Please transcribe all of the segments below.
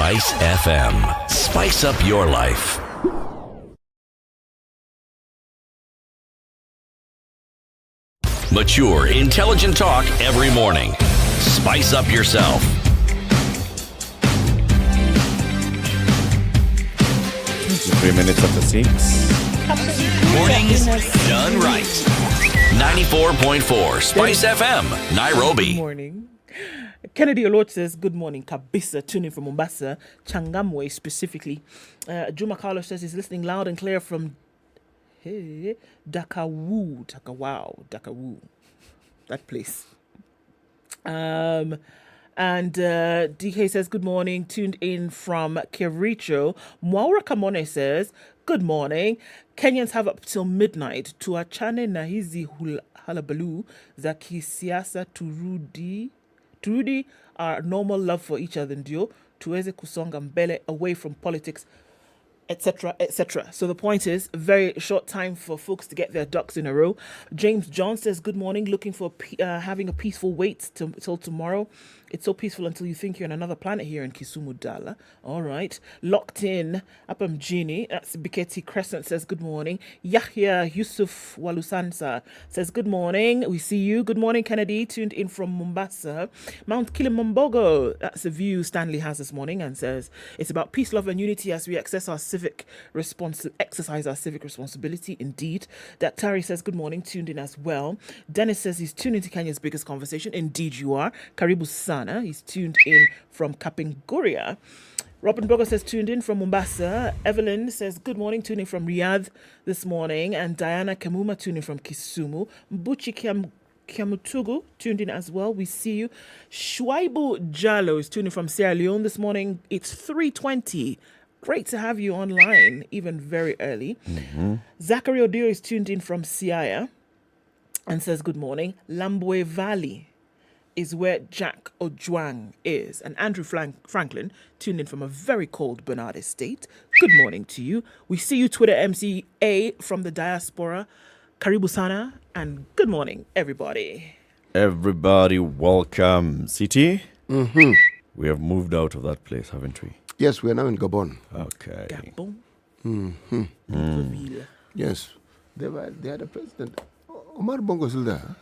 SpiceFM. Spice up your life. Mature, intelligent talk every morning. Spice up yourself. Three minutes after 6. Mornings done right. 94.4 Spice FM, Nairobi. Good morning. Kennedy Olot says, good morning, Kabisa, tuning from Mombasa, Changamwe specifically. Juma Carlos says he's listening loud and clear from Dakawu, that place. And DK says, good morning, tuned in from Kericho. Mwaura Kamone says, good morning. Kenyans have up till midnight to achane na hizi halabalu za kisiasa turudi our normal love for each other ndio tuweze kusonga mbele away from politics, etc., etc. So the point is, very short time for folks to get their ducks in a row. James John says, good morning, looking for having a peaceful wait till tomorrow. It's so peaceful until you think you're on another planet here in Kisumu, Dala. All right. Locked in. Apam Genie, that's Biketi Crescent, says, good morning. Yahya Yusuf Walusansa says, good morning. We see you. Good morning, Kennedy. Tuned in from Mombasa. Mount Kilimanjaro, that's the view Stanley has this morning, and says, it's about peace, love, and unity as we exercise our civic responsibility. Indeed. Daktari says, good morning. Tuned in as well. Dennis says he's tuned into Kenya's biggest conversation. Indeed, you are. Karibu Sana. He's tuned in from Kapingoria. Robin Bogo says, tuned in from Mombasa. Evelyn says, good morning, tuning from Riyadh this morning. And Diana Kamuma tuning from Kisumu. Mbuchi Kiamutugu tuned in as well. We see you. Shuaibu Jalo is tuning from Sierra Leone this morning. It's 3:20. Great to have you online, even very early. Mm-hmm. Zachary Odio is tuned in from Siaya and says, good morning. Lambwe Valley is where Jack Ojwang is. And Andrew Franklin, tuned in from a very cold Bernard Estate. Good morning to you. We see you, Twitter MCA from the Diaspora. Karibu Sana, and good morning, everybody. Everybody, welcome. City? Mm-hmm. We have moved out of that place, haven't we? Yes, we are now in Gabon. Okay. Gabon. Mm-hmm. Yes. They had a president. Omar Bongo still there?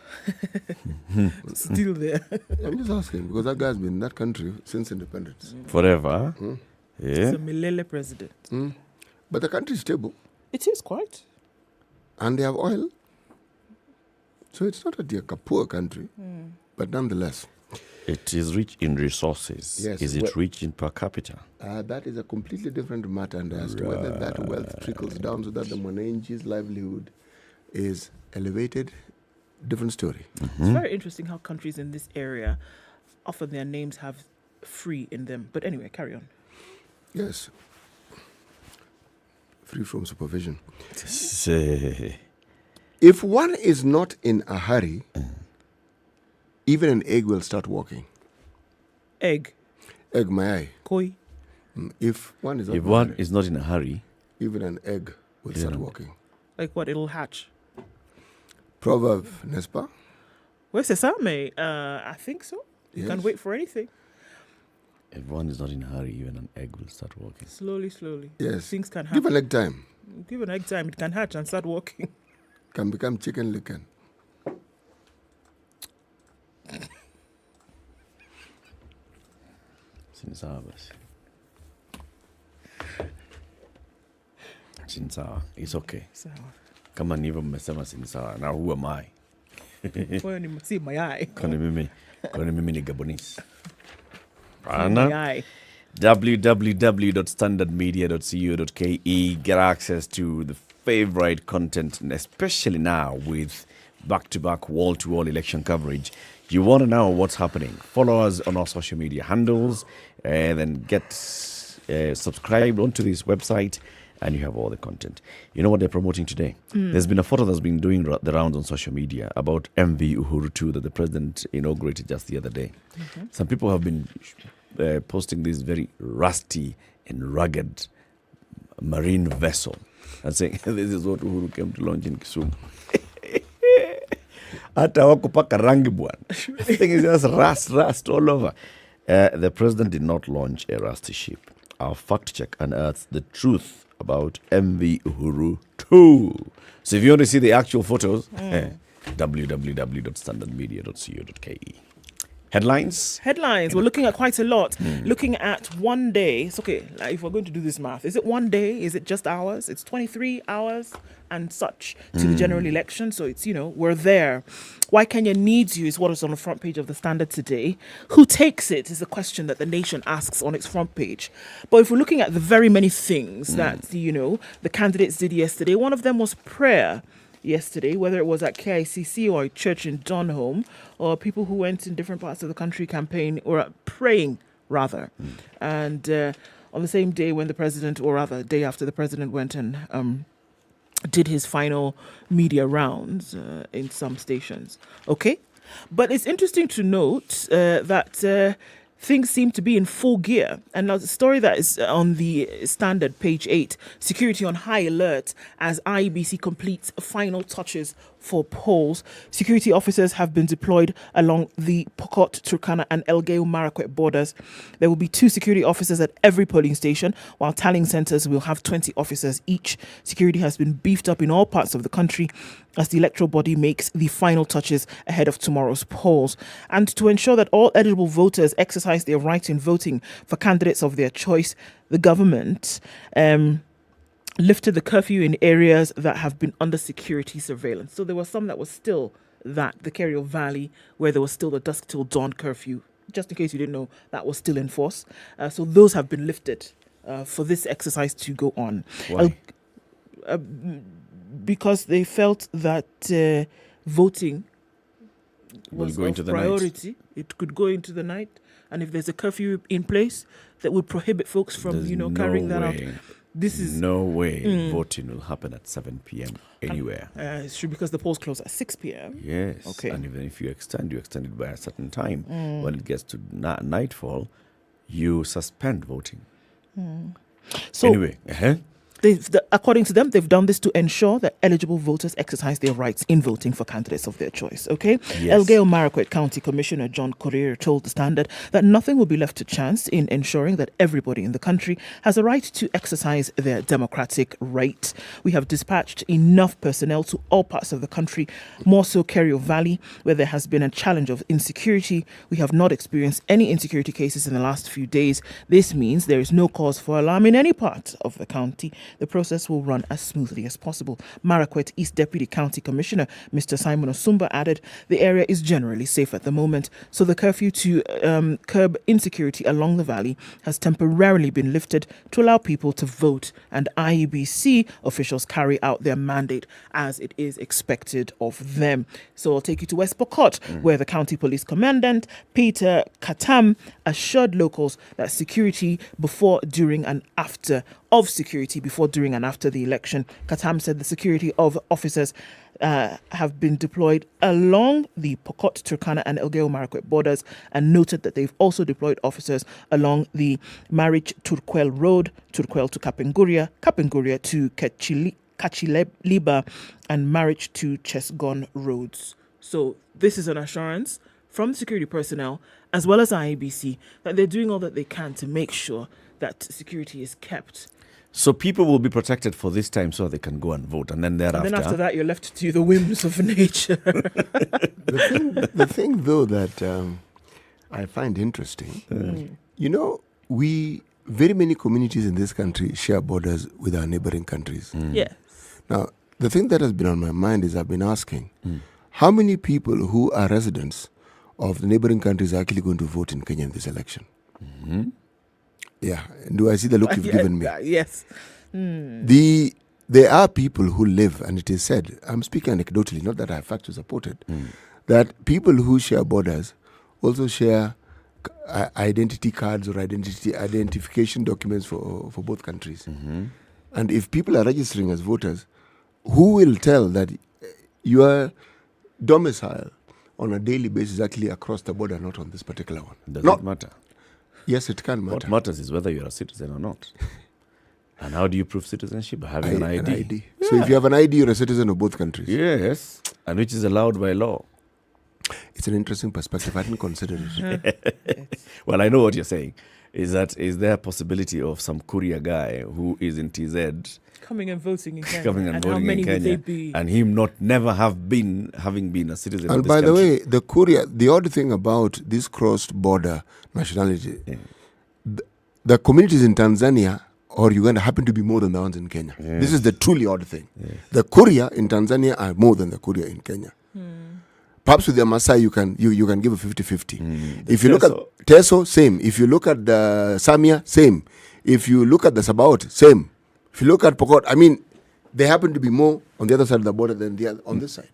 Still there. I'm just asking, because that guy's been in that country since independence. Forever? Yeah. He's a Milele president. But the country is stable. It is quite. And they have oil. So it's not a poor country, but nonetheless. It is rich in resources. Yes. Is it rich in per capita? That is a completely different matter, and as to whether that wealth trickles down so that the Mwananchi's livelihood is elevated, different story. Mm-hmm. It's very interesting how countries in this area often their names have free in them. But anyway, carry on. Yes. Free from supervision. If one is not in a hurry, even an egg will start walking. Egg, mayai. Koi. If one is not in a hurry, even an egg will start walking. Like what? It'll hatch. Proverb, n'est-ce pas? Where's the Same? I think so. You can't wait for anything. If one is not in a hurry, even an egg will start walking. Slowly. Yes. Things can happen. Give an egg time. Give an egg time. It can hatch and start walking. Can become chicken licken. Sinsawa. It's okay. Sawa. Kama ni hivyo mmesema sinsawa. Now who am I? Kwa ni si mayai. Kwani mimi ni Gabonese. Mayai. www.standardmedia.co.ke. Get access to the favorite content, and especially now with back-to-back wall-to-wall election coverage. You want to know what's happening? Follow us on our social media handles, and then get subscribed onto this website, and you have all the content. You know what they're promoting today? There's been a photo that's been doing the rounds on social media about MV Uhuru 2 that the president inaugurated just the other day. Mm-hmm. Some people have been posting this very rusty and rugged marine vessel and saying, this is what Uhuru came to launch in Kisumu. Hata wakupaka rangi bwana. The thing is just rust all over. The president did not launch a rusty ship. Our fact check unearths the truth about MV Uhuru 2. So if you want to see the actual photos, www.standardmedia.co.ke. Headlines? Headlines. We're looking at quite a lot. Looking at one day. It's okay. Like, if we're going to do this math, is it one day? Is it just hours? It's 23 hours and such to the general election. So it's, we're there. Why Kenya needs you is what is on the front page of the Standard today. Who takes it is the question that the nation asks on its front page. But if we're looking at the very many things that, the candidates did yesterday, one of them was prayer. Yesterday, whether it was at KICC or a church in Donholm, or people who went in different parts of the country campaign or praying rather. And on the same day when the president, or rather day after the president went and did his final media rounds in some stations. Okay, but it's interesting to note that things seem to be in full gear. And now the story that is on the Standard, page 8, security on high alert as IEBC completes final touches for polls. Security officers have been deployed along the Pokot, Turkana and Elgeyo Marakwet borders. There will be 2 security officers at every polling station, while tallying centres will have 20 officers each. Security has been beefed up in all parts of the country as the electoral body makes the final touches ahead of tomorrow's polls. And to ensure that all eligible voters exercise their right in voting for candidates of their choice, the government lifted the curfew in areas that have been under security surveillance. So there were some that was still the Kerio Valley, where there was still the dusk till dawn curfew. Just in case you didn't know, that was still in force. So those have been lifted for this exercise to go on. Why? Because they felt that voting was go into of the night. priority. It could go into the night. And if there's a curfew in place that would prohibit folks from, There's carrying no that out. way. This is No way voting will happen at 7 p.m. anywhere. it's true, because the polls close at 6 p.m. Yes. Okay. And even if you extend it by a certain time. When it gets to nightfall, you suspend voting. So Anyway, according to them, they've done this to ensure that eligible voters exercise their rights in voting for candidates of their choice. Okay. Yes. Elgeyo Marakwet County Commissioner John Korir told the Standard that nothing will be left to chance in ensuring that everybody in the country has a right to exercise their democratic right. We have dispatched enough personnel to all parts of the country, more so Kerio Valley, where there has been a challenge of insecurity. We have not experienced any insecurity cases in the last few days. This means there is no cause for alarm in any part of the county. The process will run as smoothly as possible. Marakwet East Deputy County Commissioner Mr. Simon Osumba added the area is generally safe at the moment, so the curfew to curb insecurity along the valley has temporarily been lifted to allow people to vote, and IEBC officials carry out their mandate as it is expected of them. So I'll take you to West Pokot, where the County Police Commandant Peter Katam assured locals that security before, during and after the election. Katam said the security of officers have been deployed along the Pokot, Turkana and Elgeyo Marakwet borders, and noted that they've also deployed officers along the Marich Turkwel Road, Turkwel to Kapenguria, Kapenguria to Kachileba, and Marich to Chesgon roads. So this is an assurance from security personnel as well as IEBC that they're doing all that they can to make sure that security is kept. so people will be protected for this time so they can go and vote. And then thereafter. And then after that, you're left to the whims of nature. The thing, though, that I find interesting, very many communities in this country share borders with our neighboring countries. Yes. Now, the thing that has been on my mind is I've been asking, how many people who are residents of the neighboring countries are actually going to vote in Kenya in this election? Yeah. Do I see the look you've given me? Yes. There are people who live, and it is said, I'm speaking anecdotally, not that I have facts to support it, that people who share borders also share identity cards or identification documents for both countries. And if people are registering as voters, who will tell that your domicile on a daily basis is actually across the border, not on this particular one? Does it matter? Yes, it can matter. What matters is whether you're a citizen or not. And how do you prove citizenship? By having an ID. So if you have an ID, you're a citizen of both countries. Yes, and which is allowed by law. It's an interesting perspective. I didn't consider it. Well, I know what you're saying. Is there a possibility of some courier guy who is in TZ coming and voting in Kenya? coming and how voting many in would they Kenya, be? and him having been a citizen of And this by the country? way, the courier, the odd thing about this cross-border nationality, the communities in Tanzania or Uganda happen to be more than the ones in Kenya. Yes. This is the truly odd thing. Yes. The courier in Tanzania are more than the courier in Kenya. Perhaps with the Maasai, you can give a 50-50. If you look at Teso, same. If you look at the Samia, same. If you look at the Sabaot, same. If you look at Pokot, I mean, they happen to be more on the other side of the border than the other, on this side.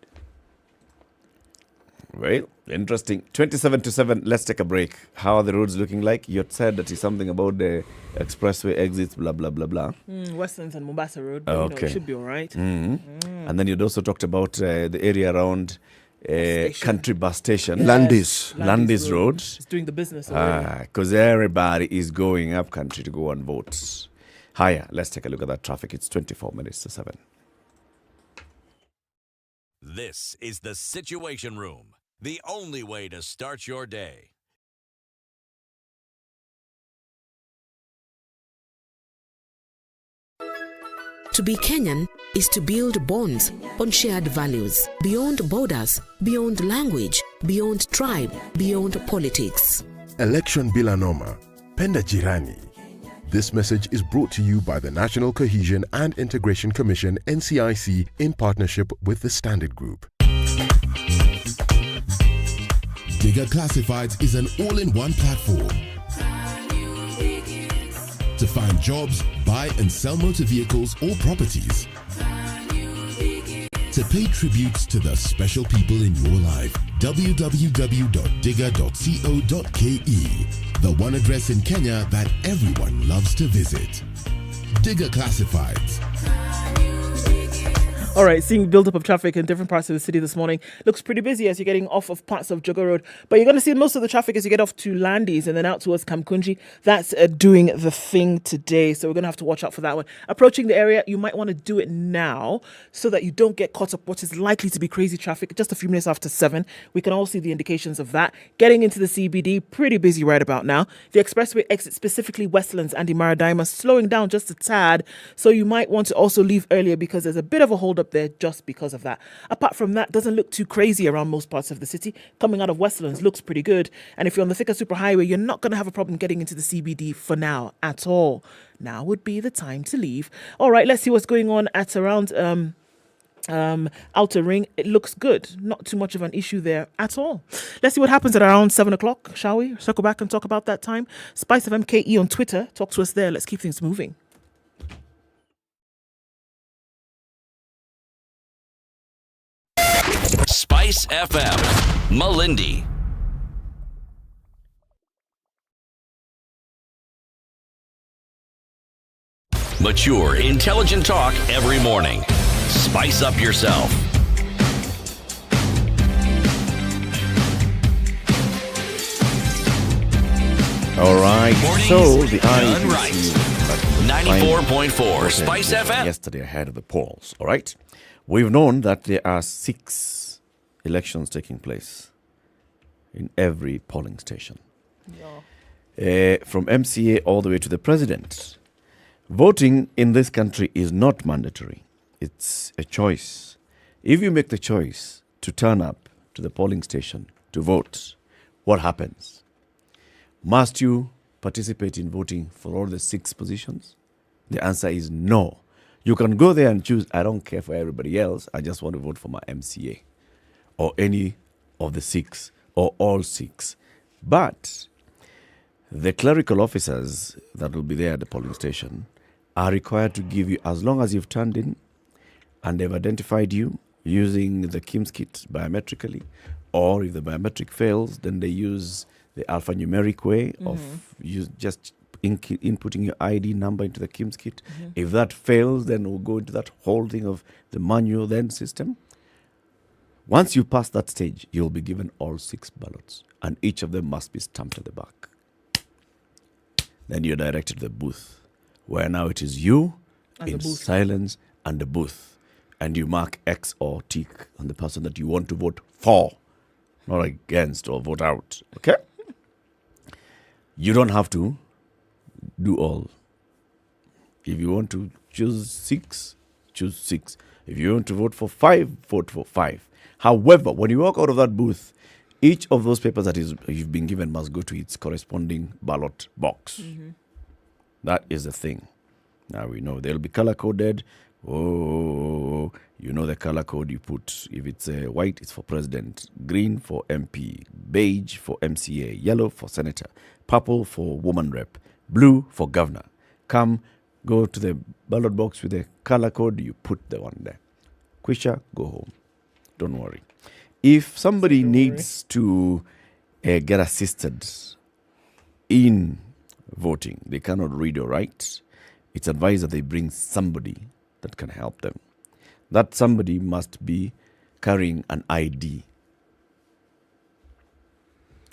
Well, interesting. 27-7, let's take a break. How are the roads looking like? You had said that is something about the expressway exits, blah, blah, blah, blah. Westlands and Mombasa Road. Oh, It should be all right. And then you'd also talked about the area around Country Bus Station. Landis Road. It's doing the business already. Because everybody is going up country to go and vote. Higher. Let's take a look at that traffic. It's 24 minutes to 7. This is the Situation Room, the only way to start your day. To be Kenyan is to build bonds on shared values, beyond borders, beyond language, beyond tribe, beyond politics. Election bila noma, penda jirani. This message is brought to you by the National Cohesion and Integration Commission, NCIC, in partnership with the Standard Group. Digger Classifieds is an all-in-one platform to find jobs, buy and sell motor vehicles or properties, to pay tributes to the special people in your life. www.digger.co.ke, the one address in Kenya that everyone loves to visit. Digger Classifieds. All right, seeing build-up of traffic in different parts of the city this morning. Looks pretty busy as you're getting off of parts of Jogga Road. But you're going to see most of the traffic as you get off to Landis and then out towards Kamkunji. That's doing the thing today. So we're going to have to watch out for that one. Approaching the area, you might want to do it now so that you don't get caught up what is likely to be crazy traffic just a few minutes after 7. We can all see the indications of that. Getting into the CBD, pretty busy right about now. The expressway exit, specifically Westlands and Maradima, slowing down just a tad. So you might want to also leave earlier because there's a bit of a hold up there just because of that. Apart from that, doesn't look too crazy around most parts of the city. Coming out of Westlands looks pretty good. And if you're on the thicker superhighway, you're not going to have a problem getting into the CBD for now at all. Now would be the time to leave. All right, let's see what's going on at around Outer Ring. It looks good. Not too much of an issue there at all. Let's see what happens at around 7 o'clock, shall we? Circle back and talk about that time. SpiceFM KE on Twitter. Talk to us there. Let's keep things moving. Spice FM, Malindi. Mature, intelligent talk every morning. Spice up yourself. All right. Mornings So the done right. IEBC 94.4 Spice FM. yesterday ahead of the polls. All right. We've known that there are 6 elections taking place in every polling station, from MCA all the way to the president. Voting in this country is not mandatory. It's a choice. If you make the choice to turn up to the polling station to vote, what happens? Must you participate in voting for all the 6 positions? The answer is no. You can go there and choose, I don't care for everybody else, I just want to vote for my MCA or any of the 6 or all 6. But the clerical officers that will be there at the polling station are required to give you, as long as you've turned in and they've identified you using the KIMS kit biometrically, or if the biometric fails, then they use the alphanumeric way of just inputting your ID number into the KIMS kit. If that fails, then we'll go into that whole thing of the manual then system. Once you pass that stage, you'll be given all 6 ballots, and each of them must be stamped at the back. Then you're directed to the booth, where now it is you And in the booth. silence and the booth, and you mark X or tick on the person that you want to vote for. not against or vote out. Okay? You don't have to do all. If you want to choose 6, choose 6. If you want to vote for 5, vote for 5. However, when you walk out of that booth, each of those papers that you've been given must go to its corresponding ballot box. That is the thing. Now we know they'll be color-coded. Oh, you know the color code you put. If it's white, it's for president. Green for MP. Beige for MCA. Yellow for senator. Purple for woman rep. Blue for governor. Go to the ballot box with the color code. You put the one there. Quisha, go home. Don't worry. If somebody needs to get assisted in voting, they cannot read or write, it's advised that they bring somebody that can help them. That somebody must be carrying an ID.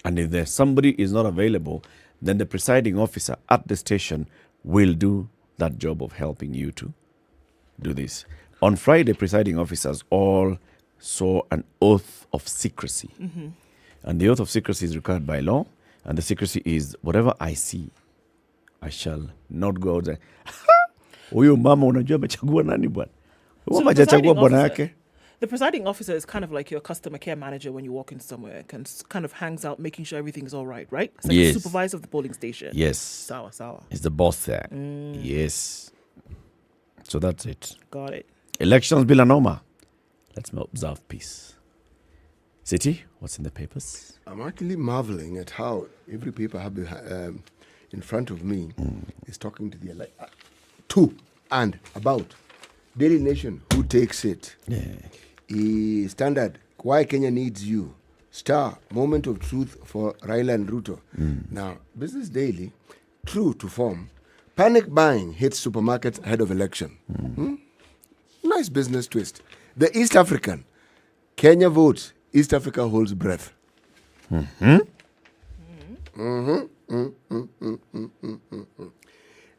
And if there's somebody is not available, then the presiding officer at the station will do that job of helping you to do this. On Friday, presiding officers all saw an oath of secrecy. And the oath of secrecy is required by law. And the secrecy is, whatever I see, I shall not go out there. Huyu mama unajua amechagua nani bwana? So the presiding officer is kind of like your customer care manager when you walk in somewhere, and kind of hangs out making sure everything's all right, right? It's like the supervisor of the polling station. Yes. Sawa. It's the boss there. Yes. So that's it. Got it. Elections Bila Noma. Let's observe peace. City, what's in the papers? I'm actually marveling at how every paper I have in front of me is talking to the to and about. Daily Nation, who takes it? Standard, why Kenya needs you. Star, moment of truth for Raila and Ruto. Now, Business Daily, true to form, panic buying hits supermarkets ahead of election. Nice business twist. The East African, Kenya votes, East Africa holds breath.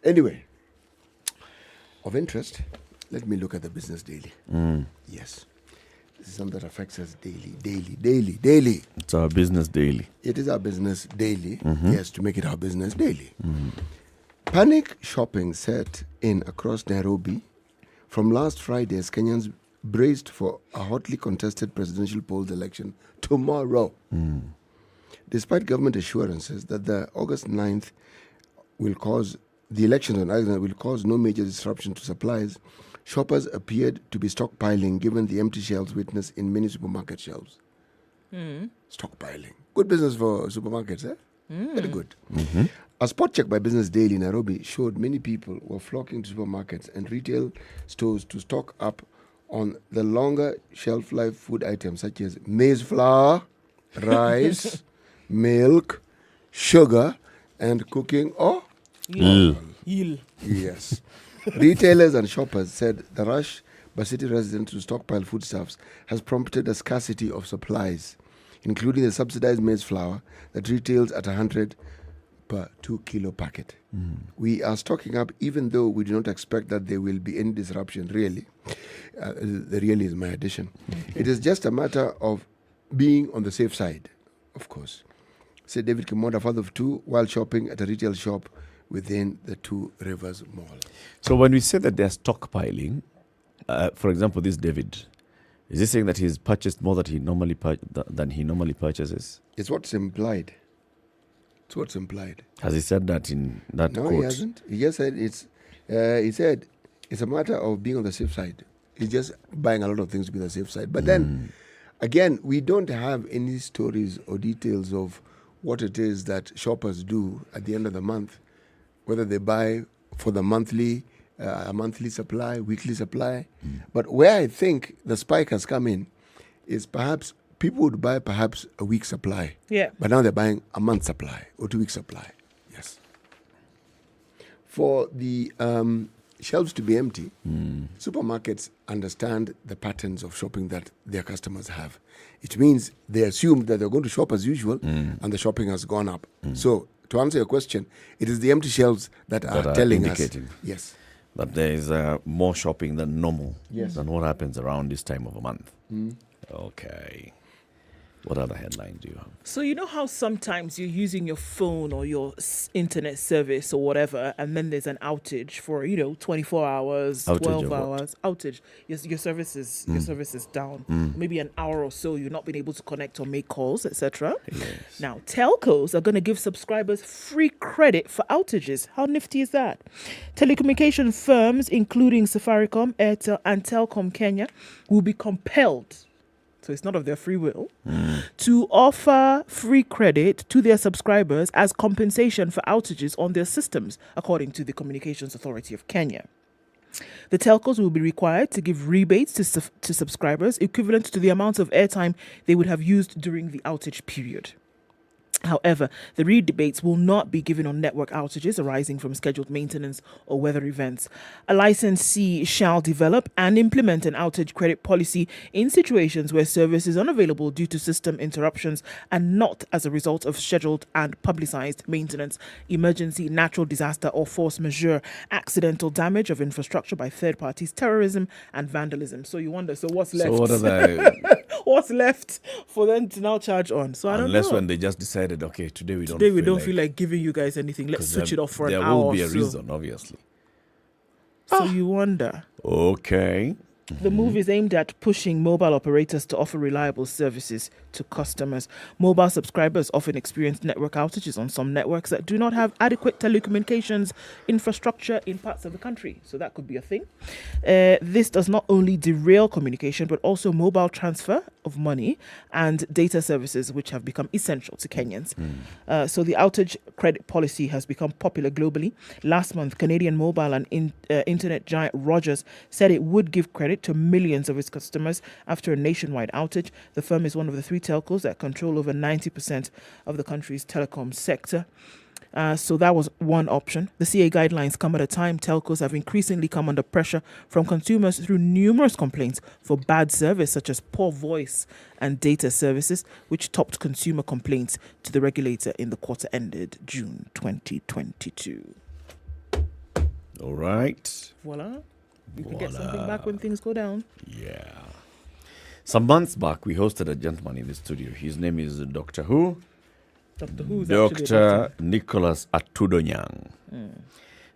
Anyway, of interest, let me look at the Business Daily. Yes. This is something that affects us daily. It's our Business Daily. It is our Business Daily. Yes, to make it our Business Daily. Panic shopping set in across Nairobi from last Friday as Kenyans braced for a hotly contested presidential polls election tomorrow. Despite government assurances that the August 9th the elections on August 9th will cause no major disruption to supplies, shoppers appeared to be stockpiling given the empty shelves witnessed in many supermarket shelves. Stockpiling. Good business for supermarkets, eh? Very good. A spot check by Business Daily Nairobi showed many people were flocking to supermarkets and retail stores to stock up on the longer shelf life food items such as maize flour, rice, milk, sugar, and cooking oil. Yes. Retailers and shoppers said the rush by city residents to stockpile foodstuffs has prompted a scarcity of supplies, including the subsidized maize flour that retails at 100 per 2-kilo packet. We are stocking up even though we do not expect that there will be any disruption, really. The really is my addition. It is just a matter of being on the safe side, of course, said David Kimonda, father of two, while shopping at a retail shop within the Two Rivers Mall. So when we say that they're stockpiling, for example, this David, is he saying that he's purchased more than he normally purchases? It's what's implied. It's what's implied. Has he said that in that No, quote? he hasn't. He just said he said it's a matter of being on the safe side. He's just buying a lot of things to be on the safe side. But then, again, we don't have any stories or details of what it is that shoppers do at the end of the month, whether they buy for the monthly, a monthly supply, weekly supply. But where I think the spike has come in is perhaps people would buy perhaps a week's supply. Yeah. But now they're buying a month's supply or 2 weeks' supply. Yes. For the shelves to be empty, supermarkets understand the patterns of shopping that their customers have. It means they assume that they're going to shop as usual and the shopping has gone up. So, to answer your question, it is the empty shelves that are telling indicating us. Yes. that there is more shopping than normal, Yes. than what happens around this time of a month. Okay. What other headline do you have? So you know how sometimes you're using your phone or your internet service or whatever, and then there's an outage for 24 hours, Outage 12 of what? hours. Outage. Your service is down. Maybe an hour or so you're not being able to connect or make calls, etc. Yes. Now telcos are going to give subscribers free credit for outages. How nifty is that? Telecommunication firms, including Safaricom, Airtel, and Telkom Kenya, will be compelled, so it's not of their free will, to offer free credit to their subscribers as compensation for outages on their systems, according to the Communications Authority of Kenya. The telcos will be required to give rebates to subscribers equivalent to the amount of airtime they would have used during the outage period. However, the rebates will not be given on network outages arising from scheduled maintenance or weather events. A licensee shall develop and implement an outage credit policy in situations where service is unavailable due to system interruptions and not as a result of scheduled and publicized maintenance, emergency, natural disaster, or force majeure, accidental damage of infrastructure by third parties, terrorism, and vandalism. So you wonder, so what's left? So what are the... What's left for them to now charge on? So I don't know. Unless when they just decided, okay, today we don't feel like giving you guys anything. Let's switch it off for an hour. There will be a or so. reason, obviously. So you wonder. Okay. The move is aimed at pushing mobile operators to offer reliable services to customers. Mobile subscribers often experience network outages on some networks that do not have adequate telecommunications infrastructure in parts of the country. So that could be a thing. This does not only derail communication, but also mobile transfer of money and data services, which have become essential to Kenyans. So the outage credit policy has become popular globally. Last month, Canadian mobile and internet giant Rogers said it would give credit to millions of its customers after a nationwide outage. The firm is one of the three telcos that control over 90% of the country's telecom sector. So that was one option. The CA guidelines come at a time telcos have increasingly come under pressure from consumers through numerous complaints for bad service, such as poor voice and data services, which topped consumer complaints to the regulator in the quarter ended June 2022. All right. Voila. You can get something back when things go down. Yeah. Some months back, we hosted a gentleman in the studio. His name is Dr. Who? Dr. Who's Dr. Nicholas Atudonyang.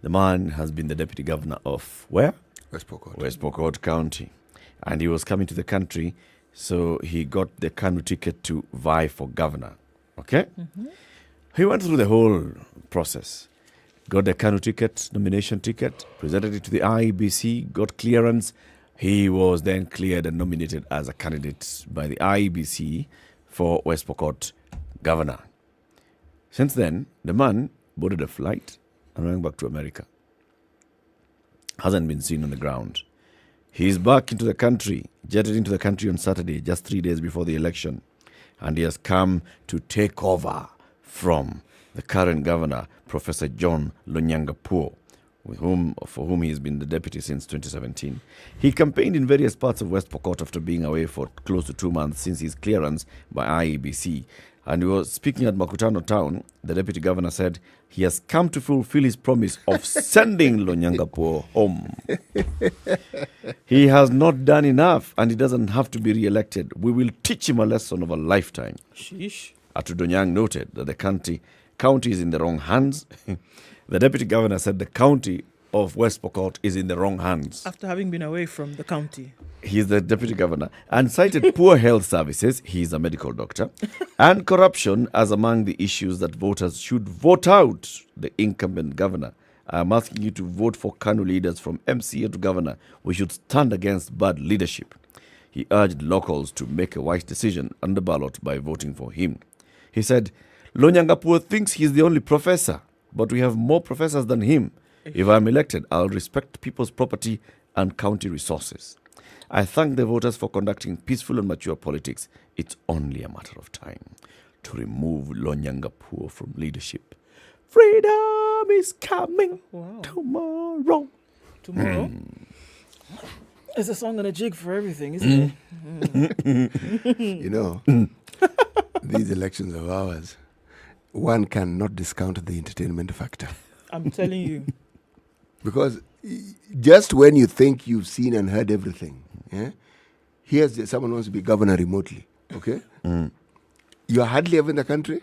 The man has been the deputy governor of where? West Pokot. West Pokot County. And he was coming to the country, so he got the Kanu ticket to vie for governor. Okay? He went through the whole process. Got the Kanu ticket, nomination ticket, presented it to the IEBC, got clearance. He was then cleared and nominated as a candidate by the IEBC for West Pokot governor. Since then, the man boarded a flight and went back to America. Hasn't been seen on the ground. He's back into the country, jetted into the country on Saturday, just 3 days before the election. And he has come to take over from the current governor, Professor John Lonyangapuo, for whom he has been the deputy since 2017. He campaigned in various parts of West Pokot after being away for close to 2 months since his clearance by IEBC. And he was speaking at Makutano town. The deputy governor said he has come to fulfill his promise of sending Lonyangapuo home. He has not done enough and he doesn't have to be re-elected. We will teach him a lesson of a lifetime. Sheesh. Atudonyang noted that the county is in the wrong hands. The deputy governor said the county of West Pokot is in the wrong hands. After having been away from the county. He's the deputy governor and cited poor health services, he's a medical doctor, and corruption as among the issues that voters should vote out the incumbent governor. I'm asking you to vote for Kanu leaders from MCA to governor. We should stand against bad leadership. He urged locals to make a wise decision on the ballot by voting for him. He said, Lonyangapuo thinks he's the only professor, but we have more professors than him. If I'm elected, I'll respect people's property and county resources. I thank the voters for conducting peaceful and mature politics. It's only a matter of time to remove Lonyangapuo from leadership. Freedom is coming tomorrow. Tomorrow? It's a song and a jig for everything, isn't it? You know, these elections of ours, one cannot discount the entertainment factor. I'm telling you. Because just when you think you've seen and heard everything, here's someone wants to be governor remotely, okay? You're hardly ever in the country?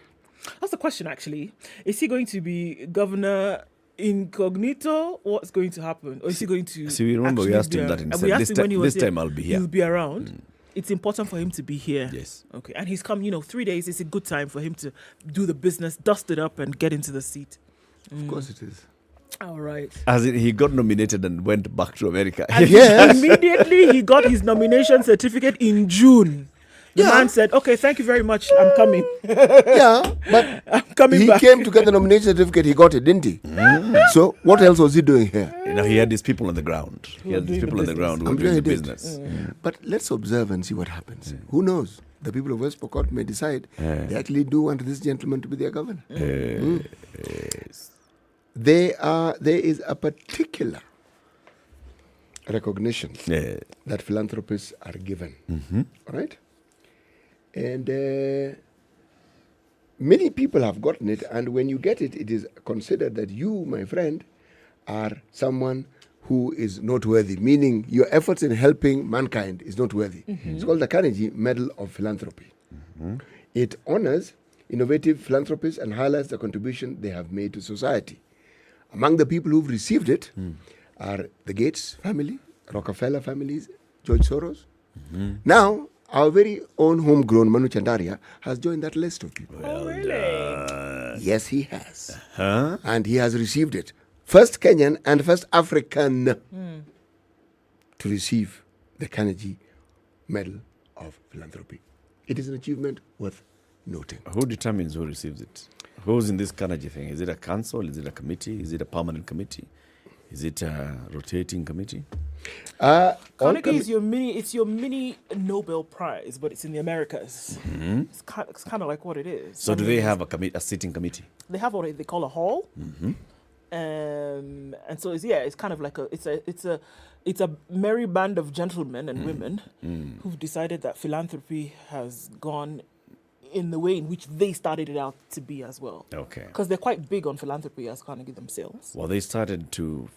That's the question, actually. Is he going to be governor incognito? What's going to happen? Or is he going to... See, we remember we asked him that and he said, this time I'll be here. He'll be around. It's important for him to be here. Yes. Okay. And he's come, 3 days. It's a good time for him to do the business, dust it up, and get into the seat. Of course it is. All right. As he got nominated and went back to America. And Yes. Immediately, he got his nomination certificate in June. The man said, okay, thank you very much. I'm coming. Yeah, but I'm coming he back. came to get the nomination certificate. He got it, didn't he? So what else was he doing here? He had his people on the ground. He had his people on the ground who were doing the business. But let's observe and see what happens. Who knows? The people of West Pokot may decide they actually do want this gentleman to be their governor. Yes. There is a particular recognition that philanthropists are given. All right? And many people have gotten it, and when you get it, it is considered that you, my friend, are someone who is noteworthy, meaning your efforts in helping mankind is noteworthy. It's called the Carnegie Medal of Philanthropy. It honors innovative philanthropists and highlights the contribution they have made to society. Among the people who've received it are the Gates family, Rockefeller families, George Soros. Now, our very own homegrown Manu Chandaria has joined that list of people. Oh, really? Yes, he has. And he has received it. First Kenyan and first African to receive the Carnegie Medal of Philanthropy. It is an achievement worth noting. Who determines who receives it? Who's in this Carnegie thing? Is it a council? Is it a committee? Is it a permanent committee? Is it a rotating committee? Carnegie is your mini Nobel Prize, but it's in the Americas. It's kind of like what it is. So do they have a sitting committee? They have what they call a hall, and so it's kind of like it's a merry band of gentlemen and women who've decided that philanthropy has gone in the way in which they started it out to be as well. Okay. Because they're quite big on philanthropy as Carnegie themselves. Well, they started to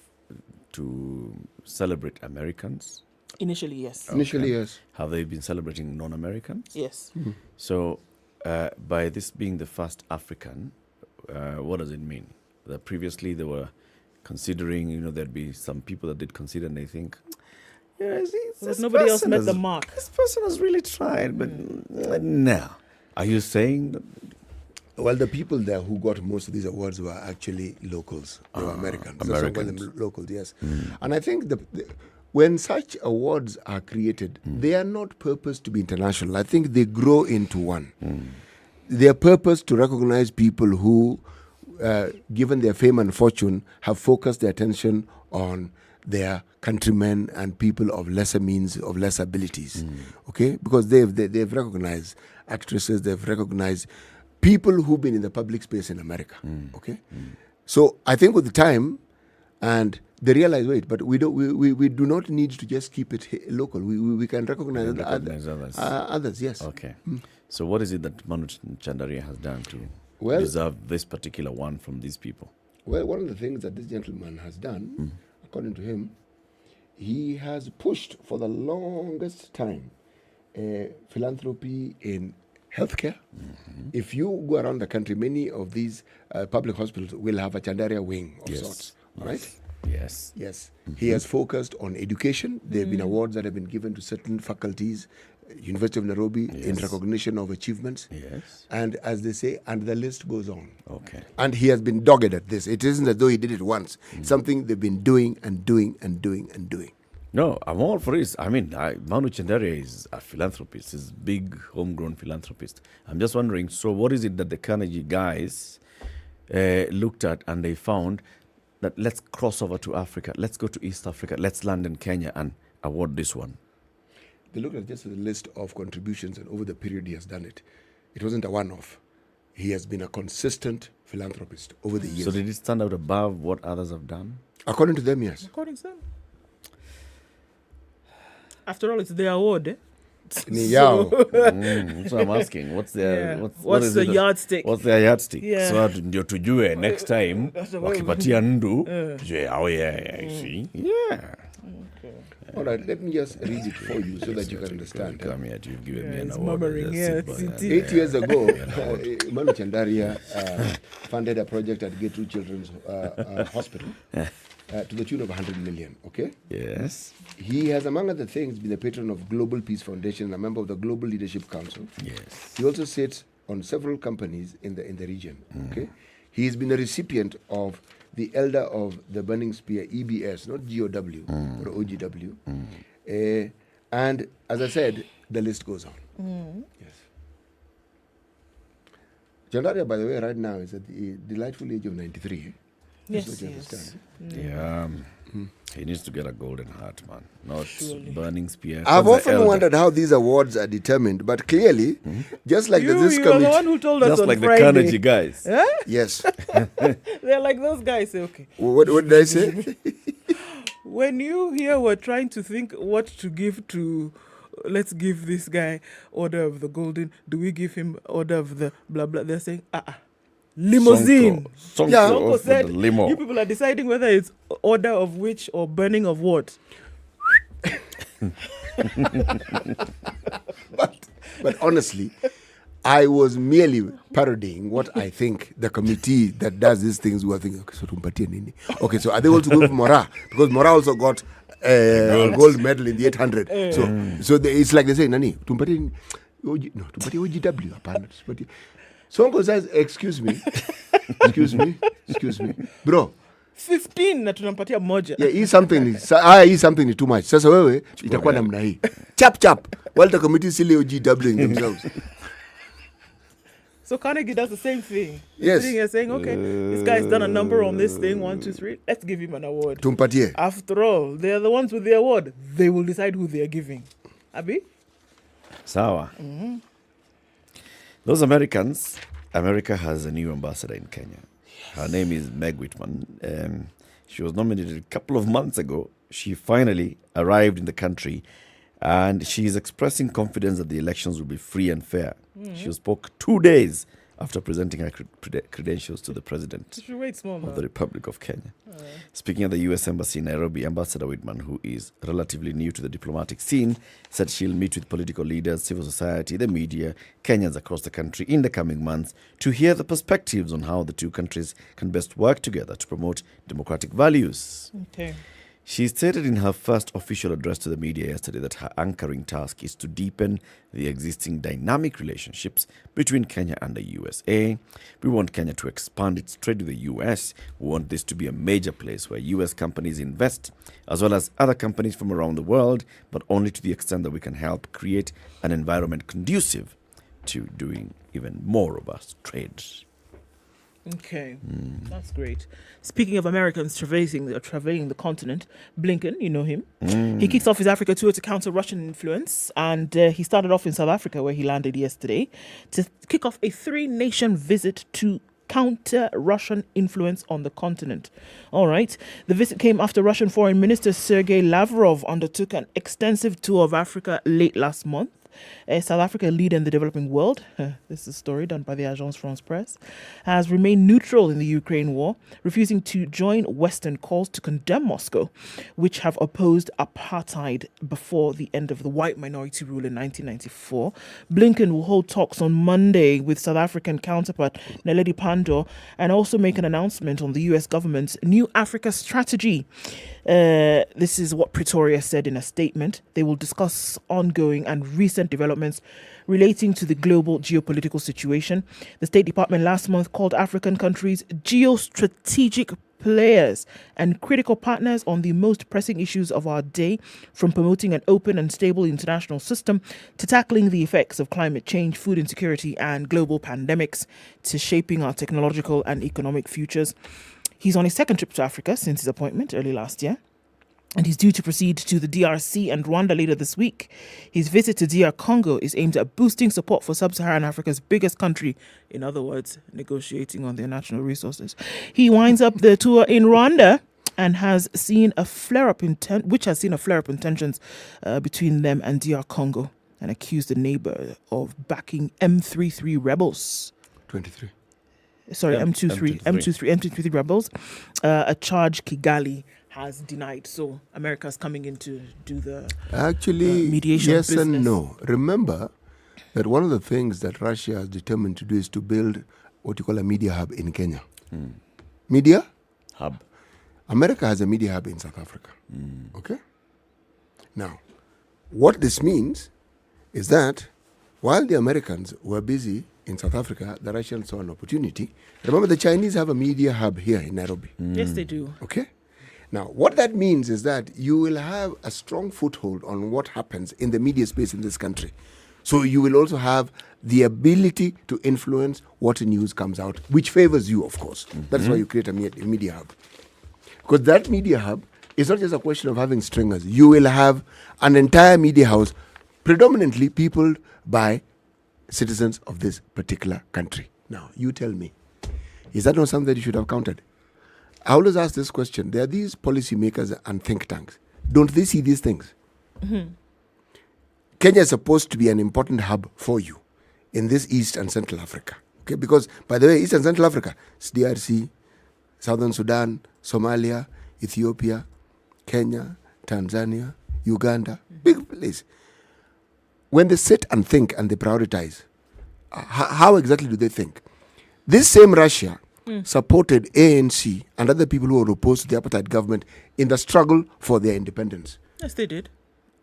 celebrate Americans. Initially, yes. Initially, yes. Have they been celebrating non-Americans? Yes. So, by this being the first African, what does it mean? That previously they were considering, there'd be some people that did consider and they think, nobody else met the mark. This person has really tried, but no. Are you saying that? Well, the people there who got most of these awards were actually locals. They were Americans. That's why I call them locals, yes. And I think when such awards are created, they are not purposed to be international. I think they grow into one. They are purposed to recognize people who, given their fame and fortune, have focused their attention on their countrymen and people of lesser means, of less abilities. Okay? Because they've recognized actresses, they've recognized people who've been in the public space in America. Okay? So I think with the time, and they realize, wait, but we do not need to just keep it local. We can recognize others. Yes. Okay. So what is it that Manu Chandaria has done to deserve this particular one from these people? Well, one of the things that this gentleman has done, according to him, he has pushed for the longest time philanthropy in healthcare. If you go around the country, many of these public hospitals will have a Chandaria wing of sorts. Right? Yes. He has focused on education. There have been awards that have been given to certain faculties, University of Nairobi, in recognition of achievements. Yes. And as they say, and the list goes on. Okay. And he has been dogged at this. It isn't as though he did it once. It's something they've been doing and doing and doing and doing. No, I'm all for this. I mean, Manu Chandaria is a philanthropist. He's a big homegrown philanthropist. I'm just wondering, so what is it that the Carnegie guys looked at and they found that let's cross over to Africa, let's go to East Africa, let's land in Kenya and award this one? They looked at just the list of contributions, and over the period he has done it. It wasn't a one-off. He has been a consistent philanthropist over the years. So did it stand out above what others have done? According to them, yes. According to them. After all, it's their award, eh? That's what I'm asking. What's their what's the yardstick? What's their yardstick? Yeah. So ndio tujue next time wakipatia ndu tujue you see. Yeah. Okay. All right, let me just read it for you so that you can understand. Come here, you've given me an It's award. murmuring, Just yeah, sit back. 8 years ago, Manu Chandaria funded a project at Gateway Children's Hospital to the tune of 100 million, okay? Yes. He has, among other things, been a patron of Global Peace Foundation and a member of the Global Leadership Council. Yes. He also sits on several companies in the region, okay? He's been a recipient of the Elder of the Burning Spear, EBS, not GOW or OGW. And as I said, the list goes on. Yes. Chandaria, by the way, right now is at the delightful age of 93. Yes, That's what you yes. understand. Yeah. He needs to get a golden heart, man. Not burning spear. I've What's the often elder? wondered how these awards are determined, but clearly, just like this You're the one committee. who told us Just on like Friday. the Carnegie guys. Yes. They're like those guys. Say, okay. What did I say? When you here were trying to think what to give to, let's give this guy Order of the Golden. Do we give him Order of the blah blah? They're saying, limousine. Sonko Yeah. Sonko of said, the limo. you people are deciding whether it's order of which or burning of what. But honestly, I was merely parodying what I think the committee that does these things were thinking. Okay, so tumpatie nini? Okay, so are they also going for Mora? Because Mora also got a gold medal in the 800. So it's like they say, Nani, tumpatie tumpatie OGW. Hapana, tumpatie. Sonko says, excuse me, bro. 15 na tunampatia moja. Yeah, hii something ni too much. Sasa wewe itakuwa namna hii. Chap. While the committee still OGWing themselves. So Carnegie does the same thing. He's Yes. sitting here saying, okay, this guy's done a number on this thing, 1, 2, 3. Let's give him an award. Tumpatie. After all, they're the ones with the award. They will decide who they are giving. Abi? Sawa. Those Americans, America has a new ambassador in Kenya. Her name is Meg Whitman. She was nominated a couple of months ago. She finally arrived in the country, and she is expressing confidence that the elections will be free and fair. She spoke 2 days after presenting her credentials to the president Should wait small of now. the Republic of Kenya. Speaking at the U.S. Embassy in Nairobi, Ambassador Whitman, who is relatively new to the diplomatic scene, said she'll meet with political leaders, civil society, the media, Kenyans across the country in the coming months to hear the perspectives on how the two countries can best work together to promote democratic values. Okay. She stated in her first official address to the media yesterday that her anchoring task is to deepen the existing dynamic relationships between Kenya and the USA. We want Kenya to expand its trade with the US. We want this to be a major place where US companies invest, as well as other companies from around the world, but only to the extent that we can help create an environment conducive to doing even more robust trade. Okay, that's great. Speaking of Americans traversing the continent, Blinken, you know him. He kicks off his Africa tour to counter Russian influence, and he started off in South Africa, where he landed yesterday, to kick off a 3-nation visit to counter Russian influence on the continent. All right. The visit came after Russian Foreign Minister Sergei Lavrov undertook an extensive tour of Africa late last month. South Africa, a leader in the developing world, this is a story done by the Agence France-Presse, has remained neutral in the Ukraine war, refusing to join Western calls to condemn Moscow, which have opposed apartheid before the end of the white minority rule in 1994. Blinken will hold talks on Monday with South African counterpart Naledi Pandor and also make an announcement on the US government's new Africa strategy. This is what Pretoria said in a statement. They will discuss ongoing and recent developments relating to the global geopolitical situation. The State Department last month called African countries geostrategic players and critical partners on the most pressing issues of our day, from promoting an open and stable international system to tackling the effects of climate change, food insecurity, and global pandemics, to shaping our technological and economic futures. He's on his second trip to Africa since his appointment early last year, and he's due to proceed to the DRC and Rwanda later this week. His visit to DR Congo is aimed at boosting support for sub-Saharan Africa's biggest country, in other words, negotiating on their national resources. He winds up the tour in Rwanda and has seen a flare-up in tensions between them and DR Congo, and accused the neighbor of backing M23 rebels. M23 rebels, a charge Kigali has denied. So America's coming in to do the Actually, mediation yes business. and no. Remember that one of the things that Russia has determined to do is to build what you call a media hub in Kenya. Media Hub. America has a media hub in South Africa. Okay? Now, what this means is that while the Americans were busy in South Africa, the Russians saw an opportunity. Remember, the Chinese have a media hub here in Nairobi. Yes, they do. Okay? Now, what that means is that you will have a strong foothold on what happens in the media space in this country. So you will also have the ability to influence what news comes out, which favors you, of course. That's why you create a media hub. Because that media hub is not just a question of having stringers. You will have an entire media house, predominantly peopled by citizens of this particular country. Now, you tell me, is that not something that you should have counted? I always ask this question. There are these policymakers and think tanks. Don't they see these things? Kenya is supposed to be an important hub for you in this East and Central Africa. Okay, because, by the way, East and Central Africa, it's DRC, Southern Sudan, Somalia, Ethiopia, Kenya, Tanzania, Uganda, big place. When they sit and think and they prioritize, how exactly do they think? This same Russia supported ANC and other people who were opposed to the apartheid government in the struggle for their independence. Yes, they did.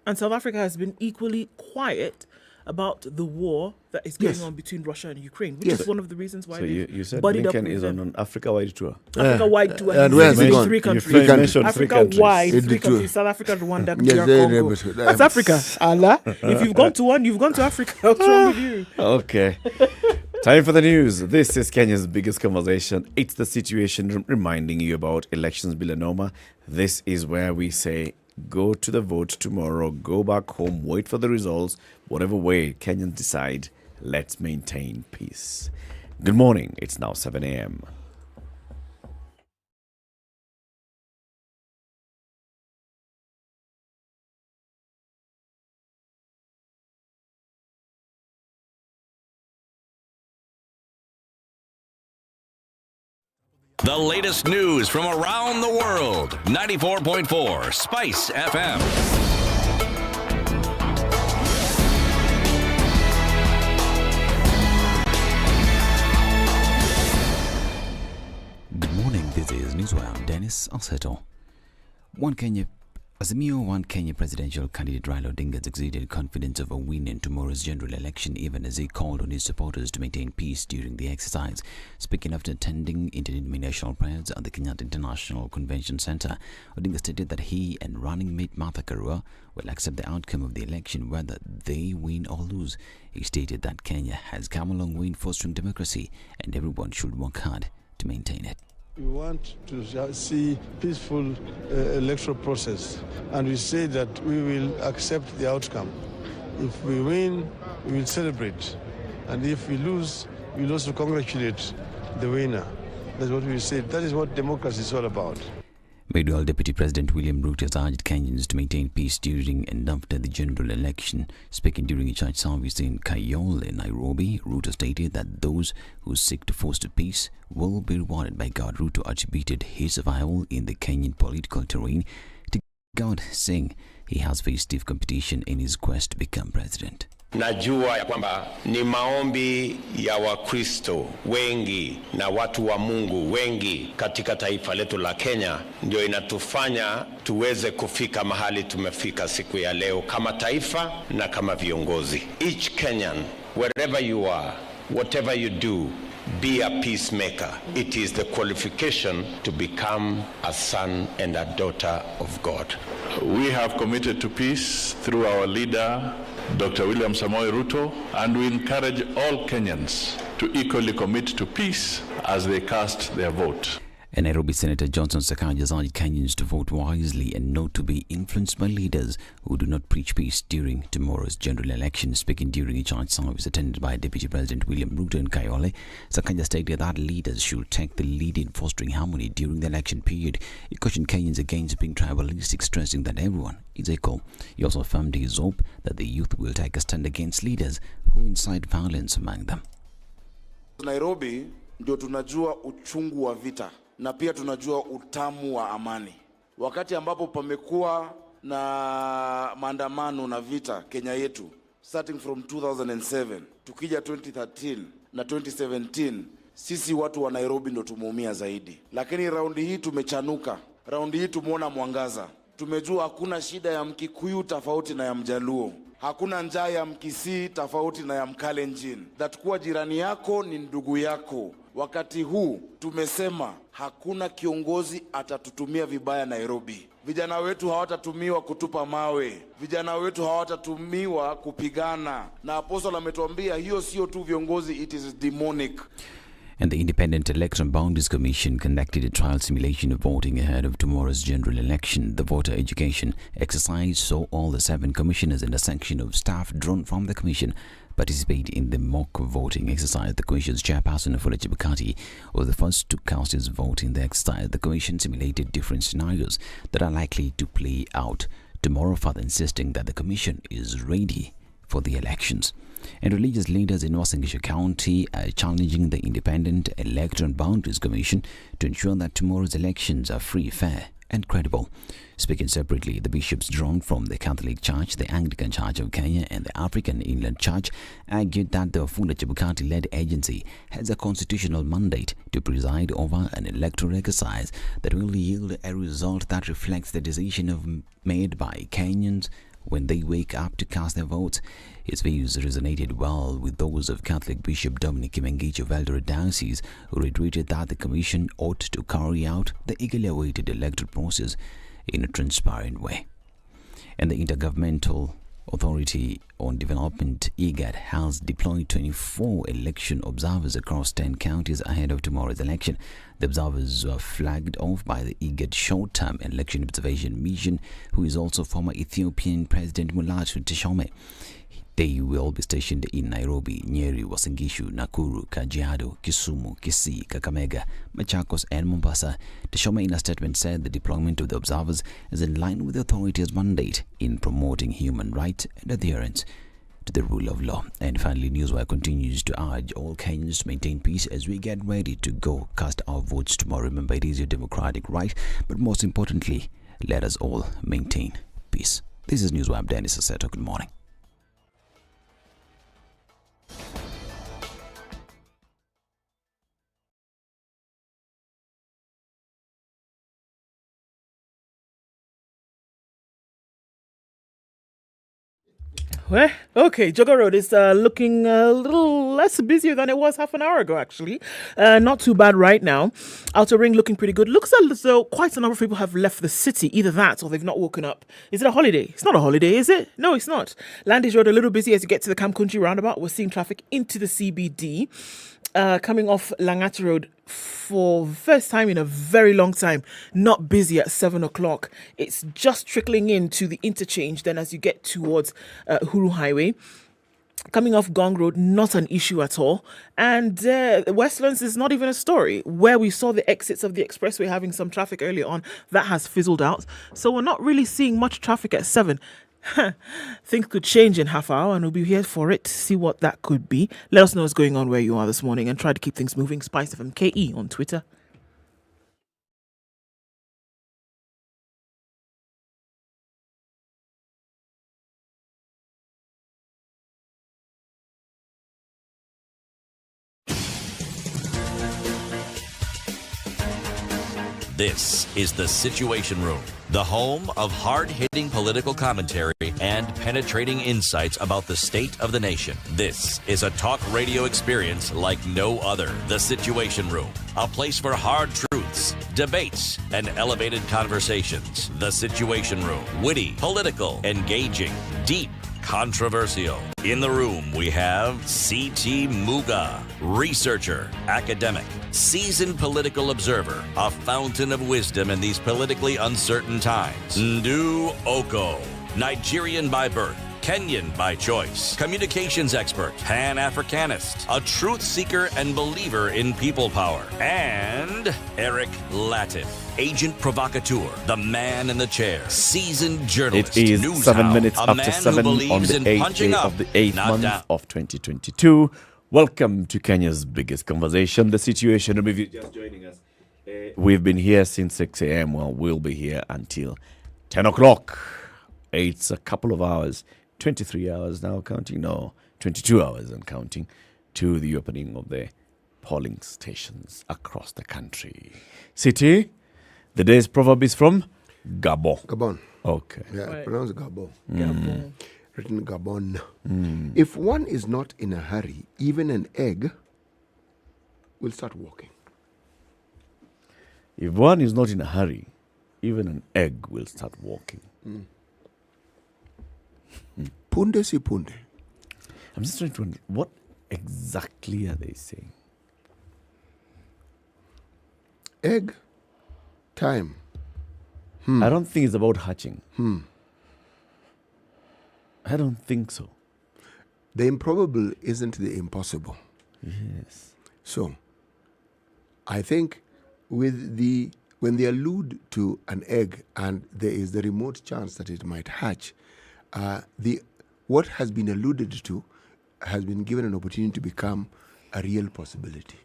And South Africa has been equally quiet about the war that is going on between Russia and Ukraine, which is one of the reasons why So you said buddied up Blinken with is them. on an Africa-wide tour. Africa-wide tour. And He's where has he visiting gone? three You countries. mentioned three countries. Africa-wide, He did three too. countries: South Africa, Rwanda, Yes, DR very Congo. good. That's Africa. Allah. If you've gone to one, you've gone to Africa. What's wrong with you? Okay. Time for the news. This is Kenya's biggest conversation. It's the situation reminding you about elections melanoma. This is where we say, go to the vote tomorrow, go back home, wait for the results. Whatever way Kenyans decide, let's maintain peace. Good morning. It's now 7 a.m. The latest news from around the world. 94.4 Spice FM. Good morning, this is Newswire. I'm Dennis Alseto. Azimio One Kenya presidential candidate Raila Odinga has exuded confidence of a win in tomorrow's general election, even as he called on his supporters to maintain peace during the exercise. Speaking after attending interdenominational prayers at the Kenyatta International Convention Center, Odinga stated that he and running mate Martha Karua will accept the outcome of the election whether they win or lose. He stated that Kenya has come a long way in fostering democracy and everyone should work hard to maintain it. We want to see peaceful electoral process, and we say that we will accept the outcome. If we win, we will celebrate, and if we lose, we will also congratulate the winner. That's what we say. That is what democracy is all about. Meanwhile, Deputy President William Ruto has urged Kenyans to maintain peace during and after the general election. Speaking during a church service in Kayole, Nairobi, Ruto stated that those who seek to foster peace will be rewarded by God. Ruto attributed his survival in the Kenyan political terrain to God, saying he has faced stiff competition in his quest to become president. Najua ya kwamba ni maombi ya Wakristo wengi na watu wa Mungu wengi katika taifa letu la Kenya ndio inatufanya tuweze kufika mahali tumefika siku ya leo kama taifa na kama viongozi. Each Kenyan, wherever you are, whatever you do, be a peacemaker. It is the qualification to become a son and a daughter of God. We have committed to peace through our leader, Dr. William Samoei Ruto, and we encourage all Kenyans to equally commit to peace as they cast their vote. And Nairobi Senator Johnson Sakaja has urged Kenyans to vote wisely and not to be influenced by leaders who do not preach peace during tomorrow's general election. Speaking during a church service attended by Deputy President William Ruto in Kayole, Sakaja stated that leaders should take the lead in fostering harmony during the election period. He cautioned Kenyans against being tribalistic, stressing that everyone is equal. He also affirmed his hope that the youth will take a stand against leaders who incite violence among them. Nairobi ndio tunajua uchungu wa vita na pia tunajua utamu wa amani. wakati ambapo pamekuwa na maandamano na vita Kenya yetu, starting from 2007, tukija 2013 na 2017, sisi watu wa Nairobi ndo tumeumia zaidi. Lakini raundi hii tumechanuka. Raundi hii tumeona mwangaza. Tumejua hakuna shida ya Mkikuyu tofauti na ya Mjaluo. Hakuna njaa ya Mkisii tofauti na ya Mkalenjin. That kuwa jirani yako ni ndugu yako. Wakati huu tumesema hakuna kiongozi atatutumia vibaya Nairobi. Vijana wetu hawatatumiwa kutupa mawe. Vijana wetu hawatatumiwa kupigana. Na Apostle ametuambia hiyo sio tu viongozi, it is demonic. And the Independent Electoral Boundaries Commission conducted a trial simulation of voting ahead of tomorrow's general election. The voter education exercise saw all the 7 commissioners and a section of staff drawn from the commission participate in the mock voting exercise. The commission's chairperson, Afula Chebukati, was the first to cast his vote in the exercise. The commission simulated different scenarios that are likely to play out tomorrow, further insisting that the commission is ready for the elections. And religious leaders in Uasin Gishu County are challenging the Independent Electoral Boundaries Commission to ensure that tomorrow's elections are free, fair and credible. Speaking separately, the bishops drawn from the Catholic Church, the Anglican Church of Kenya and the African Inland Church argued that the Afula Chebukati-led agency has a constitutional mandate to preside over an electoral exercise that will yield a result that reflects the decision made by Kenyans when they wake up to cast their votes. His views resonated well with those of Catholic Bishop Dominic Kimengechi of Eldoret Diocese, who reiterated that the Commission ought to carry out the eagerly awaited electoral process in a transparent way. And the Intergovernmental Authority on Development, IGAD, has deployed 24 election observers across 10 counties ahead of tomorrow's election. The observers were flagged off by the IGAD Short-Term Election Observation Mission, who is also former Ethiopian President Mulatu Teshome. They will be stationed in Nairobi, Nyeri, Uasin Gishu, Nakuru, Kajiado, Kisumu, Kisii, Kakamega, Machakos and Mombasa. Teshome, in a statement, said the deployment of the observers is in line with the authority's mandate in promoting human rights and adherence to the rule of law. And finally, Newswire continues to urge all Kenyans to maintain peace as we get ready to go cast our votes tomorrow. Remember, it is your democratic right, but most importantly, let us all maintain peace. This is Newswire. I'm Dennis Asseto. Good morning. Well, okay, Jogger Road is looking a little less busier than it was half an hour ago, actually. Not too bad right now. Outer Ring looking pretty good. Looks as though quite a number of people have left the city. Either that or they've not woken up. Is it a holiday? It's not a holiday, is it? No, it's not. Landis Road a little busy as you get to the Kamkunji roundabout. We're seeing traffic into the CBD. Coming off Langata Road for the first time in a very long time, not busy at 7 o'clock. It's just trickling into the interchange then as you get towards Huru Highway. Coming off Gong Road, not an issue at all. And Westlands is not even a story. Where we saw the exits of the expressway having some traffic earlier on, that has fizzled out. So we're not really seeing much traffic at 7. Things could change in half hour and we'll be here for it to see what that could be. Let us know what's going on where you are this morning and try to keep things moving. SpiceFM KE on Twitter. This is The Situation Room, the home of hard-hitting political commentary and penetrating insights about the state of the nation. This is a talk radio experience like no other. The Situation Room, a place for hard truths, debates, and elevated conversations. The Situation Room, witty, political, engaging, deep, controversial. In the room, we have C.T. Muga, researcher, academic, seasoned political observer, a fountain of wisdom in these politically uncertain times. Ndu Oko, Nigerian by birth, Kenyan by choice, communications expert, Pan-Africanist, a truth seeker and believer in people power, and Eric Latif, agent provocateur, the man in the chair, seasoned journalist. It is 7 minutes after 7 on the 8th day of the 8th month of 2022. Welcome to Kenya's biggest conversation, The Situation Room. If you're just joining us, We've been here since 6 a.m. Well, we'll be here until 10 o'clock. It's a couple of hours, 23 hours now counting. No, 22 hours and counting to the opening of the polling stations across the country. City, the day's proverb is from Gabon. Gabon. Okay. Yeah, Right. pronounced Gabon. Gabon. Written Gabon. If one is not in a hurry, even an egg will start walking. If one is not in a hurry, even an egg will start walking. Punde si punde. I'm just trying to understand, what exactly are they saying? Egg time. I don't think it's about hatching. I don't think so. The improbable isn't the impossible. Yes. So, I think when they allude to an egg and there is the remote chance that it might hatch, what has been alluded to has been given an opportunity to become a real possibility.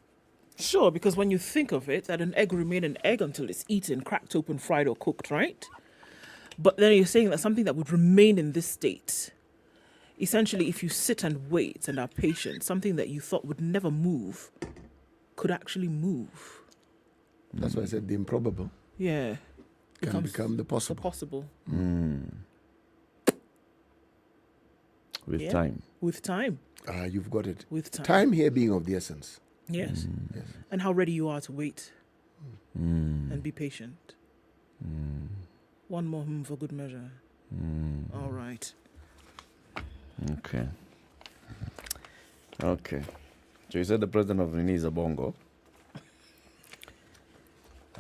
Sure, because when you think of it, that an egg will remain an egg until it's eaten, cracked open, fried, or cooked, right? But then you're saying that something that would remain in this state, essentially, if you sit and wait and are patient, something that you thought would never move could actually move. That's why I said the improbable Yeah. can become the possible. Possible. With Yeah. time. With time. You've got it. With time. Time here being of the essence. Yes. Yes. And how ready you are to wait and be patient. One more for good measure. All right. Okay. Okay. So you said the president of Nini is a bongo.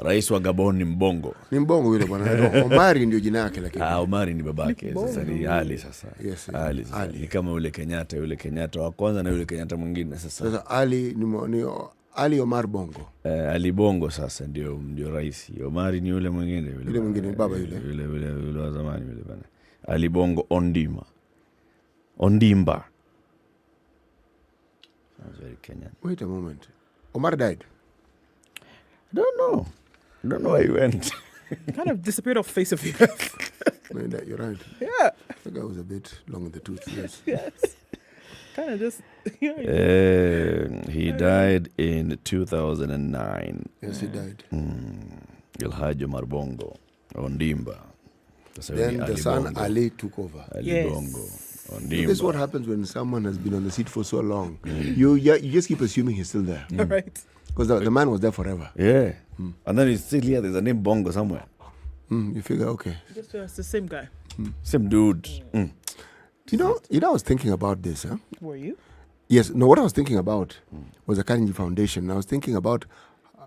Rais wa Gabon ni mbongo. Ni mbongo yule bwana. Omari ndio jina yake lakini. Omari ni babake. Sasa ni Ali sasa. Yes. Ali sasa. Ni kama yule Kenyatta wa kwanza na yule Kenyatta mwingine sasa. Sasa Ali ni Ali Omar Bongo. Ali Bongo sasa ndio rais. Omari ni yule mwingine yule. Yule mwingine baba yule. Yule wa zamani yule bana. Ali Bongo Ondimba. Sounds very Kenyan. Wait a moment. Omar died. I don't know where he went. Kind of disappeared off the face of the earth. No, you're right. Yeah. The guy was a bit long in the tooth. Yes. Yes. Kind of just. He died in 2009. Yes, he died. Elhaji Omar Bongo Ondimba. Then the son Bongo. Ali took over. Ali Bongo. Ondimba. This is what happens when someone has been on the seat for so long. You just keep assuming he's still there. Right. Because the man was there forever. Yeah. And then he's still here. There's a name Bongo somewhere. You figure, okay. Just it's the same guy. Same dude. You know, I was thinking about this. Huh? Were you? Yes. No, what I was thinking about was the Carnegie Foundation. I was thinking about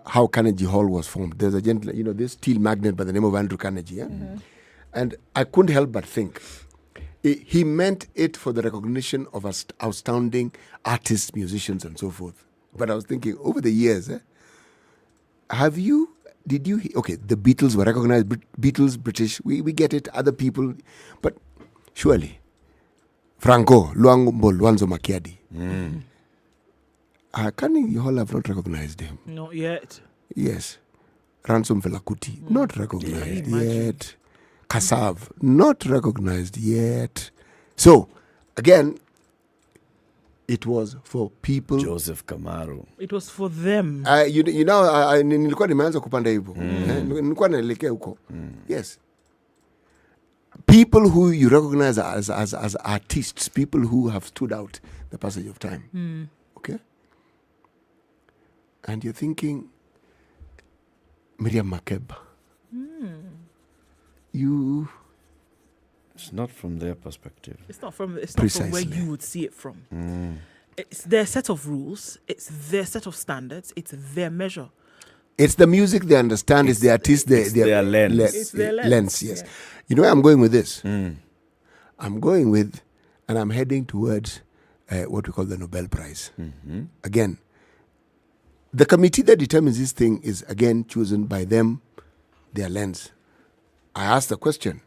how Carnegie Hall was formed. There's a gentleman, this steel magnate by the name of Andrew Carnegie. Yeah? And I couldn't help but think he meant it for the recognition of outstanding artists, musicians, and so forth. But I was thinking, over the years, the Beatles were recognized, Beatles, British, we get it, other people, but surely, Franco, Luangbo, Luanzo Makiadi, Carnegie Hall have not recognized him. Not yet. Yes. Ransom Felakuti, not recognized yet. Kassav, not recognized yet. So, again, it was for people. Joseph Kamaru. It was for them. Nilikuwa nimeanza kupanda hivyo. Nilikuwa naelekea huko. Yes. People who you recognize as artists, people who have stood out the passage of time. Okay? And you're thinking, Miriam Makeba. It's not from their perspective. It's not from where you would see it from. It's their set of rules. It's their set of standards. It's their measure. It's the music they understand. It's the artist. Their lens. It's their lens. Yes. Yeah. You know where I'm going with this? I'm going with, and I'm heading towards what we call the Nobel Prize. Again, the committee that determines this thing is again chosen by them, their lens. I asked the question,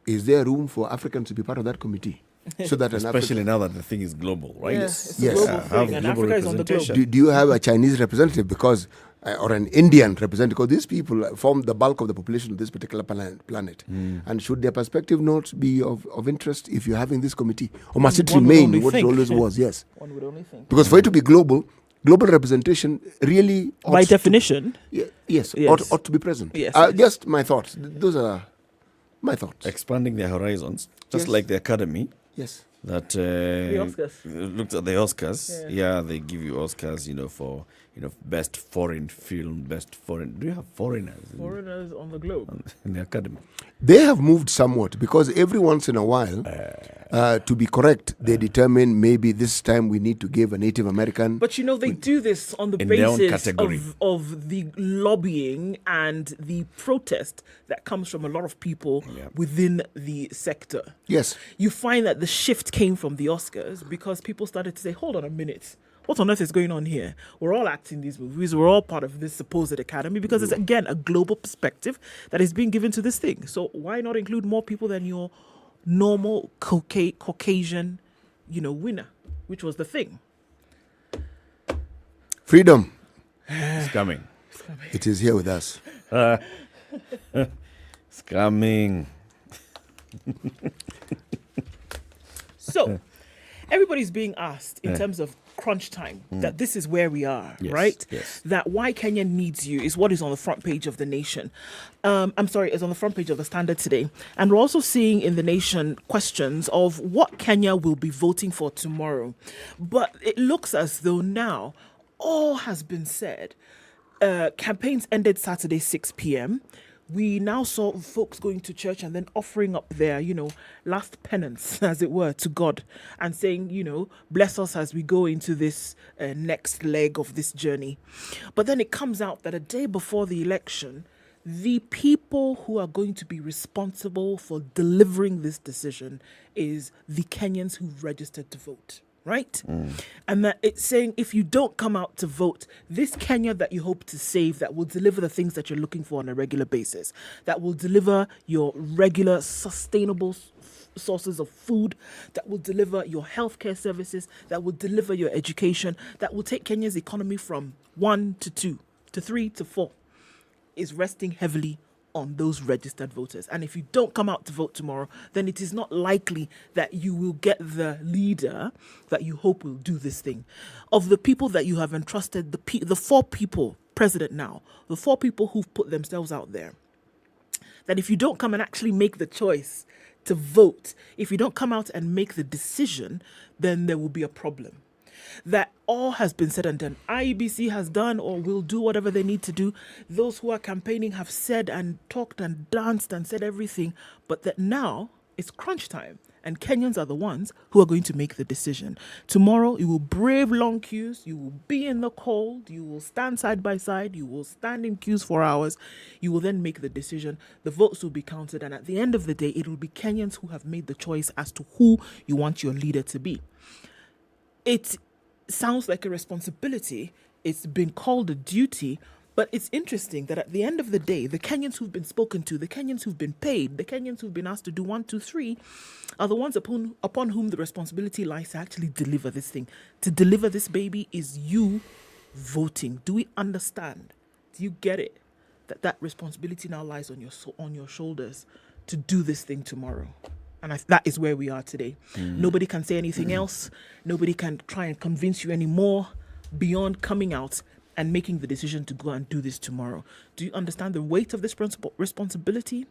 is there room for Africans to be part of that committee? So that especially now that the thing is global, right? Yes. It's a global thing, and Africa is on the globe. Do you have a Chinese representative? Because or an Indian representative, because these people form the bulk of the population of this particular planet. And should their perspective not be of interest if you're having this committee? Or must it remain what it always was? Yes. One would only think. Because for it to be global representation really by definition ought to be present. Yes, just my thoughts. Those are my thoughts. Expanding their horizons, just like the Academy. Yes. That the Oscars. Looked at the Oscars. Yeah, they give you Oscars, for best foreign film, best foreign. Do you have foreigners? Foreigners on the globe in the Academy. They have moved somewhat because every once in a while, to be correct, they determine maybe this time we need to give a Native American. But they do this on the basis of the lobbying and the protest that comes from a lot of people within the sector. Yes. You find that the shift came from the Oscars because people started to say, hold on a minute. What on earth is going on here? We're all acting these movies. We're all part of this supposed academy because it's, again, a global perspective that is being given to this thing. So why not include more people than your normal Caucasian, winner, which was the thing? Freedom. It's coming. It is here with us. It's coming. So, everybody's being asked in terms of crunch time that this is where we are, right? Yes. That why Kenya needs you is what is on the front page of the Nation. Is on the front page of the Standard today. And we're also seeing in the Nation questions of what Kenya will be voting for tomorrow. But it looks as though now all has been said. Campaigns ended Saturday 6 p.m. We now saw folks going to church and then offering up their, last penance, as it were, to God and saying, bless us as we go into this next leg of this journey. But then it comes out that a day before the election, the people who are going to be responsible for delivering this decision is the Kenyans who've registered to vote. Right? And that it's saying if you don't come out to vote, this Kenya that you hope to save, that will deliver the things that you're looking for on a regular basis, that will deliver your regular sustainable sources of food, that will deliver your healthcare services, that will deliver your education, that will take Kenya's economy from 1 to 2 to 3 to 4, is resting heavily on those registered voters. And if you don't come out to vote tomorrow, then it is not likely that you will get the leader that you hope will do this thing. Of the people that you have entrusted, the 4 people, president now, the 4 people who've put themselves out there, that if you don't come and actually make the choice to vote, if you don't come out and make the decision, then there will be a problem. That all has been said and done. IEBC has done or will do whatever they need to do. Those who are campaigning have said and talked and danced and said everything, but that now it's crunch time and Kenyans are the ones who are going to make the decision. Tomorrow you will brave long queues, you will be in the cold, you will stand side by side, you will stand in queues for hours, you will then make the decision, the votes will be counted, and at the end of the day it will be Kenyans who have made the choice as to who you want your leader to be. It sounds like a responsibility. It's been called a duty, but it's interesting that at the end of the day, the Kenyans who've been spoken to, the Kenyans who've been paid, the Kenyans who've been asked to do 1, 2, 3, are the ones upon whom the responsibility lies to actually deliver this thing. To deliver this baby is you voting. Do we understand? Do you get it? That responsibility now lies on your shoulders to do this thing tomorrow. And that is where we are today. Nobody can say anything else. Nobody can try and convince you anymore beyond coming out and making the decision to go and do this tomorrow. Do you understand the weight of this responsibility?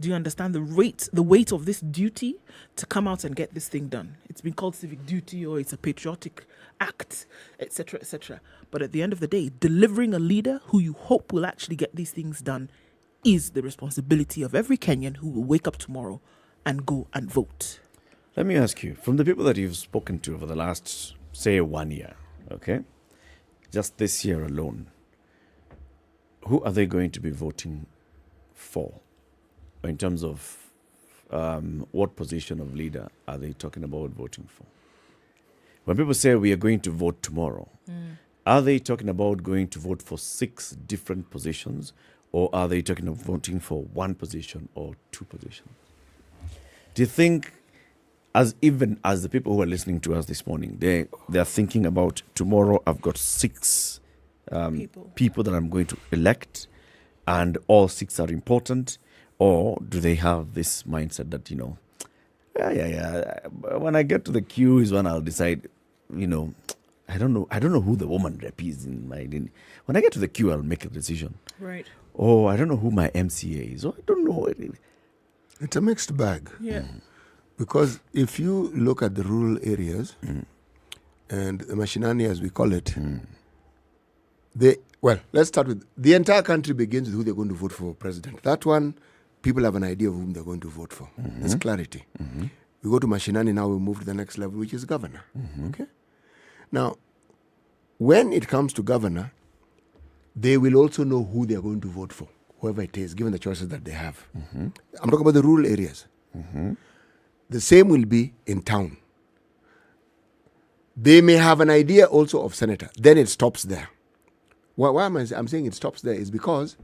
Do you understand the weight of this duty to come out and get this thing done? It's been called civic duty or it's a patriotic act, etc., etc. But at the end of the day, delivering a leader who you hope will actually get these things done is the responsibility of every Kenyan who will wake up tomorrow and go and vote. Let me ask you, from the people that you've spoken to over the last, say, 1 year, okay, just this year alone, who are they going to be voting for? In terms of what position of leader are they talking about voting for? When people say we are going to vote tomorrow, are they talking about going to vote for 6 different positions, or are they talking about voting for 1 position or 2 positions? Do you think, even as the people who are listening to us this morning, they are thinking about tomorrow I've got 6 people that I'm going to elect, and all 6 are important? Or do they have this mindset that, when I get to the queue is when I'll decide, I don't know who the woman rep is when I get to the queue, I'll make a decision. Right. Oh, I don't know who my MCA is. Oh, I don't know. It's a mixed bag. Yeah. Because if you look at the rural areas and the mashinani, as we call it, let's start with the entire country begins with who they're going to vote for president. That one, people have an idea of whom they're going to vote for. There's clarity. We go to mashinani now, we move to the next level, which is governor. Okay. Now, when it comes to governor, they will also know who they're going to vote for, whoever it is, given the choices that they have. I'm talking about the rural areas. The same will be in town. They may have an idea also of senator. Then it stops there. Why am I'm saying it stops there is because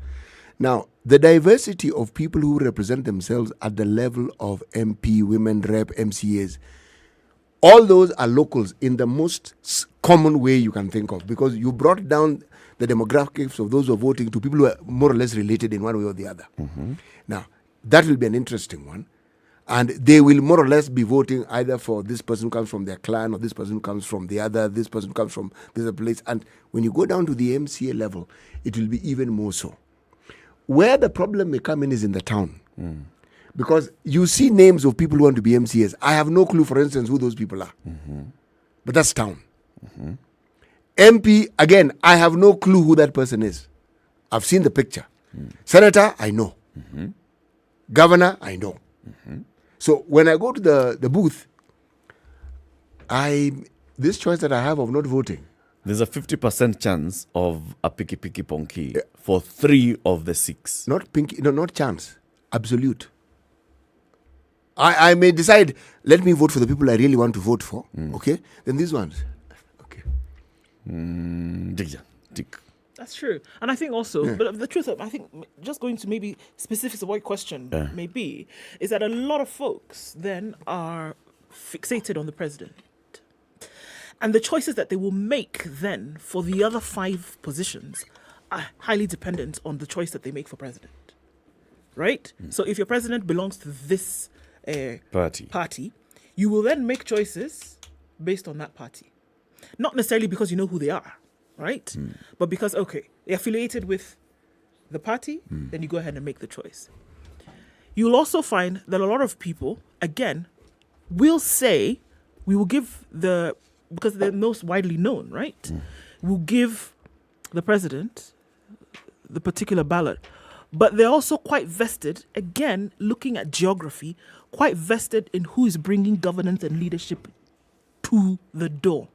now the diversity of people who represent themselves at the level of MP, women rep, MCAs, all those are locals in the most common way you can think of, because you brought down the demographics of those who are voting to people who are more or less related in one way or the other. Now, that will be an interesting one. And they will more or less be voting either for this person who comes from their clan, or this person who comes from the other, this person who comes from this other place. And when you go down to the MCA level, it will be even more so. Where the problem may come in is in the town. Because you see names of people who want to be MCAs. I have no clue, for instance, who those people are. But that's town. MP, again, I have no clue who that person is. I've seen the picture. Senator, I know. Governor, I know. So when I go to the booth, this choice that I have of not voting. There's a 50% chance of a picky ponky for 3 of the 6. Not pinky, no, not chance. Absolute. I may decide, let me vote for the people I really want to vote for. Okay? Then these ones. Okay. That's true. And I think also, but the truth of, I think, just going to maybe specifics of what your question may be, is that a lot of folks then are fixated on the president. And the choices that they will make then for the other 5 positions are highly dependent on the choice that they make for president. Right? So if your president belongs to this party, you will then make choices based on that party. Not necessarily because you know who they are. Right? But because, they're affiliated with the party, then you go ahead and make the choice. You'll also find that a lot of people, again, will say, we will give because they're most widely known, right? We'll give the president the particular ballot. But they're also quite vested, again, looking at geography, quite vested in who is bringing governance and leadership to the door.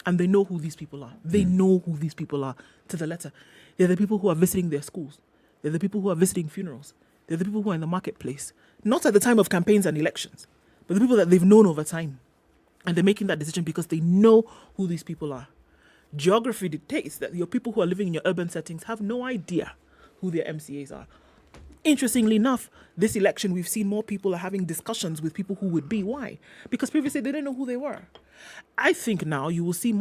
And they know who these people are. They know who these people are to the letter. They're the people who are visiting their schools. They're the people who are visiting funerals. They're the people who are in the marketplace. Not at the time of campaigns and elections, but the people that they've known over time. And they're making that decision because they know who these people are. Geography dictates that your people who are living in your urban settings have no idea who their MCAs are. Interestingly enough, this election, we've seen more people are having discussions with people who would be. Why? Because previously they didn't know who they were. I think now you will see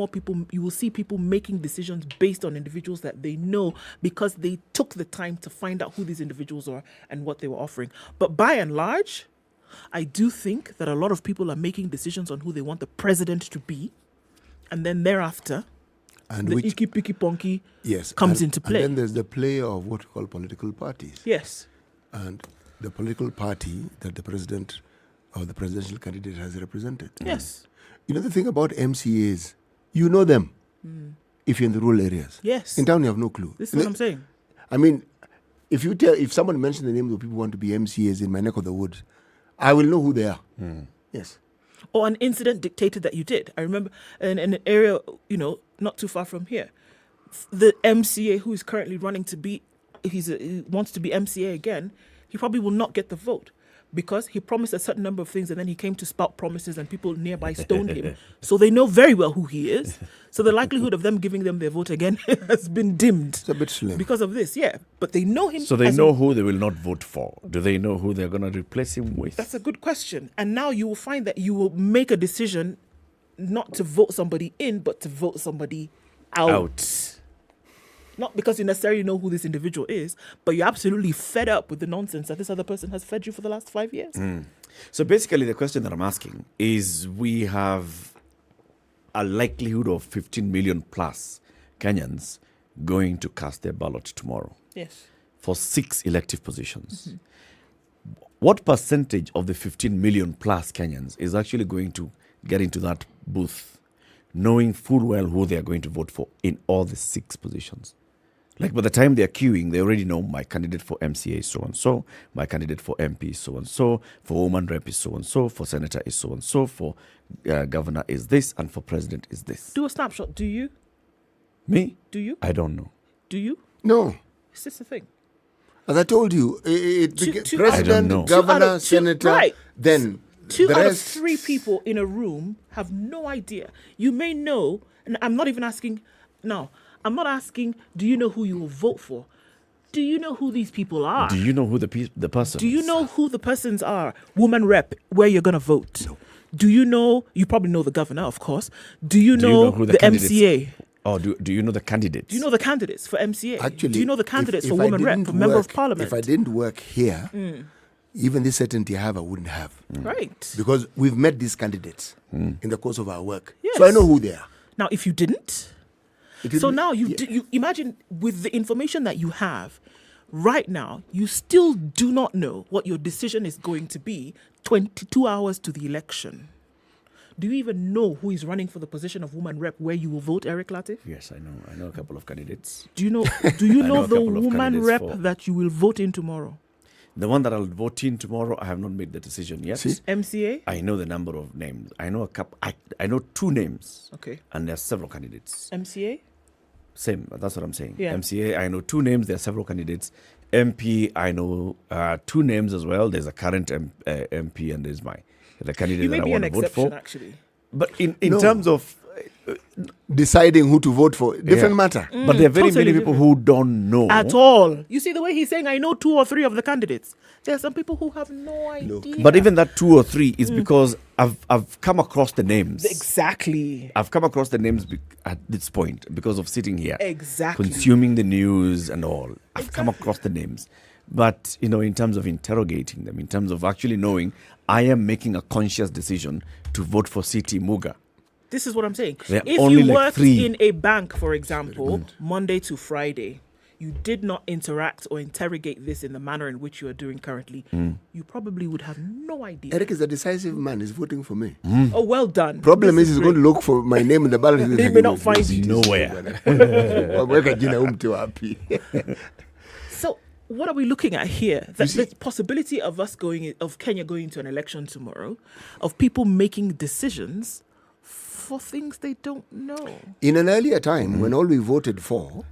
people making decisions based on individuals that they know because they took the time to find out who these individuals are and what they were offering. But by and large, I do think that a lot of people are making decisions on who they want the president to be. And then thereafter, the icky picky ponky comes into play. And then there's the play of what we call political parties. Yes. And the political party that the president or the presidential candidate has represented. Yes. You know the thing about MCAs, you know them if you're in the rural areas. Yes. In town, you have no clue. This is what I'm saying. I mean, if someone mentioned the names of people who want to be MCAs in my neck of the woods, I will know who they are. Yes. Or an incident dictated that you did. I remember in an area, not too far from here, the MCA who is currently running to be, he wants to be MCA again, he probably will not get the vote because he promised a certain number of things and then he came to spout promises and people nearby stoned him. So they know very well who he is. So the likelihood of them giving them their vote again has been dimmed. It's a bit slim. Because of this, But they know him. So they know who they will not vote for. Do they know who they're going to replace him with? That's a good question. And now you will find that you will make a decision not to vote somebody in, but to vote somebody out. Not because you necessarily know who this individual is, but you're absolutely fed up with the nonsense that this other person has fed you for the last 5 years. So basically, the question that I'm asking is, we have a likelihood of 15 million plus Kenyans going to cast their ballot tomorrow. Yes. For 6 elective positions. What percentage of the 15 million plus Kenyans is actually going to get into that booth, knowing full well who they are going to vote for in all the 6 positions? Like, by the time they're queuing, they already know my candidate for MCA is so-and-so, my candidate for MP is so-and-so, for woman rep is so-and-so, for senator is so-and-so, for governor is this, and for president is this. Do a snapshot. Do you? Me? Do you? I don't know. Do you? No. Is this the thing? As I told you, I president, don't know. governor, senator, right. then 2 the out rest. of 3 people in a room have no idea. You may know, and I'm not even asking, no, I'm not asking, do you know who you will vote for? Do you know who these people are? Do you know who the person Do you is? know who the persons are? Woman rep, where you're going to vote? No. Do you know, you probably know the governor, of course. Do you know who the candidates- MCA? Oh, do you know the candidates? Do you know the candidates for MCA? Actually, do you know the candidates if for I woman rep, didn't for member of work- parliament? If I didn't work here, even this certainty I have, I wouldn't have. Right. Because we've met these candidates in the course of our work. Yes. So I know who they are. Now, if you didn't, It so will- now you yeah. you imagine with the information that you have right now, you still do not know what your decision is going to be 22 hours to the election. Do you even know who is running for the position of woman rep where you will vote, Eric Latif? Yes, I know. I know a couple of candidates. Do you know? Do you I know know a the couple of woman candidates rep for- that you will vote in tomorrow? The one that I'll vote in tomorrow, I have not made the decision yet. See? MCA. I know the number of names. I know a couple. I know 2 names. Okay. And there are several candidates. MCA. Same. That's what I'm saying. Yeah. MCA, I know 2 names. There are several candidates. MP, I know 2 names as well. There's a current MP, and there's the candidate You may that I be want an to vote exception, for. actually. But in No. terms of, Deciding who to vote for, different matter. but there are very totally many people who don't know At all. You see the way he's saying, I know 2 or 3 of the candidates. There are some people who have no idea. But even that 2 or 3 is because I've come across the names. Exactly. I've come across the names at this point because of sitting here, Exactly. consuming the news and all. I've come across the names. But, in terms of interrogating them, in terms of actually knowing, I am making a conscious decision to vote for City Muga. This is what I'm saying. There are If only you like worked 3. in a bank, for example, Monday to Friday, you did not interact or interrogate this in the manner in which you are doing currently, you probably would have no idea. Eric is a decisive man. He's voting for me. Oh, well done. Problem This is, he's going to look for my name in the ballot. He may not find you. Nowhere. So, what are we looking at here? That the possibility of us of Kenya going into an election tomorrow, of people making decisions for things they don't know. In an earlier time, when all we voted for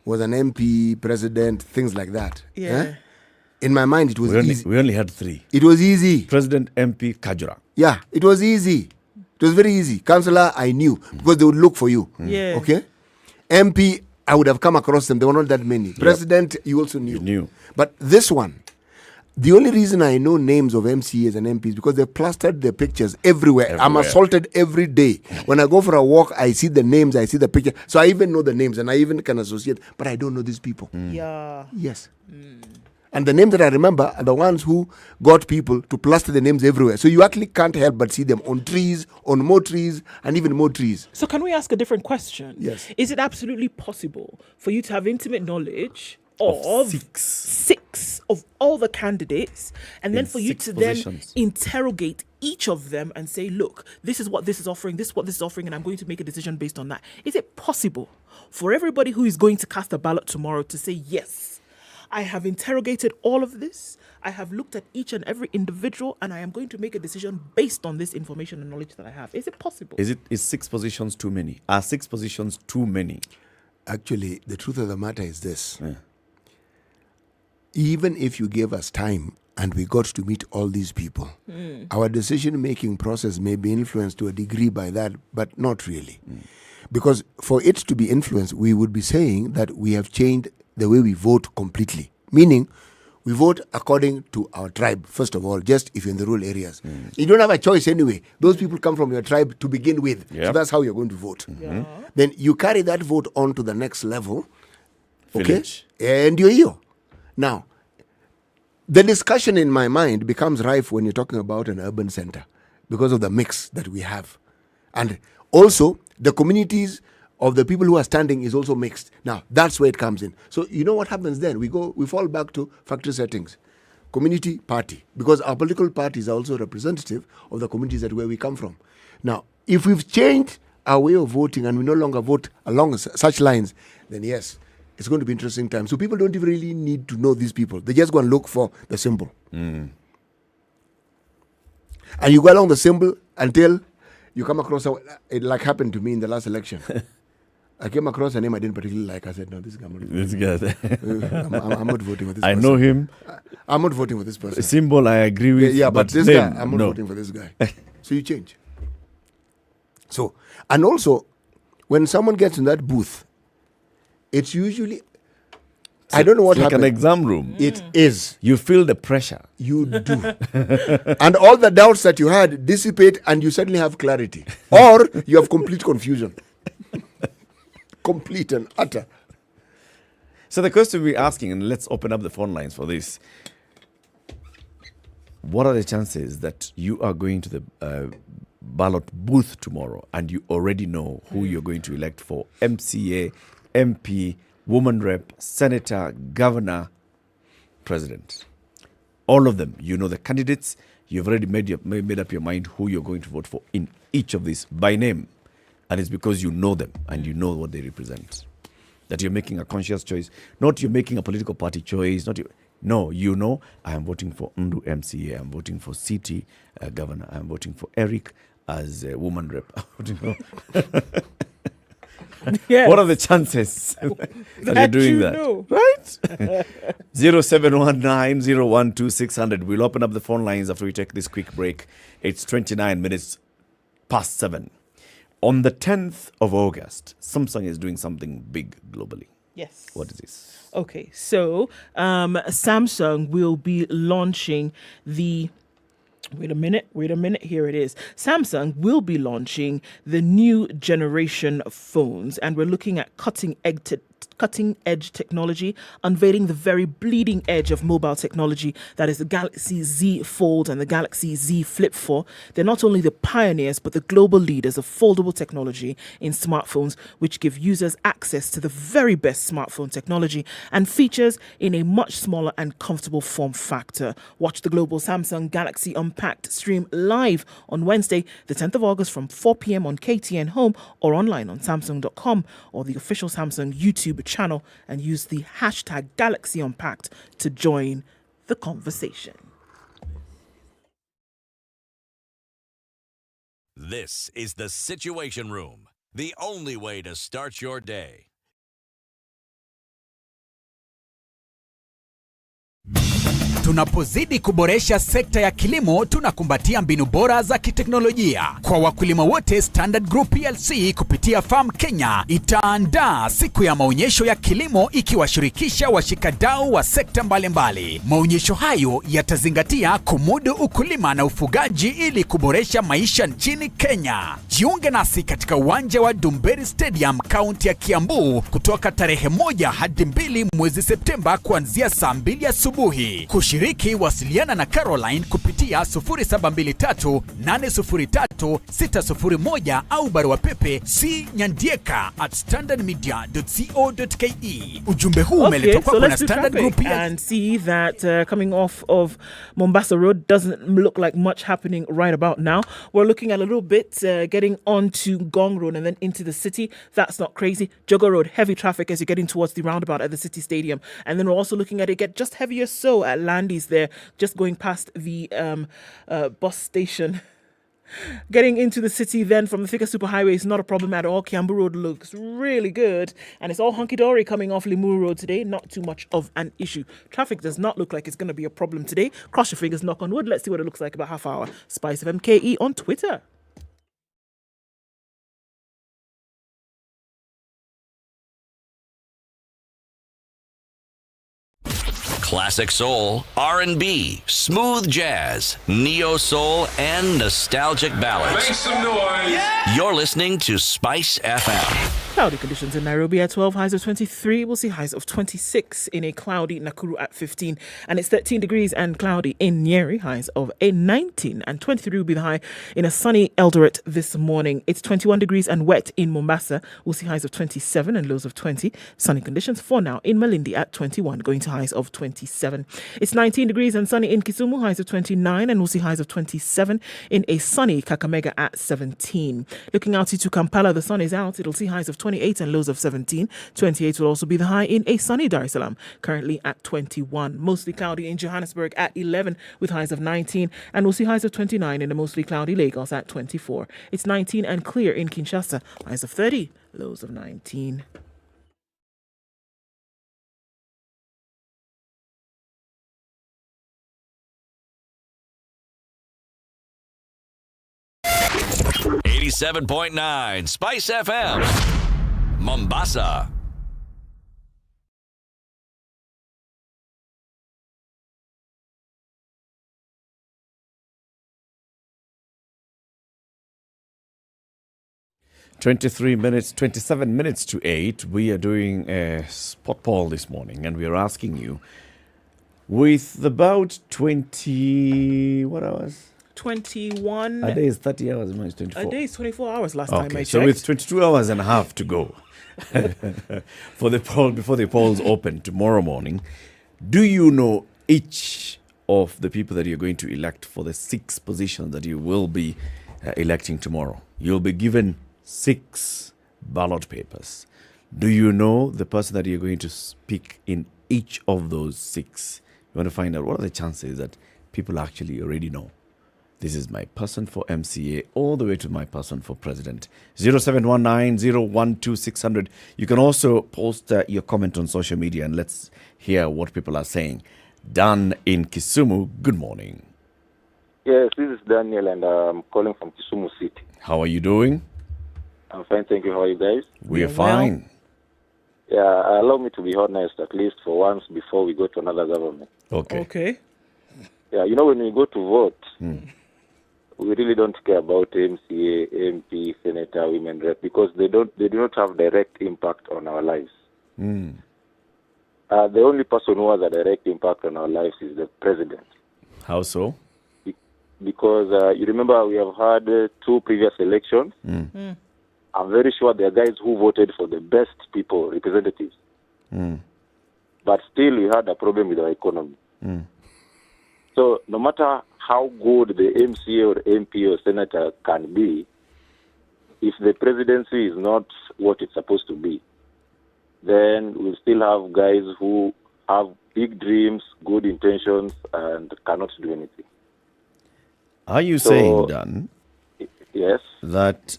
was an MP, president, things like that. Yeah. In my mind, it was easy. We only had 3. It was easy. President, MP, Kajura. Yeah, it was easy. It was very easy. Councillor, I knew because they would look for you. Yeah. Okay? MP, I would have come across them. There were not that many. President, you also knew. You knew. But this one, the only reason I know names of MCAs and MPs because they've plastered their pictures everywhere. I'm assaulted every day. When I go for a walk, I see the names, I see the picture. So I even know the names and I even can associate, but I don't know these people. Yeah. Yes. And the names that I remember are the ones who got people to plaster the names everywhere. So you actually can't help but see them on trees, on more trees, and even more trees. So can we ask a different question? Yes. Is it absolutely possible for you to have intimate knowledge of 6 of all the candidates, and then for you 6 to positions. then interrogate each of them and say, look, this is what this is offering, this is what this is offering, and I'm going to make a decision based on that? Is it possible for everybody who is going to cast a ballot tomorrow to say, yes, I have interrogated all of this, I have looked at each and every individual, and I am going to make a decision based on this information and knowledge that I have? Is it possible? Is 6 positions too many? Are 6 positions too many? Actually, the truth of the matter is this. Even if you gave us time and we got to meet all these people, our decision-making process may be influenced to a degree by that, but not really. Because for it to be influenced, we would be saying that we have changed the way we vote completely. Meaning, we vote according to our tribe, first of all, just if you're in the rural areas. You don't have a choice anyway. Those people come from your tribe to begin with. So that's how you're going to vote. Then you carry that vote on to the next level. Village. And you're here. Now, the discussion in my mind becomes rife when you're talking about an urban center because of the mix that we have. And also, the communities of the people who are standing is also mixed. Now, that's where it comes in. So, you know what happens then? We fall back to factory settings. Community, party. Because our political parties are also representative of the communities that where we come from. Now, if we've changed our way of voting and we no longer vote along such lines, then yes, it's going to be interesting time. So people don't even really need to know these people. They just go and look for the symbol. And you go along the symbol until you come across, it like happened to me in the last election. I came across a name I didn't particularly like. I said, no, this guy, I'm not voting for this person. I know him. I'm not voting for this person. A symbol I agree with. Yeah, but this guy, I'm not voting for this guy. So you change. So, and also, when someone gets in that booth, it's usually, I don't know what like happened. An exam room. It is. You feel the pressure. You do. And all the doubts that you had dissipate and you suddenly have clarity. Or you have complete confusion. Complete and utter. So the question we're asking, and let's open up the phone lines for this. What are the chances that you are going to the ballot booth tomorrow and you already know who you're going to elect for MCA, MP, woman rep, senator, governor, president? All of them. You know the candidates. You've already made up your mind who you're going to vote for in each of these by name. And it's because you know them and you know what they represent. That you're making a conscious choice. Not you're making a political party choice. No, you know, I am voting for Ndu MCA. I'm voting for City Governor. I'm voting for Eric as a woman rep. Yes. What are the chances that you're doing that? Know. Right? 0719-012-600. We'll open up the phone lines after we take this quick break. It's 29 minutes past 7. On the 10th of August, Samsung is doing something big globally. Yes. What is this? Okay, so Samsung will be launching the... Wait a minute, here it is. Samsung will be launching the new generation phones, and we're looking at cutting-edge technology, unveiling the very bleeding edge of mobile technology that is the Galaxy Z Fold and the Galaxy Z Flip 4. They're not only the pioneers, but the global leaders of foldable technology in smartphones, which give users access to the very best smartphone technology and features in a much smaller and comfortable form factor. Watch the global Samsung Galaxy Unpacked stream live on Wednesday, the 10th of August from 4 p.m. on KTN Home or online on Samsung.com or the official Samsung YouTube channel, and use the hashtag Galaxy Unpacked to join the conversation. This is the Situation Room, the only way to start your day. Tunapozidi kuboresha sekta ya kilimo, tunakumbatia mbinu bora za kiteknolojia. Kwa wakulima wote, Standard Group PLC kupitia Farm Kenya itaandaa siku ya maonyesho ya kilimo ikiwashirikisha washikadau wa sekta mbalimbali. Maonyesho hayo yatazingatia kumudu ukulima na ufugaji ili kuboresha maisha nchini Kenya. Jiunge nasi katika uwanja wa Dumberi Stadium, kaunti ya Kiambu kutoka tarehe 1 hadi 2 mwezi Septemba kuanzia saa 2 asubuhi. Kushiriki, wasiliana na Caroline kupitia 0723-803-601 au barua pepe cnyandieka@standardmedia.co.ke. Ujumbe huu umeletwa kwako na Standard Group PLC. And see that coming off of Mombasa Road doesn't look like much happening right about now. We're looking at a little bit getting onto Gong Road and then into the city. That's not crazy. Jogo Road, heavy traffic as you're getting towards the roundabout at the City Stadium. And then we're also looking at it get just heavier so at Landy's there, just going past the bus station. Getting into the city then from the Thika Superhighway is not a problem at all. Kiambu Road looks really good. And it's all hunky-dory coming off Limuru Road today. Not too much of an issue. Traffic does not look like it's going to be a problem today. Cross your fingers, knock on wood. Let's see what it looks like about half hour. SpiceFM KE on Twitter. Classic soul, R&B, smooth jazz, neo soul, and nostalgic ballads. Make some noise. You're listening to Spice FM. Cloudy conditions in Nairobi at 12, highs of 23. We'll see highs of 26 in a cloudy Nakuru at 15. And it's 13 degrees and cloudy in Nyeri, highs of a 19. And 23 will be the high in a sunny Eldoret this morning. It's 21 degrees and wet in Mombasa. We'll see highs of 27 and lows of 20. Sunny conditions for now in Malindi at 21, going to highs of 27. It's 19 degrees and sunny in Kisumu, highs of 29. And we'll see highs of 27 in a sunny Kakamega at 17. Looking out to Kampala, the sun is out. It'll see highs of 28 and lows of 17. 28 will also be the high in a sunny Dar es Salaam, currently at 21. Mostly cloudy in Johannesburg at 11 with highs of 19. And we'll see highs of 29 in a mostly cloudy Lagos at 24. It's 19 and clear in Kinshasa, highs of 30, lows of 19. .9 Spice FM, Mombasa. Twenty-7 minutes to 8. We are doing a spot poll this morning, and we are asking you, with about 20 what hours? 21. A day is 30 hours, it's 24. A day is 24 hours last time I checked. So with 22 hours and a half to go for the poll, before the polls open tomorrow morning, do you know each of the people that you're going to elect for the 6 positions that you will be electing tomorrow? You'll be given 6 ballot papers. Do you know the person that you're going to pick in each of those 6? You want to find out what are the chances that people actually already know. This is my person for MCA all the way to my person for president. 0719-012-600. You can also post your comment on social media and let's hear what people are saying. Dan in Kisumu, good morning. Yes, this is Daniel and I'm calling from Kisumu City. How are you doing? I'm fine, thank you. How are you guys? We are fine. Yeah, allow me to be honest, at least for once before we go to another government. Okay. Yeah, you know, when we go to vote, we really don't care about MCA, MP, Senator, Women Rep, because they do not have direct impact on our lives. The only person who has a direct impact on our lives is the president. How so? Because you remember we have had 2 previous elections. I'm very sure there are guys who voted for the best people, representatives. But still, we had a problem with our economy. So no matter how good the MCA or MP or senator can be, if the presidency is not what it's supposed to be, then we'll still have guys who have big dreams, good intentions, and cannot do anything. Are you saying, Dan, yes, that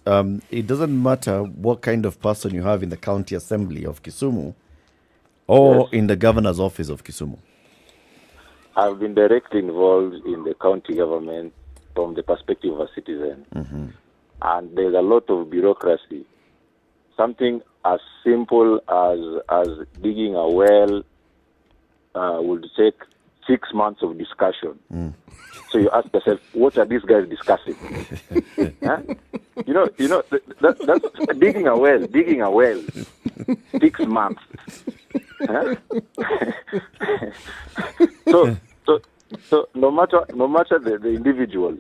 it doesn't matter what kind of person you have in the county assembly of Kisumu or in the governor's office of Kisumu? I've been directly involved in the county government from the perspective of a citizen. And there's a lot of bureaucracy. Something as simple as digging a well would take 6 months of discussion. So you ask yourself, what are these guys discussing? Huh? You know, that's digging a well, 6 months. Huh? So no matter the individual,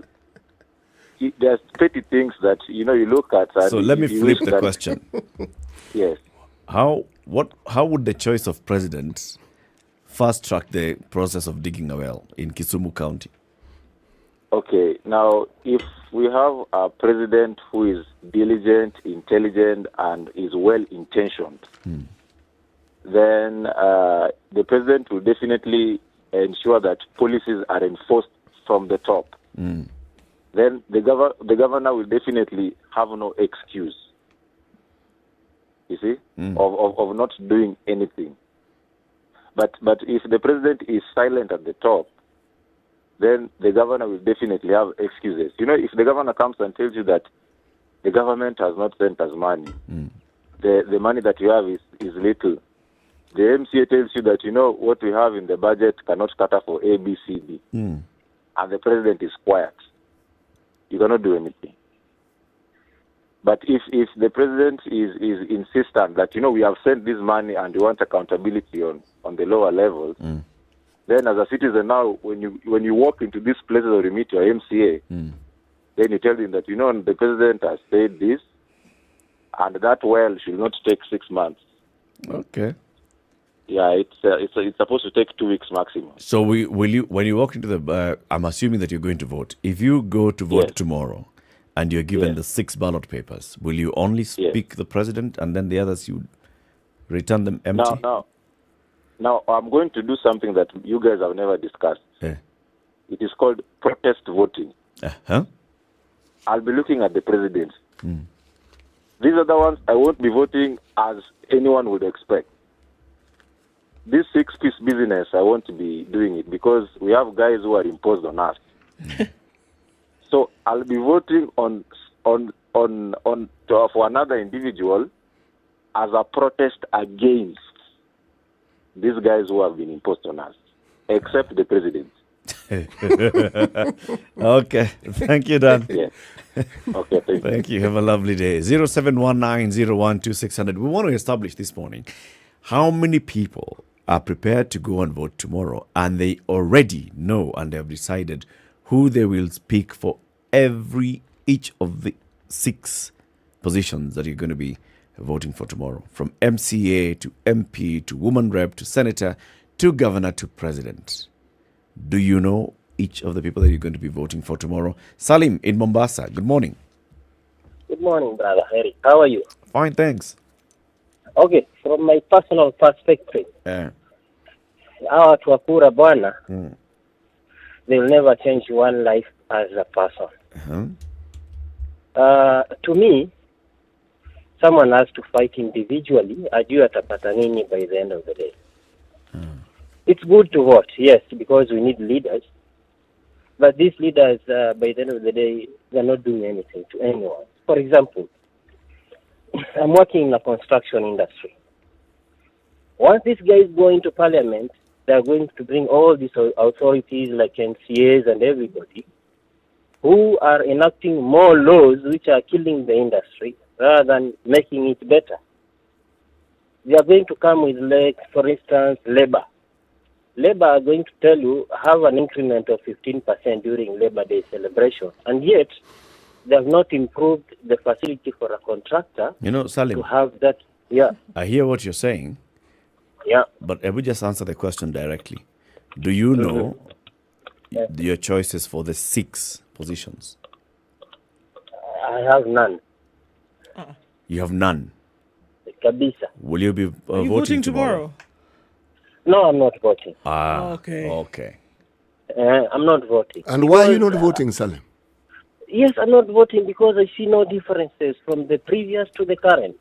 there's petty things that you look at. So let me flip the question. Yes. How would the choice of president fast track the process of digging a well in Kisumu County? Okay, now if we have a president who is diligent, intelligent, and is well-intentioned, then the president will definitely ensure that policies are enforced from the top. Then the governor will definitely have no excuse, you see, of not doing anything. But if the president is silent at the top, then the governor will definitely have excuses. If the governor comes and tells you that the government has not sent us money, the money that you have is little. The MCA tells you that, what we have in the budget cannot cater for A, B, C, D. And the president is quiet. You cannot do anything. But if the president is insistent that, we have sent this money and we want accountability on the lower levels, then as a citizen now, when you walk into these places or you meet your MCA, then you tell them that, the president has said this, and that well should not take 6 months. Okay. Yeah, it's supposed to take 2 weeks maximum. So when you walk into the, I'm assuming that you're going to vote. If you go to vote tomorrow, and you're given the 6 ballot papers, will you only speak the president and then the others you return them empty? Now, I'm going to do something that you guys have never discussed. Yeah. It is called protest voting. Uh-huh. I'll be looking at the president. These are the ones I won't be voting as anyone would expect. This 6-piece business, I won't be doing it because we have guys who are imposed on us. So I'll be voting for another individual as a protest against these guys who have been imposed on us, except the president. Okay. Thank you, Dan. Yeah. Okay, thank you. Have a lovely day. 0719012600. We want to establish this morning how many people are prepared to go and vote tomorrow, and they already know and they have decided who they will speak for each of the 6 positions that you're going to be voting for tomorrow, from MCA to MP to woman rep to senator to governor to president. Do you know each of the people that you're going to be voting for tomorrow? Salim in Mombasa, good morning. Good morning, brother Harry. How are you? Fine, thanks. Okay, from my personal perspective, hawa watu wa kura bwana, they will never change one life as a person. To me, someone has to fight individually, ajue atapata nini by the end of the day. It's good to vote, yes, because we need leaders. But these leaders, by the end of the day, they're not doing anything to anyone. For example, I'm working in the construction industry. Once these guys go into parliament, they're going to bring all these authorities like NCAs and everybody who are enacting more laws which are killing the industry rather than making it better. They are going to come with, like, for instance, labor. Labor are going to tell you, have an increment of 15% during Labor Day celebration. And yet, they have not improved the facility for a contractor Salim, to have that. Yeah. I hear what you're saying. Yeah. But I will just answer the question directly. Do you know your choices for the 6 positions? I have none. You have none? Kabisa. Will you be voting tomorrow? No, I'm not voting. Okay. I'm not voting. And why are you not voting, Salim? Yes, I'm not voting because I see no differences from the previous to the current.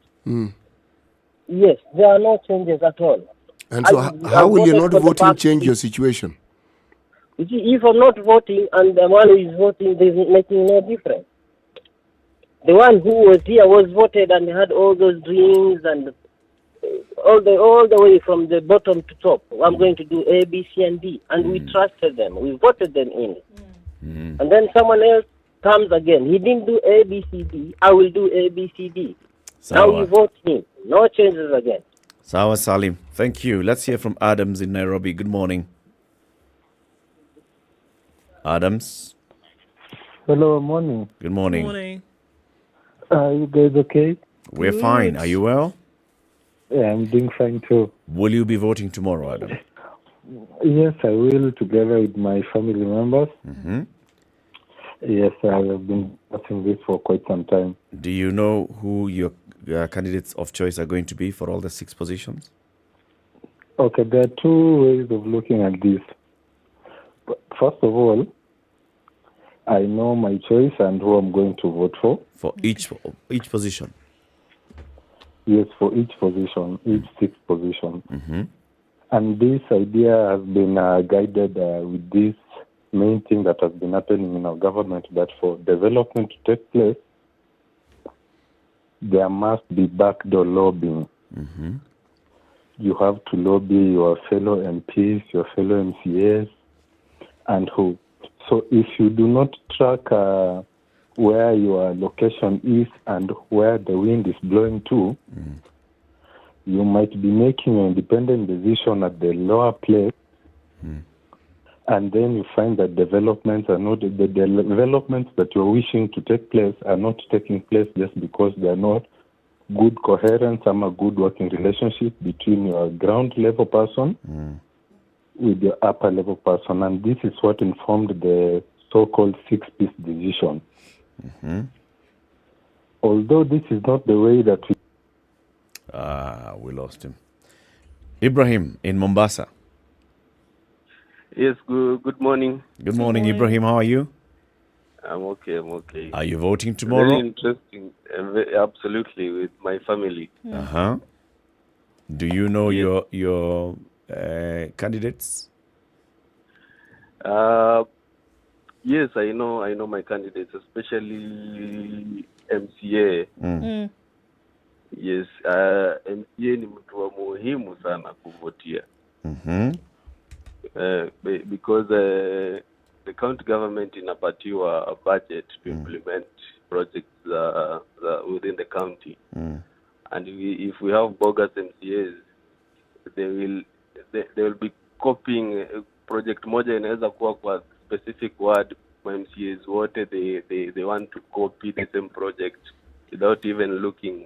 Yes, there are no changes at all. And so how will you not voting change your situation? You see, if I'm not voting and the one who is voting, there's making no difference. The one who was here was voted and had all those dreams and all the way from the bottom to top. I'm going to do A, B, C, and D. And we trusted them. We voted them in. And then someone else comes again. He didn't do A, B, C, D. I will do A, B, C, D. Now we vote him. No changes again. Sawa Salim. Thank you. Let's hear from Adams in Nairobi. Good morning. Adams. Hello, morning. Good morning. Good morning. Are you guys okay? We're fine. Are you well? Yeah, I'm doing fine too. Will you be voting tomorrow, Adam? Yes, I will, together with my family members. Yes, I have been watching this for quite some time. Do you know who your candidates of choice are going to be for all the 6 positions? Okay, there are 2 ways of looking at this. First of all, I know my choice and who I'm going to vote for. For each position? Yes, for each position, each 6 position. And this idea has been guided with this main thing that has been happening in our government, that for development to take place, there must be backdoor lobbying. You have to lobby your fellow MPs, your fellow MCAs, and who. So if you do not track where your location is and where the wind is blowing to, you might be making an independent decision at the lower place, and then you find that developments that you're wishing to take place are not taking place just because they are not good coherence and a good working relationship between your ground level person with your upper level person. And this is what informed the so-called six-piece decision. Although this is not the way that we lost him. Ibrahim in Mombasa. Yes, good morning. Good morning, Ibrahim. How are you? I'm okay. Are you voting tomorrow? Very interesting. Absolutely, with my family. Do you know your candidates? Yes, I know my candidates, especially MCA. Yes, MCA ni mtu wa muhimu sana kuvotia. Because the county government inapatiwa a budget to implement projects within the county. And if we have bogus MCAs, they will be copying project moja inaweza kuwa kwa specific word. MCAs wote they want to copy the same project without even looking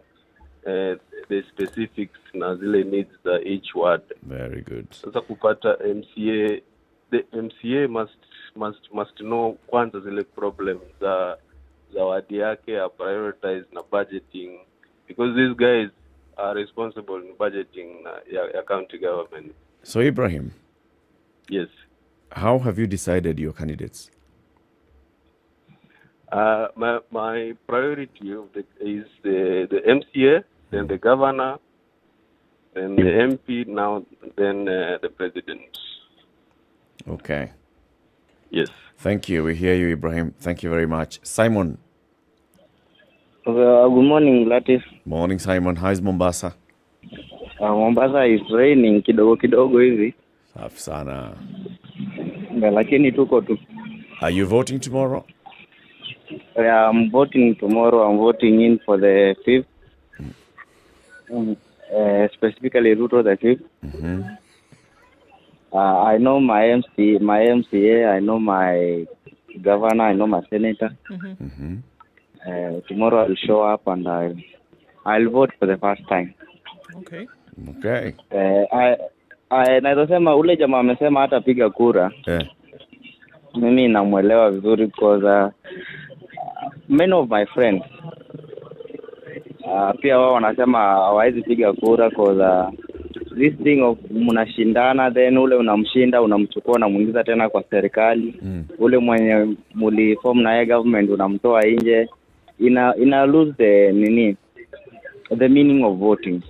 the specifics na zile needs za each word. Very good. Sasa kupata MCA, the MCA must know kwanza zile problems za wadi yake, prioritize na budgeting, because these guys are responsible in budgeting ya county government. So Ibrahim. Yes. How have you decided your candidates? My priority is the MCA, then the governor, then the MP, now then the president. Okay. Yes. Thank you. We hear you, Ibrahim. Thank you very much. Simon. Good morning, Latif. Morning, Simon. How's Mombasa? Mombasa is raining kidogo hivi. Safi sana. Lakini tuko tu. Are you voting tomorrow? I'm voting tomorrow. I'm voting in for the 5th. Specifically Ruto the 5th. I know my MCA, I know my governor, I know my senator. Tomorrow I'll show up and I'll vote for the first time. Okay. Naweza sema ule jamaa amesema hata piga kura. Mimi namuelewa vizuri because many of my friends pia wao wanasema hawawezi piga kura because this thing of mnashindana, then ule unamshinda unamchukua unamuingiza tena kwa serikali. Ule mwenye muliform na government unamtoa nje, ina lose the meaning of voting.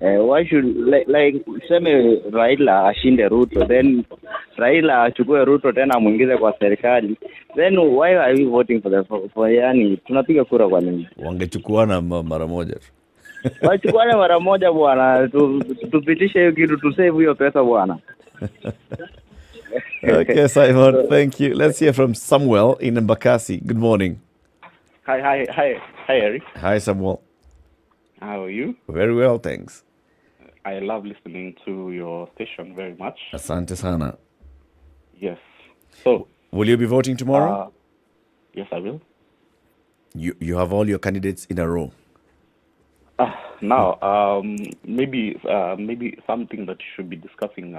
Why should like seme Raila ashinde Ruto, then Raila achukue Ruto tena amuingize kwa serikali, then why are we voting for yani tunapiga kura kwa nini? Wangechukuana mara moja tu. Wachukuane mara moja bwana, tupitishe hiyo kitu, tusave hiyo pesa bwana. Okay, Simon, thank you. Let's hear from Samuel in Mbakasi. Good morning. Hi, Eric. Hi, Samuel. How are you? Very well, thanks. I love listening to your station very much. Asante sana. Yes. So, will you be voting tomorrow? Yes, I will. You have all your candidates in a row. Now, maybe something that you should be discussing,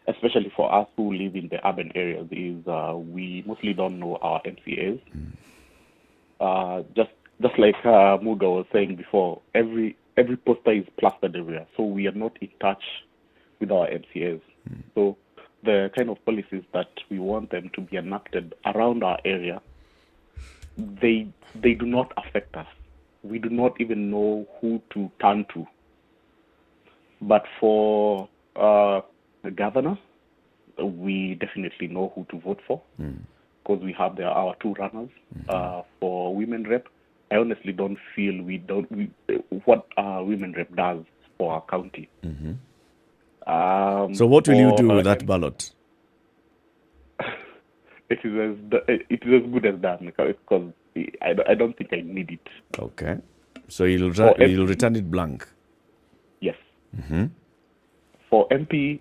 especially for us who live in the urban areas, is we mostly don't know our MCAs. Just like Muga was saying before, every poster is plastered everywhere, so we are not in touch with our MCAs. So the kind of policies that we want them to be enacted around our area, they do not affect us. We do not even know who to turn to. But for the governor, we definitely know who to vote for, because we have our two runners. For women rep, I honestly don't feel what women rep does for our county. So what will you do with that ballot? it is as good as done because I don't think I need it. Okay. So you'll return it blank? Yes. Mm-hmm. For MP,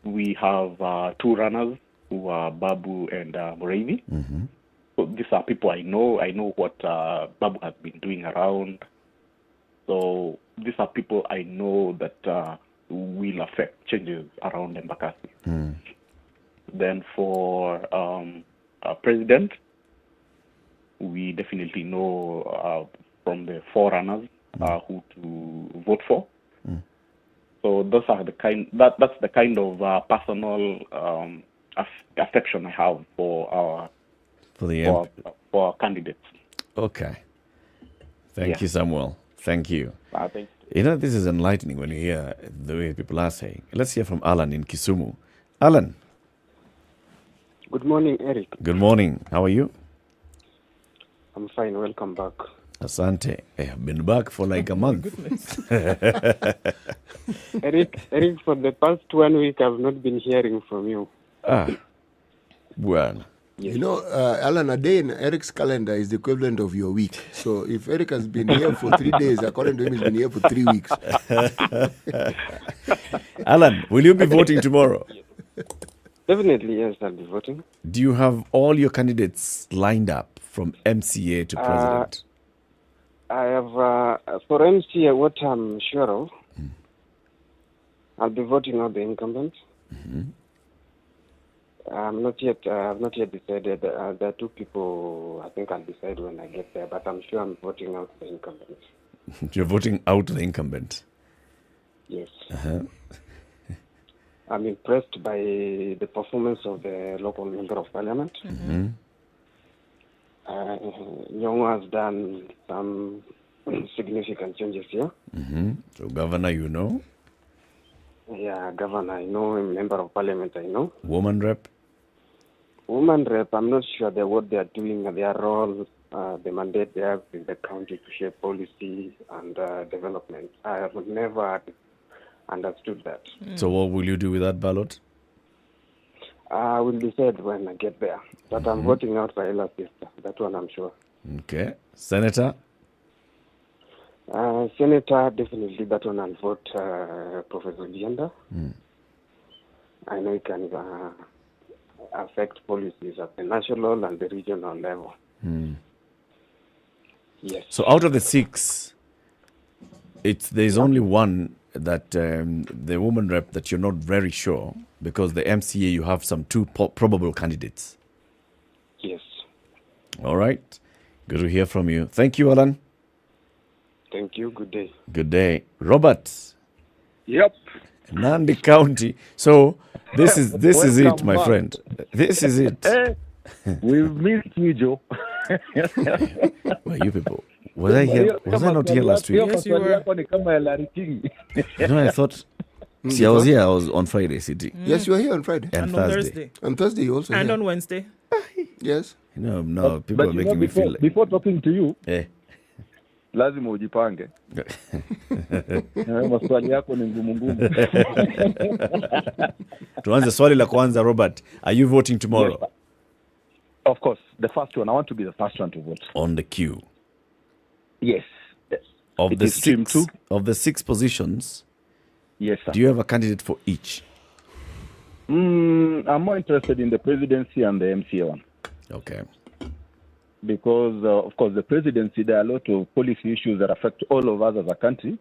we have 2 runners who are Babu and Mureithi. Mm-hmm. So these are people I know. I know what Babu has been doing around. So these are people I know that will affect changes around Embakasi. Mm. Then for president, we definitely know from the 4 runners who to vote for. Mm. So those are that's the kind of personal affection I have for our candidates. Okay. Thank Yeah. you, Samuel. Thank you. Thank You know, this is enlightening when you hear the way people are saying. Let's hear from Alan in Kisumu. Alan. Good morning, Eric. Good morning. How are you? I'm fine. Welcome back. Asante. I've been back for like a month. Eric, for the past 1 week, I've not been hearing from you. Well. You know, Alan, a day in Eric's calendar is the equivalent of your week. So if Eric has been here for 3 days, according to him, he's been here for 3 weeks. Alan, will you be voting tomorrow? Definitely, yes, I'll be voting. Do you have all your candidates lined up from MCA to president? I have, for MCA, what I'm sure of, I'll be voting out the incumbent. Mm-hmm. I've not yet decided. There are 2 people I think I'll decide when I get there, but I'm sure I'm voting out the incumbent. You're voting out the incumbent? Yes. Uh-huh. I'm impressed by the performance of the local member of parliament. Mm-hmm. Nyong'o has done some significant changes here. Mm-hmm. So governor, you know? Yeah, governor, I know. Member of parliament, I know. Woman rep? Woman rep, I'm not sure what they are doing, their role, the mandate they have in the county to shape policy and development. I have never understood that. So what will you do with that ballot? I will decide when I get there. But I'm voting out for Ella sister. That one I'm sure. Okay. Senator? Senator, definitely that one I'll vote Professor Gienda. I know it can affect policies at the national and the regional level. Yes. So out of the 6, there's only one that the woman rep that you're not very sure, because the MCA you have some 2 probable candidates. Yes. All right. Good to hear from you. Thank you, Alan. Thank you. Good day. Good day. Robert. Yep. Nandi County. So this is it, my friend. This is it. We've missed you, Joe. Well, you people. Was I not here last week? Yes, you were. I thought. See, I was here. I was on Friday, City. Yes, you were here on Friday. And Thursday. On Thursday, you also And here. on Wednesday. Yes. No, people are making me feel like... Before talking to you, Eh. lazima ujipange. Maswali yako ni ngumu. Tuanze swali la kwanza, Robert. Are you voting tomorrow? Yes, of course, the first one. I want to be the first one to vote. On the queue. Yes. Of the 6 positions, yes, sir. Do you have a candidate for each? I'm more interested in the presidency and the MCA one. Okay. Because, of course, the presidency, there are a lot of policy issues that affect all of us as a country.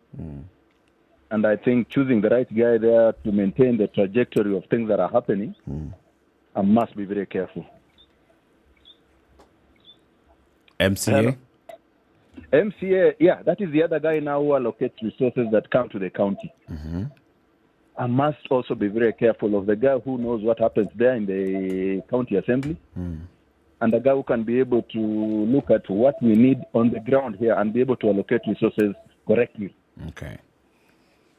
And I think choosing the right guy there to maintain the trajectory of things that are happening, I must be very careful. MCA? MCA, yeah, that is the other guy now who allocates resources that come to the county. I must also be very careful of the guy who knows what happens there in the county assembly. And the guy who can be able to look at what we need on the ground here and be able to allocate resources correctly. Okay.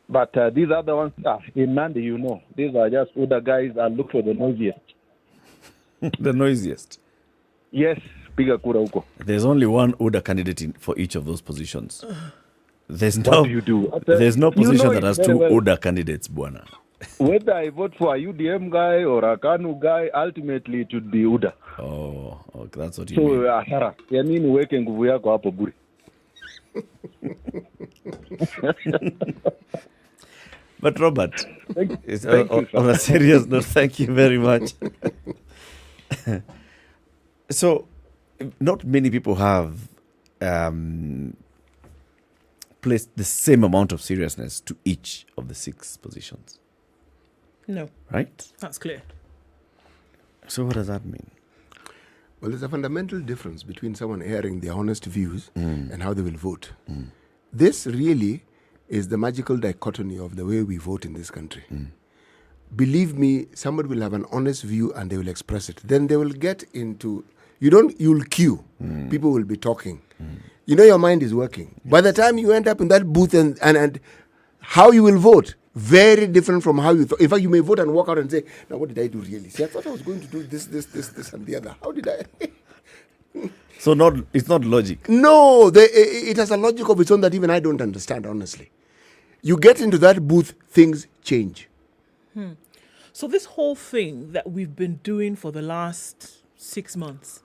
But these other ones, in Nandi, you know, these are just other guys that look for the noisiest. The noisiest? Yes, piga kura huko. There's only one UDA candidate for each of those positions. There's What do you do? There's no position You know that has it 2 very well. UDA candidates, Buana. Whether I vote for a UDM guy or a KANU guy, ultimately it would be UDA. Oh, okay, that's what you So mean. hasara. Ya nini uweke nguvu yako hapo bure? But Robert, Thank on a serious note, thank you very much. So, not many people have placed the same amount of seriousness to each of the 6 positions. No. Right? That's clear. So what does that mean? Well, there's a fundamental difference between someone airing their honest views and how they will vote. This really is the magical dichotomy of the way we vote in this country. Believe me, somebody will have an honest view and they will express it. Then they will get into, you'll queue. People will be talking. You know your mind is working. Yes. By the time you end up in that booth and how you will vote, very different from how you thought. In fact, you may vote and walk out and say, now what did I do really? See, I thought I was going to do this, and the other. How did I? So it's not logic. No, it has a logic of its own that even I don't understand, honestly. You get into that booth, things change. So this whole thing that we've been doing for the last 6 months,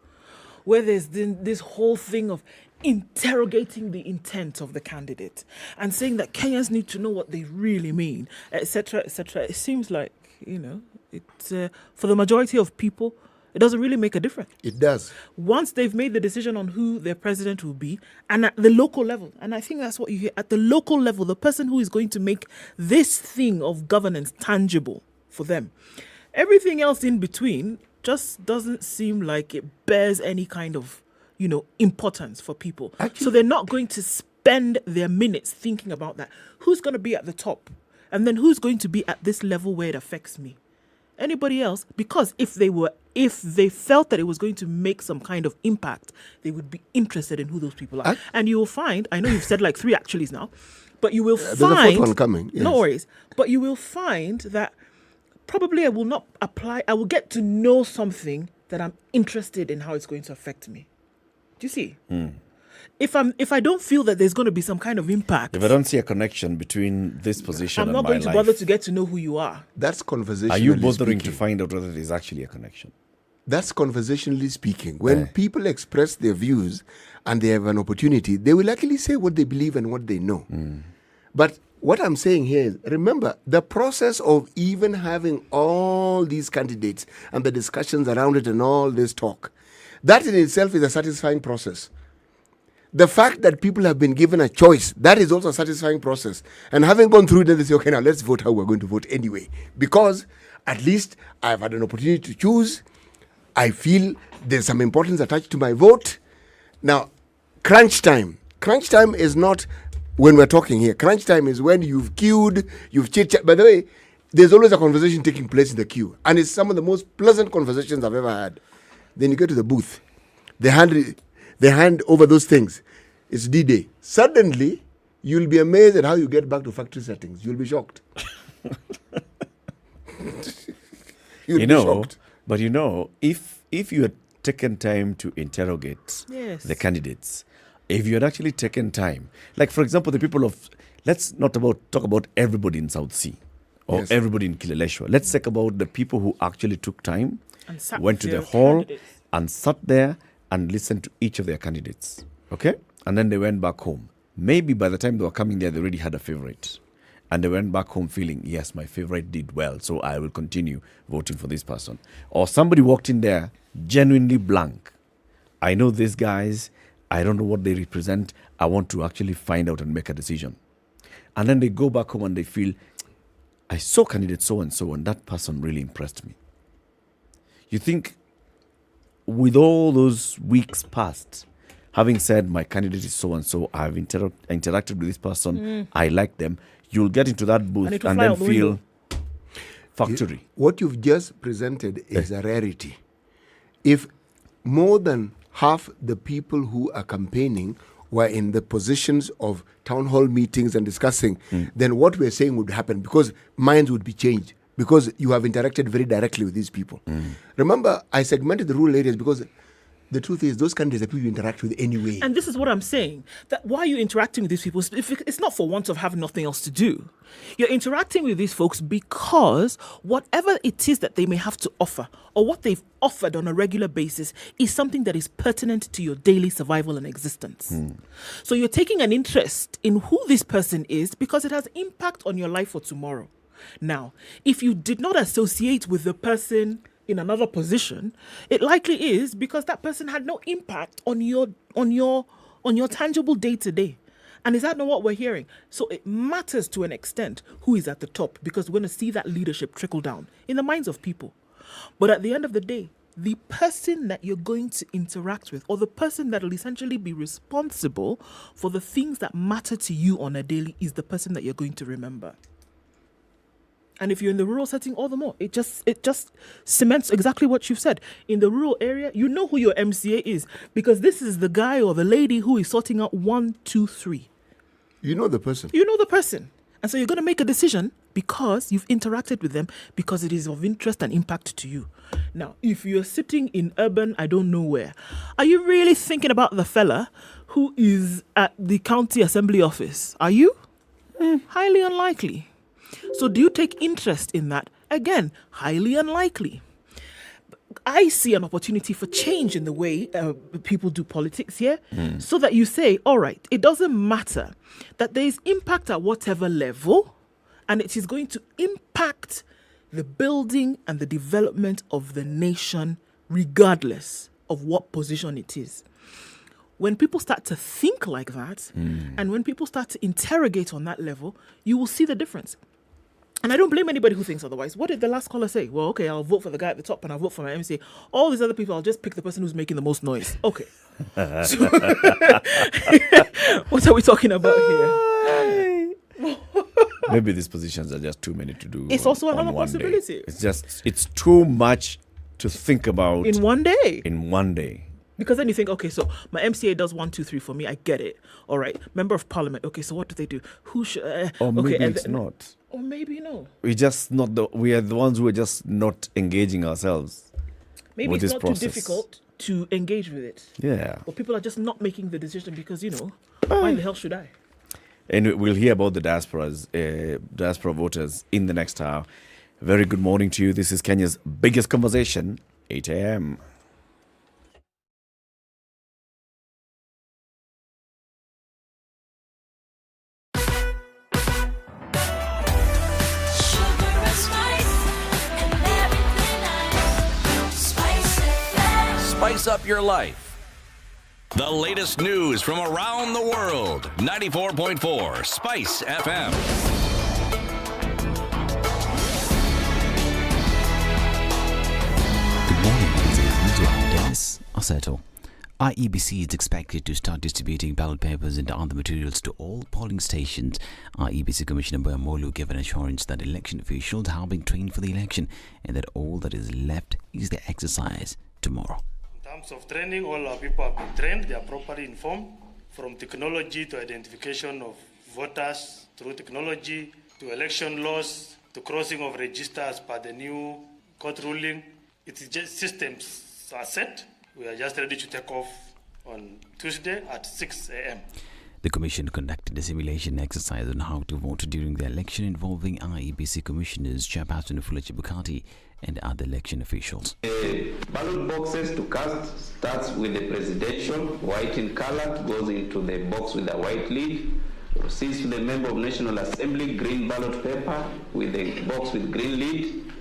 where there's this whole thing of interrogating the intent of the candidate and saying that Kenyans need to know what they really mean, etc., etc., it seems like, it's for the majority of people, it doesn't really make a difference. It does. Once they've made the decision on who their president will be, and at the local level, and I think that's what you hear, at the local level, the person who is going to make this thing of governance tangible for them, everything else in between just doesn't seem like it bears any kind of, importance for people. Actually, so they're not going to spend their minutes thinking about that. Who's going to be at the top? And then who's going to be at this level where it affects me? Anybody else? Because if they felt that it was going to make some kind of impact, they would be interested in who those people are. And you will find, I know you've said like 3 actuallys now, but you will find... There's a 4th one coming. Yes. No worries. But you will find that probably I will not apply, I will get to know something that I'm interested in how it's going to affect me. Do you see? If I don't feel that there's going to be some kind of impact, if I don't see a connection between this position I'm and not my going to life, bother to get to know who you are. That's conversationally Are you bothering speaking. to find out whether there's actually a connection? That's conversationally speaking. When people express their views and they have an opportunity, they will actually say what they believe and what they know. But what I'm saying here is, remember, the process of even having all these candidates and the discussions around it and all this talk, that in itself is a satisfying process. The fact that people have been given a choice, that is also a satisfying process. And having gone through it, then they say, okay, now let's vote how we're going to vote anyway. Because at least I've had an opportunity to choose. I feel there's some importance attached to my vote. Now, crunch time. Crunch time is not when we're talking here. Crunch time is when you've queued, you've chit-chat. By the way, there's always a conversation taking place in the queue. And it's some of the most pleasant conversations I've ever had. Then you get to the booth. They hand over those things. It's D-Day. Suddenly, you'll be amazed at how you get back to factory settings. You'll be shocked. You'll be shocked. But if you had taken time to interrogate the candidates, if you had actually taken time, like for example, the people of, let's not talk about everybody in South Sea or everybody in Kileleshwa. Let's talk about the people who actually took time, went to the hall and sat there and listened to each of their candidates. Okay? And then they went back home. Maybe by the time they were coming there, they already had a favorite. And they went back home feeling, yes, my favorite did well, so I will continue voting for this person. Or somebody walked in there genuinely blank. I know these guys. I don't know what they represent. I want to actually find out and make a decision. And then they go back home and they feel, I saw candidate so-and-so, and that person really impressed me. You think with all those weeks past, having said my candidate is so-and-so, I've interacted with this person, I like them, you'll get into that booth and then feel factory. What you've just presented is a rarity. If more than half the people who are campaigning were in the positions of town hall meetings and discussing, then what we're saying would happen, because minds would be changed, because you have interacted very directly with these people. Remember, I segmented the rural areas because the truth is those candidates are people you interact with anyway. And this is what I'm saying, that why are you interacting with these people? It's not for want of having nothing else to do. You're interacting with these folks because whatever it is that they may have to offer or what they've offered on a regular basis is something that is pertinent to your daily survival and existence. So you're taking an interest in who this person is because it has impact on your life for tomorrow. Now, if you did not associate with the person in another position, it likely is because that person had no impact on your tangible day to day. And is that not what we're hearing? So it matters to an extent who is at the top, because we're going to see that leadership trickle down in the minds of people. But at the end of the day, the person that you're going to interact with, or the person that will essentially be responsible for the things that matter to you on a daily, is the person that you're going to remember. And if you're in the rural setting, all the more. It just cements exactly what you've said. In the rural area, you know who your MCA is, because this is the guy or the lady who is sorting out 1, 2, 3. You know the person. You know the person. And so you're going to make a decision because you've interacted with them, because it is of interest and impact to you. Now, if you're sitting in urban, I don't know where, are you really thinking about the fella who is at the county assembly office? Are you? Highly unlikely. So do you take interest in that? Again, highly unlikely. I see an opportunity for change in the way people do politics here, so that you say, all right, it doesn't matter that there is impact at whatever level, and it is going to impact the building and the development of the nation, regardless of what position it is. When people start to think like that, and when people start to interrogate on that level, you will see the difference. And I don't blame anybody who thinks otherwise. What did the last caller say? Well, okay, I'll vote for the guy at the top and I'll vote for my MCA. All these other people, I'll just pick the person who's making the most noise. Okay. So, what are we talking about here? Maybe these positions are just too many to do. It's also another possibility. It's too much to think about. In one day. In one day. Because then you think, okay, so my MCA does 1, 2, 3 for me. I get it. All right. Member of Parliament. Okay, so what do they do? Who should? Or maybe it's not. Or maybe no. We are the ones who are just not engaging ourselves. Maybe with it's this not process. too difficult to engage with it. Yeah. But people are just not making the decision because, why the hell should I? And we'll hear about the diaspora voters in the next hour. Very good morning to you. This is Kenya's biggest conversation, 8 a.m. Spice up your life. The latest news from around the world. 94.4 SpiceFM. Good morning, ladies and gentlemen. I'm Dennis Aseto. IEBC is expected to start distributing ballot papers and other materials to all polling stations. IEBC Commissioner Boyamolu gave an assurance that election officials have been trained for the election and that all that is left is the exercise tomorrow. In terms of training, all our people have been trained. They are properly informed, from technology to identification of voters through technology, to election laws, to crossing of registers per the new court ruling. It's just systems are set. We are just ready to take off on Tuesday at 6 a.m. The Commission conducted a simulation exercise on how to vote during the election involving IEBC Commissioners Chairperson Fulechi Bukati and other election officials. Ballot boxes to cast starts with the presidential, white in color, goes into the box with a white lid, proceeds to the member of National Assembly, green ballot paper with a box with green lid,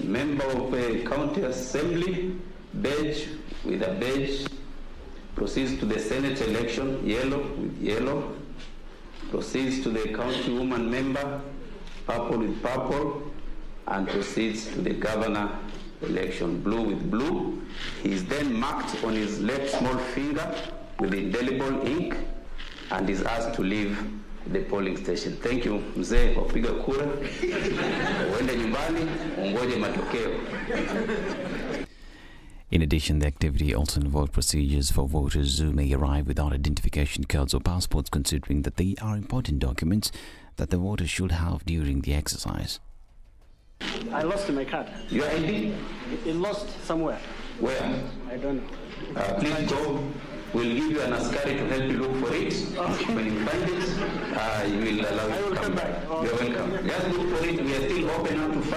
member of a county assembly, beige with a beige, proceeds to the Senate election, yellow with yellow, proceeds to the countywoman member, purple with purple, and proceeds to the governor election, blue with blue. He is then marked on his left small finger with indelible ink and is asked to leave the polling station. Thank you, mzee, wapiga kura. Uende nyumbani, ungoje matokeo. In addition, the activity also involved procedures for voters who may arrive without identification cards or passports, considering that they are important documents that the voters should have during the exercise. I lost my card. Your ID? It lost somewhere. Where? I don't know. Please go. We'll give you an askari to help you look for it. Okay. When you find it, we will allow you to come back. You're welcome. Just look for it. We are still open up to 5.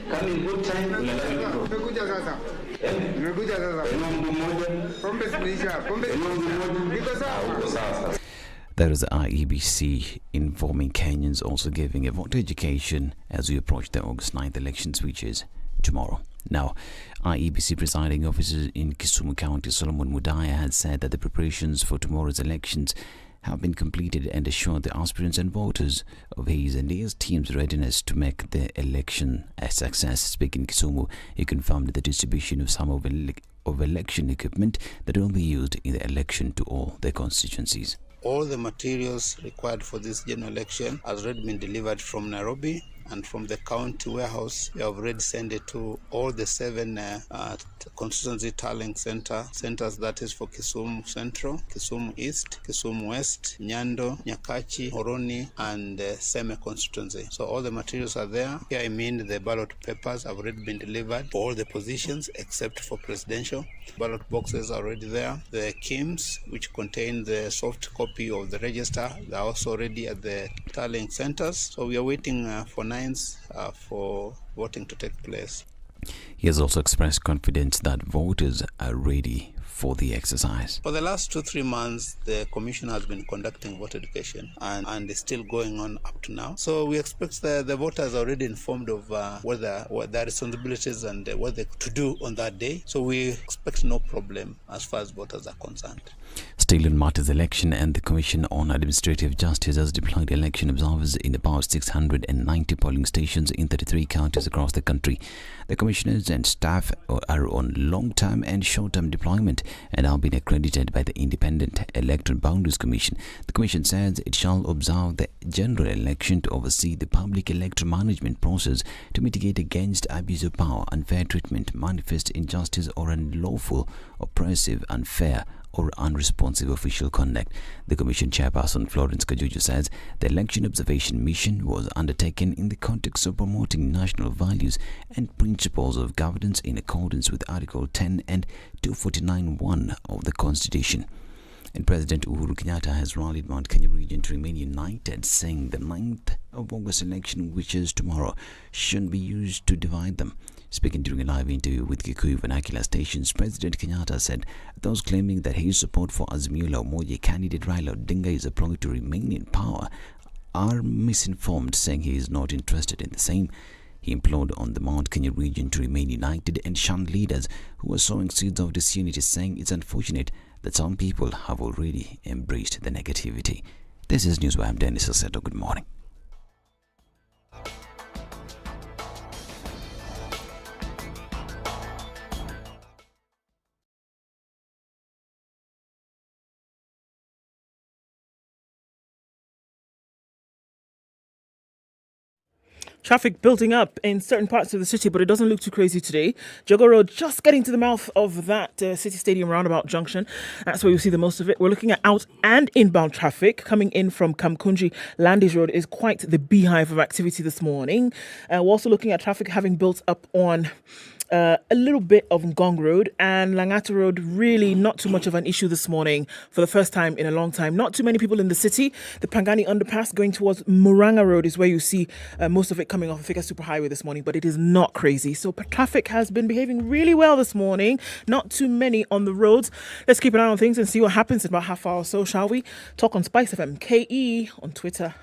Come in good time. We'll allow you to go. There is the IEBC informing Kenyans, also giving a voter education as we approach the August 9th elections, which is tomorrow. Now, IEBC presiding officer in Kisumu County, Solomon Mudaya, had said that the preparations for tomorrow's elections have been completed and assured the aspirants and voters of his and his team's readiness to make the election a success. Speaking in Kisumu, he confirmed the distribution of some of election equipment that will be used in the election to all the constituencies. All the materials required for this general election has already been delivered from Nairobi, and from the county warehouse, we have already sent it to all the 7 constituency tallying centers, that is for Kisumu Central, Kisumu East, Kisumu West, Nyando, Nyakachi, Horoni, and Seme constituency. So all the materials are there. Here I mean the ballot papers have already been delivered for all the positions except for presidential. Ballot boxes are already there. The KIMs, which contain the soft copy of the register, they are also already at the tallying centers. So we are waiting for 9s for voting to take place. He has also expressed confidence that voters are ready for the exercise. For the last 2-3 months, the Commission has been conducting voter education and is still going on up to now. So we expect the voters are already informed of what their responsibilities and what they to do on that day. So we expect no problem as far as voters are concerned. Still in Martin's election, and the Commission on Administrative Justice has deployed election observers in about 690 polling stations in 33 counties across the country. The commissioners and staff are on long-term and short-term deployment and have been accredited by the Independent Electoral Boundaries Commission. The Commission says it shall observe the general election to oversee the public electoral management process to mitigate against abuse of power, unfair treatment, manifest injustice, or unlawful, oppressive, unfair, or unresponsive official conduct. The Commission chairperson Florence Kajuju says the election observation mission was undertaken in the context of promoting national values and principles of governance in accordance with Article 10 and 249(1) of the Constitution. And President Uhuru Kenyatta has rallied Mount Kenya region to remain united, saying the 9th of August election, which is tomorrow, shouldn't be used to divide them. Speaking during a live interview with Kikuyu vernacular stations, President Kenyatta said those claiming that his support for Azimio la Umoja candidate Raila Odinga is a ploy to remain in power are misinformed, saying he is not interested in the same. He implored on the Mount Kenya region to remain united and shun leaders who are sowing seeds of disunity, saying it's unfortunate that some people have already embraced the negativity. This is Newswire. I'm Dennis Aseto. Good morning. Traffic building up in certain parts of the city, but it doesn't look too crazy today. Jogo Road, just getting to the mouth of that City Stadium roundabout junction. That's where you'll see the most of it. We're looking at out and inbound traffic. Coming in from Kamkunji, Landis Road is quite the beehive of activity this morning. We're also looking at traffic having built up on a little bit of Ngong Road, and Langata Road, really not too much of an issue this morning for the first time in a long time. Not too many people in the city. The Pangani underpass going towards Muranga Road is where you see most of it coming off of Thika Superhighway this morning, but it is not crazy. So traffic has been behaving really well this morning. Not too many on the roads. Let's keep an eye on things and see what happens in about half hour or so, shall we? Talk on SpiceFM KE on Twitter.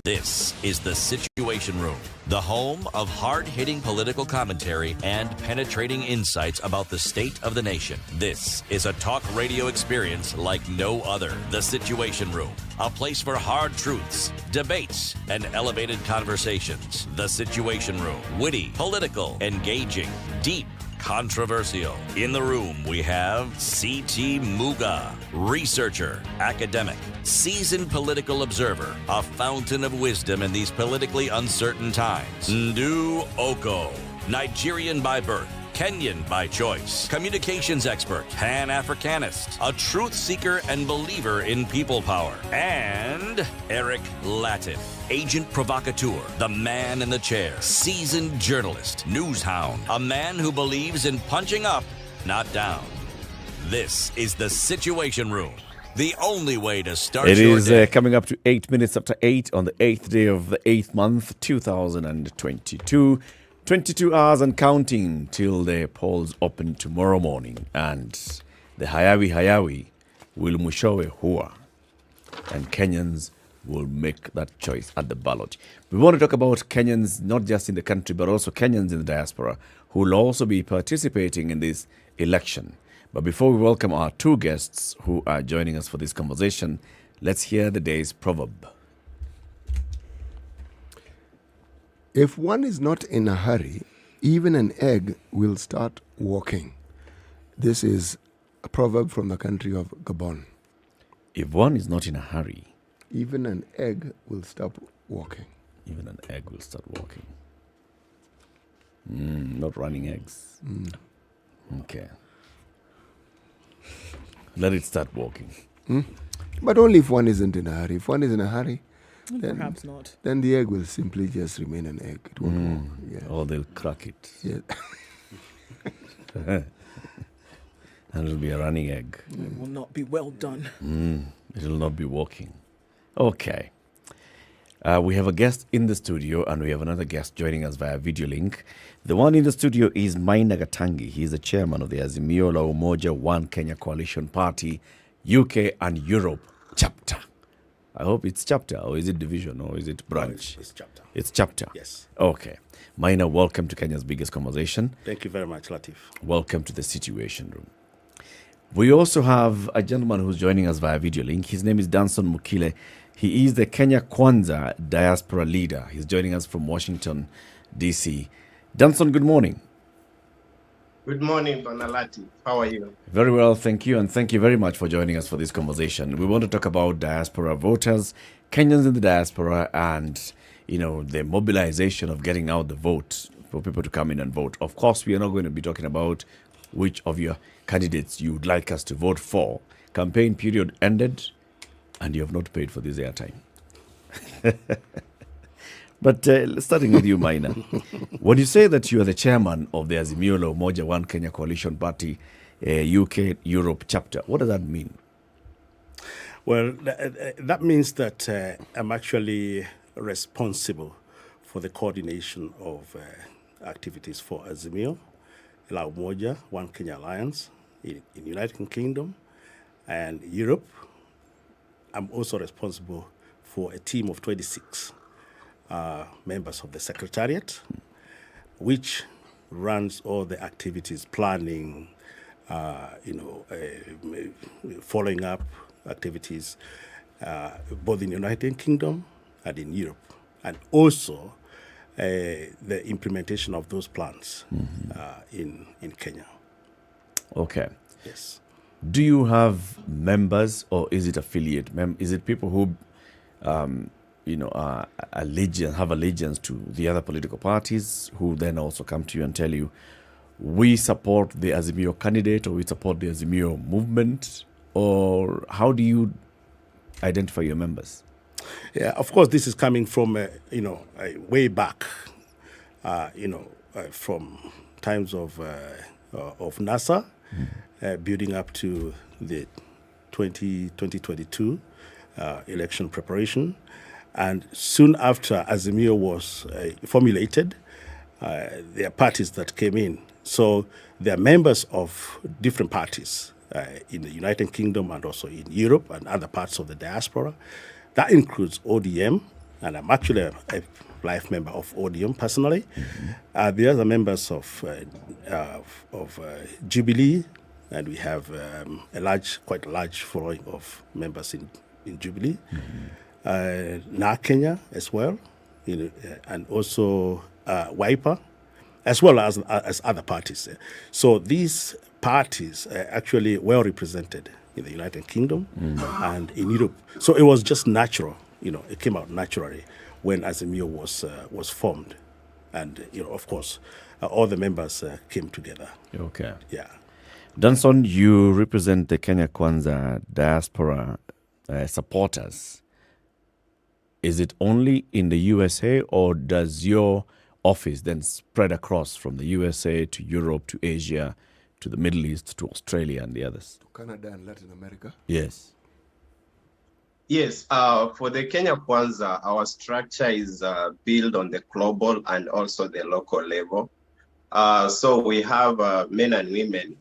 This is The Situation Room, the home of hard-hitting political commentary and penetrating insights about the state of the nation. This is a talk radio experience like no other. The Situation Room, a place for hard truths, debates, and elevated conversations. The Situation Room, witty, political, engaging, deep, controversial. In the room, we have C.T. Muga, researcher, academic, seasoned political observer, a fountain of wisdom in these politically uncertain times. Ndu Oko, Nigerian by birth, Kenyan by choice, communications expert, Pan-Africanist, a truth seeker and believer in people power, and Eric Latin, agent provocateur, the man in the chair, seasoned journalist, news hound, a man who believes in punching up, not down. This is the Situation Room. The only way to start It your is day. coming up to 8 minutes after 8 on the 8th day of the 8th month, 2022. 22 hours and counting till the polls open tomorrow morning. And the Hayawi will mwishowe hua. And Kenyans will make that choice at the ballot. We want to talk about Kenyans, not just in the country, but also Kenyans in the diaspora, who will also be participating in this election. But before we welcome our two guests who are joining us for this conversation, let's hear the day's proverb. If one is not in a hurry, even an egg will start walking. This is a proverb from the country of Gabon. If one is not in a hurry, even an egg will stop walking. Even an egg will start walking. Not running eggs. Okay. Let it start walking. But only if one isn't in a hurry. If one is in a hurry, then Perhaps not. Then the egg will simply just remain an egg. It won't walk. Yeah. Or they'll crack it. Yeah. And it'll be a running egg. It will not be well done. It will not be walking. Okay. We have a guest in the studio and we have another guest joining us via video link. The one in the studio is Maina Gatangi. He is the chairman of the Azimio la Umoja One Kenya Coalition Party, UK and Europe chapter. I hope it's chapter, or is it division, or is it branch? No, it's chapter. It's chapter? Yes. Okay. Maina, welcome to Kenya's Biggest Conversation. Thank you very much, Latif. Welcome to the Situation Room. We also have a gentleman who's joining us via video link. His name is Danson Mukile. He is the Kenya Kwanza Diaspora leader. He's joining us from Washington, D.C. Danson, good morning. Good morning, Banalati. How are you? Very well, thank you. And thank you very much for joining us for this conversation. We want to talk about diaspora voters, Kenyans in the diaspora, and, the mobilization of getting out the vote for people to come in and vote. Of course, we are not going to be talking about which of your candidates you would like us to vote for. Campaign period ended, and you have not paid for this airtime. But starting with you, Maina, when you say that you are the chairman of the Azimio la Umoja One Kenya Coalition Party, UK Europe chapter, what does that mean? Well, that means that I'm actually responsible for the coordination of activities for Azimio la Umoja One Kenya Alliance in United Kingdom and Europe. I'm also responsible for a team of 26 members of the Secretariat, which runs all the activities, planning, following up activities, both in the United Kingdom and in Europe, and also the implementation of those plans in Kenya. Okay. Yes. Do you have members, or is it affiliate? Is it people who, are have allegiance to the other political parties, who then also come to you and tell you, we support the Azimio candidate, or we support the Azimio movement, or how do you identify your members? Yeah, of course, this is coming from way back, from times of NASA. Building up to the 2022 election preparation. And soon after Azimio was formulated, there are parties that came in. So there are members of different parties in the United Kingdom and also in Europe and other parts of the diaspora. That includes ODM, and I'm actually a life member of ODM personally. The other members of Jubilee, and we have quite a large following of members in Jubilee. NA Kenya as well, and also Wiper, as well as other parties. So these parties are actually well represented in the United Kingdom and in Europe. So it was just natural, it came out naturally when Azimio was formed. And, of course, all the members came together. Okay. Yeah. Danson, you represent the Kenya Kwanza diaspora supporters. Is it only in the USA, or does your office then spread across from the USA to Europe to Asia to the Middle East to Australia and the others? Canada and Latin America? Yes. Yes, for the Kenya Kwanza, our structure is built on the global and also the local level. So we have men and women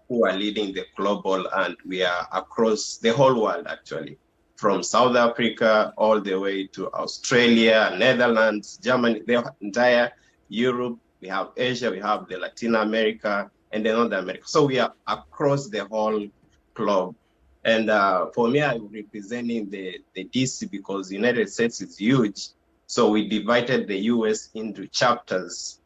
who are leading the global, and we are across the whole world, actually, from South Africa all the way to Australia, Netherlands, Germany, the entire Europe. We have Asia, we have the Latin America, and the North America. So we are across the whole globe. And for me, I'm representing the DC because the United States is huge. So we divided the US into chapters,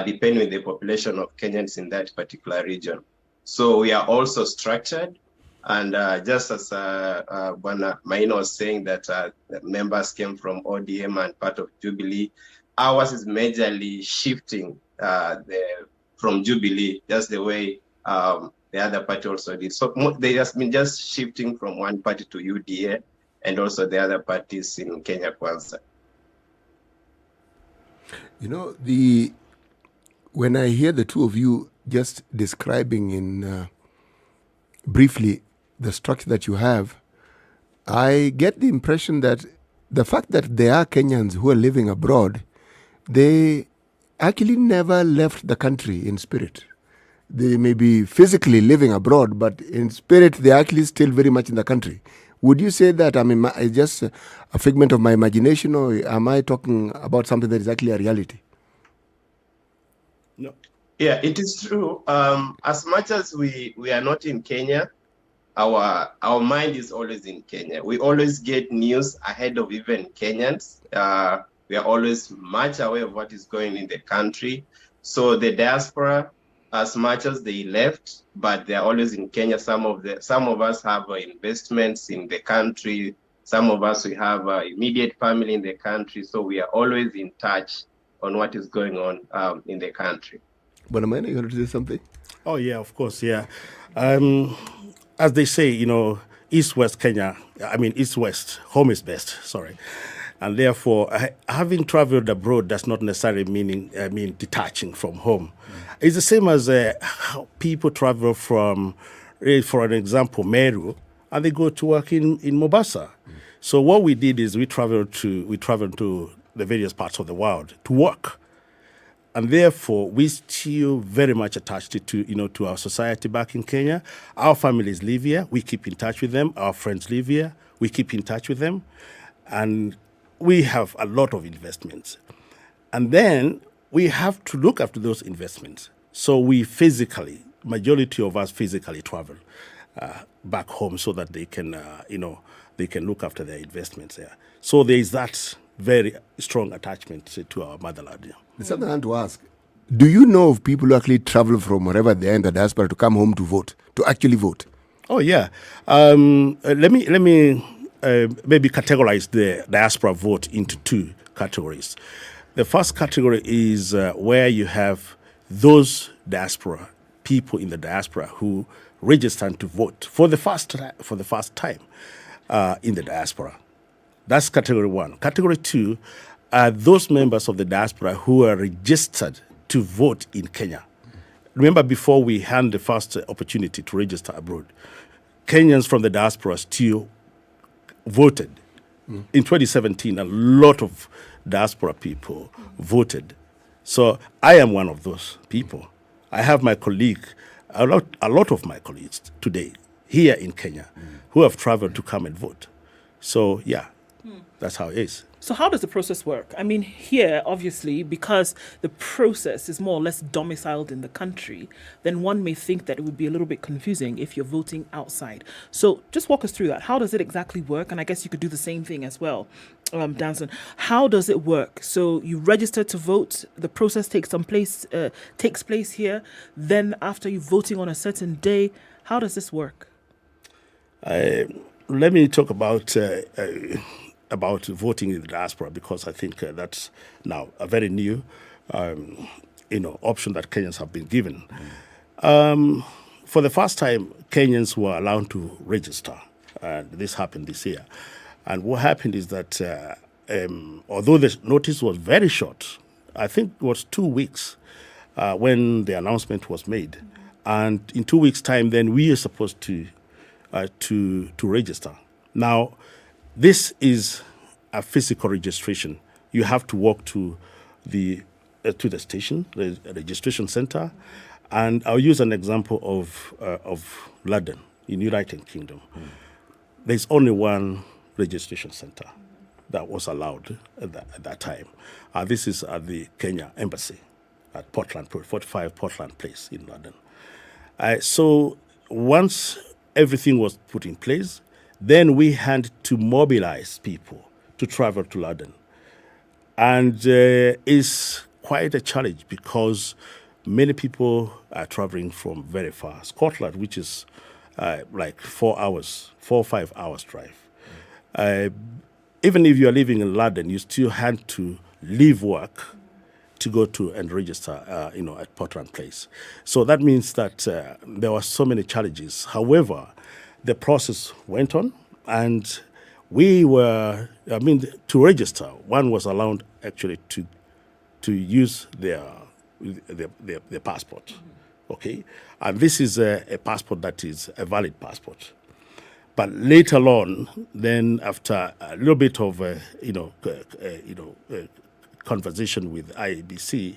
depending on the population of Kenyans in that particular region. So we are also structured. And just as Maina was saying that the members came from ODM and part of Jubilee, ours is majorly shifting from Jubilee, just the way the other party also did. So they have been just shifting from one party to UDA and also the other parties in Kenya Kwanza. You know, when I hear the two of you just describing in briefly the structure that you have, I get the impression that the fact that there are Kenyans who are living abroad, they actually never left the country in spirit. They may be physically living abroad, but in spirit, they're actually still very much in the country. Would you say that it's just a figment of my imagination, or am I talking about something that is actually a reality? No. Yeah, it is true. As much as we are not in Kenya, our mind is always in Kenya. We always get news ahead of even Kenyans. We are always much aware of what is going in the country. So the diaspora, as much as they left, but they are always in Kenya. Some of us have investments in the country. Some of us, we have immediate family in the country. So we are always in touch on what is going on in the country. But Amanda, you want to say something? Oh, yeah, of course, yeah. As they say, East-West Kenya, East-West, home is best, sorry. And therefore, having traveled abroad does not necessarily mean detaching from home. It's the same as how people travel from, for an example, Meru, and they go to work in Mombasa. So what we did is we traveled to the various parts of the world to work. And therefore, we still very much attached to our society back in Kenya. Our families live here. We keep in touch with them. Our friends live here. We keep in touch with them. And we have a lot of investments. And then we have to look after those investments. So we majority of us physically travel back home so that they can look after their investments there. So there is that very strong attachment to our motherland. Yeah. There's something I want to ask. Do you know of people who actually travel from wherever they are in the diaspora to come home to vote, to actually vote? Oh, yeah. Let me maybe categorize the diaspora vote into two categories. The first category is where you have those diaspora, people in the diaspora who registered to vote for the first time in the diaspora. That's category one. Category two are those members of the diaspora who are registered to vote in Kenya. Remember, before we had the first opportunity to register abroad, Kenyans from the diaspora still voted. In 2017, a lot of diaspora people voted. So I am one of those people. I have my colleague, a lot of my colleagues today here in Kenya who have traveled to come and vote. So, yeah, that's how it is. So how does the process work? I mean, here, obviously, because the process is more or less domiciled in the country, then one may think that it would be a little bit confusing if you're voting outside. So just walk us through that. How does it exactly work? And I guess you could do the same thing as well, Danson. How does it work? So you register to vote. The process takes place here. Then after you voting on a certain day, how does this work? Let me talk about voting in the diaspora, because I think that's now very new. option that Kenyans have been given. For the first time, Kenyans were allowed to register. And this happened this year. And what happened is that although the notice was very short, I think it was 2 weeks when the announcement was made. And in 2 weeks' time, then we are supposed to register. Now, this is a physical registration. You have to walk to the station, the registration center. And I'll use an example of London in United Kingdom. There's only one registration center that was allowed at that time. This is at the Kenya Embassy at Portland, 45 Portland Place in London. So once everything was put in place, then we had to mobilize people to travel to London. And it's quite a challenge because many people are traveling from very far. Scotland, which is like 4 or 5 hours drive. Even if you are living in London, you still had to leave work to go to and register, at Portland Place. So that means that there were so many challenges. However, the process went on, and to register, one was allowed actually to use their passport, okay? And this is a passport that is a valid passport. But later on, then after a little bit of conversation with IEBC,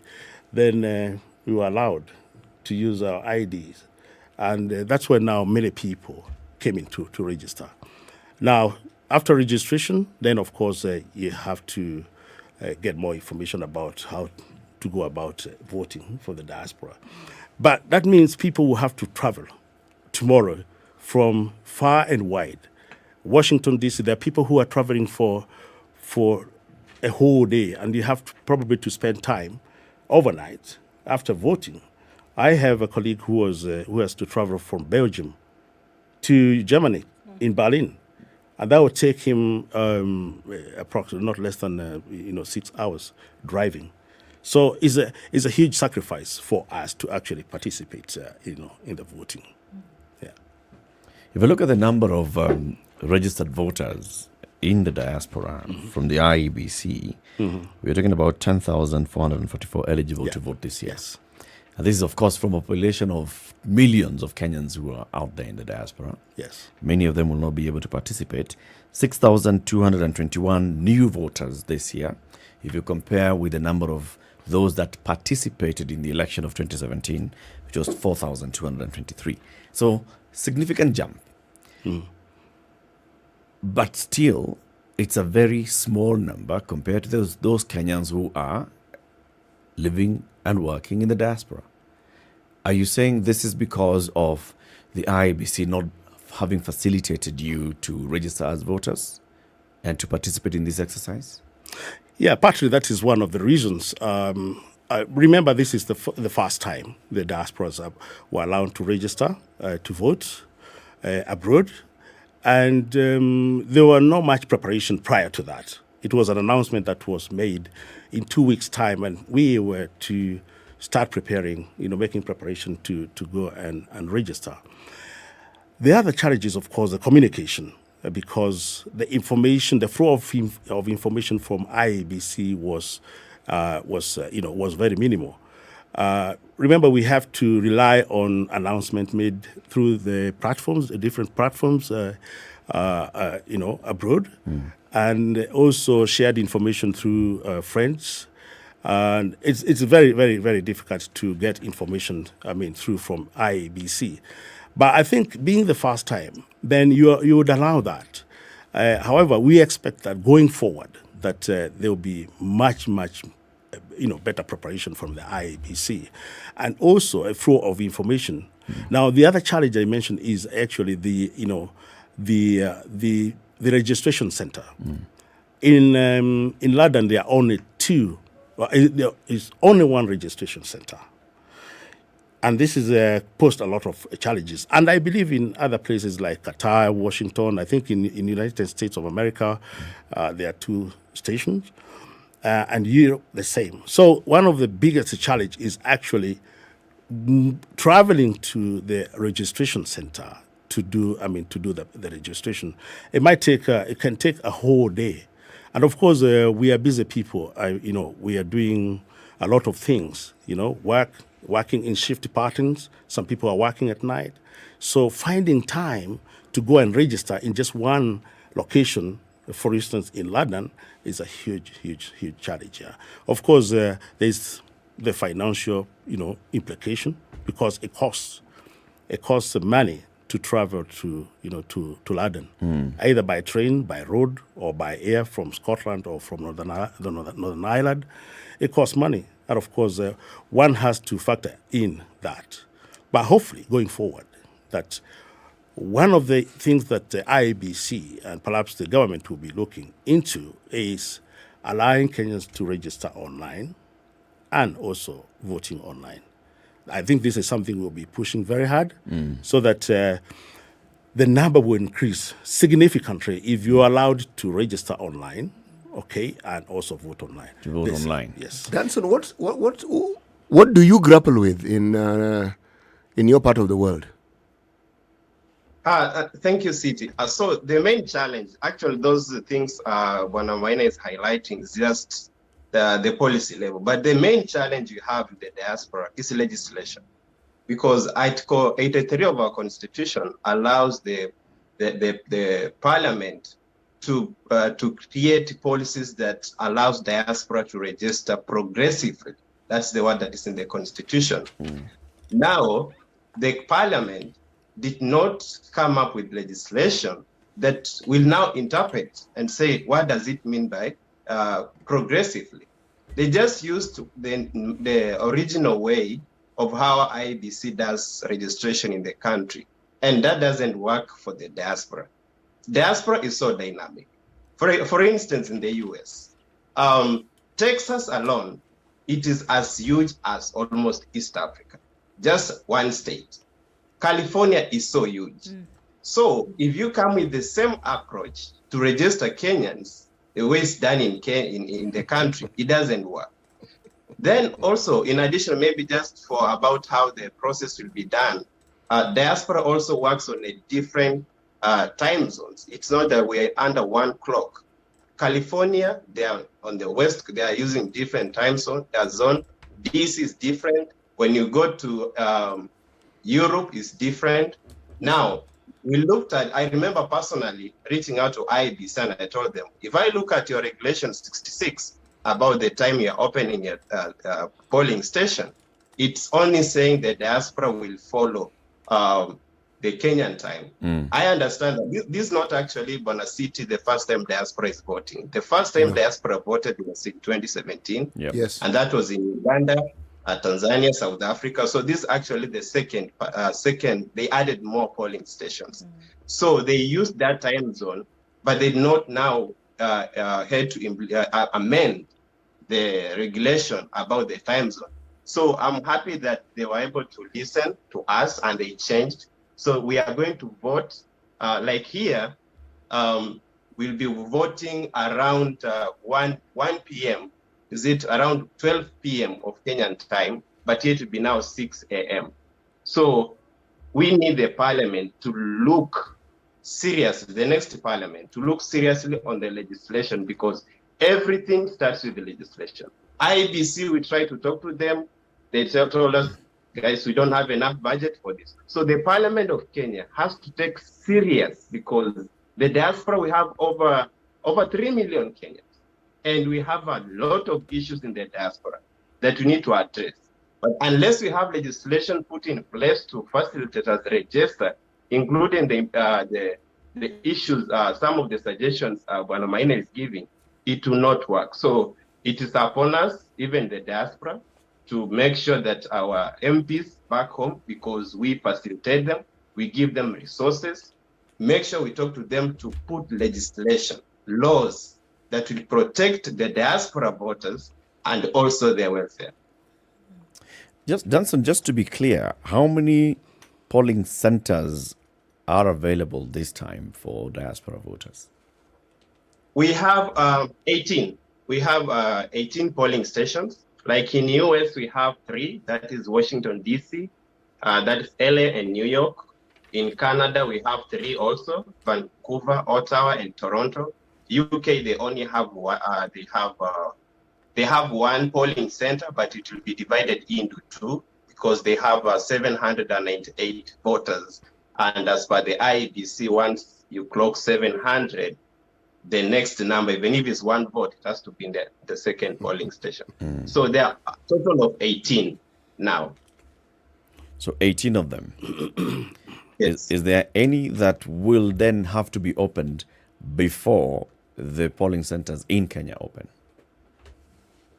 then we were allowed to use our IDs, and that's when now many people came in to register. Now, after registration, then of course you have to get more information about how to go about voting for the diaspora. But that means people will have to travel tomorrow from far and wide. Washington, D.C., there are people who are traveling for a whole day, and you have probably to spend time overnight after voting. I have a colleague who has to travel from Belgium to Germany in Berlin, and that would take him approximately not less than 6 hours driving. So it's a huge sacrifice for us to actually participate in the voting. Yeah. If you look at the number of registered voters in the diaspora from the IEBC, we're talking about 10,444 eligible to vote this year. Yes. And this is, of course, from a population of millions of Kenyans who are out there in the diaspora. Yes. Many of them will not be able to participate. 6,221 new voters this year, if you compare with the number of those that participated in the election of 2017, which was 4,223. So, significant jump. But still, it's a very small number compared to those Kenyans who are living and working in the diaspora. Are you saying this is because of the IEBC not having facilitated you to register as voters and to participate in this exercise? Yeah, partly that is one of the reasons. Remember, this is the first time the diasporas were allowed to register to vote abroad. And there were not much preparation prior to that. It was an announcement that was made in 2 weeks' time, and we were to start preparing, making preparation to go and register. The other challenge is, of course, the communication, because the flow of information from IEBC was very minimal. Remember, we have to rely on announcement made through the platforms, different platforms, abroad, and also shared information through friends. And it's very, very, very difficult to get information, through from IEBC. But I think being the first time, then you would allow that. However, we expect that going forward, that there will be much, much better preparation from the IEBC, and also a flow of information. Now, the other challenge I mentioned is actually the registration center. In London, there are only two. There is only one registration center, and this is posed a lot of challenges. And I believe in other places like Qatar, Washington. I think in United States of America, there are two stations. and Europe the same. So one of the biggest challenge is actually traveling to the registration center to do the registration. It can take a whole day. And of course, we are busy people. We are doing a lot of things, working in shift patterns. Some people are working at night. So finding time to go and register in just one location, for instance, in London, is a huge challenge. Yeah. Of course, there's the financial, implication, because it costs money to travel to London, either by train, by road, or by air from Scotland or from Northern Ireland. It costs money, and of course, one has to factor in that. But hopefully, going forward, that one of the things that the IEBC and perhaps the government will be looking into is allowing Kenyans to register online and also voting online. I think this is something we'll be pushing very hard so that the number will increase significantly if you're allowed to register online, and also vote online. To vote online. Yes. Danson, what do you grapple with in your part of the world? Thank you, City. So the main challenge, actually, those things Bwana Maina is highlighting is just the policy level. But the main challenge you have in the diaspora is legislation, because Article 83 of our Constitution allows the Parliament to create policies that allows diaspora to register progressively. That's the word that is in the Constitution. Now, the Parliament did not come up with legislation that will now interpret and say, what does it mean by progressively? They just used the original way of how IEBC does registration in the country, and that doesn't work for the diaspora. Diaspora is so dynamic. For instance, in the US, Texas alone, it is as huge as almost East Africa, just one state. California is so huge. So if you come with the same approach to register Kenyans, the way it's done in the country, it doesn't work. Then also, in addition, maybe just for about how the process will be done, diaspora also works on a different time zones. It's not that we're under one clock. California, they are on the west, they are using different time zone. DC is different. When you go to Europe, is different. Now, we looked at, I remember personally reaching out to IEBC and I told them, if I look at your regulation 66 about the time you're opening a polling station, it's only saying the diaspora will follow the Kenyan time. I understand that this is not actually Bona City, the first time diaspora is voting. The first time diaspora voted was in 2017. Yes. And that was in Uganda, Tanzania, South Africa. So this is actually the second, they added more polling stations. So they used that time zone, but they not now had to amend the regulation about the time zone. So I'm happy that they were able to listen to us and they changed. So we are going to vote, like here, we'll be voting around 1 p.m. Is it around 12 p.m. of Kenyan time, but it will be now 6 a.m. So we need the parliament to look seriously, the next parliament, to look seriously on the legislation, because everything starts with the legislation. IEBC, we try to talk to them. They told us, guys, we don't have enough budget for this. So the Parliament of Kenya has to take serious, because the diaspora, we have over 3 million Kenyans. And we have a lot of issues in the diaspora that we need to address. But unless we have legislation put in place to facilitate us register, including the issues, some of the suggestions Bwana Maina is giving, it will not work. So it is upon us, even the diaspora, to make sure that our MPs back home, because we facilitate them, we give them resources, make sure we talk to them to put legislation, laws that will protect the diaspora voters and also their welfare. Johnson, just to be clear, how many polling centers are available this time for diaspora voters? We have 18 we have 18 polling stations. Like in US, we have 3. That is Washington, D.C., that is LA and New York. In Canada, we have 3 also, Vancouver, Ottawa, and Toronto. UK, they only have one, they have one polling center, but it will be divided into 2 because they have 798 voters. And as per the IEBC, once you clock 700, the next number, even if it's 1 vote, it has to be in the second polling station. So there are a total of 18 now. So 18 of them. Yes. Is there any that will then have to be opened before the polling centers in Kenya open,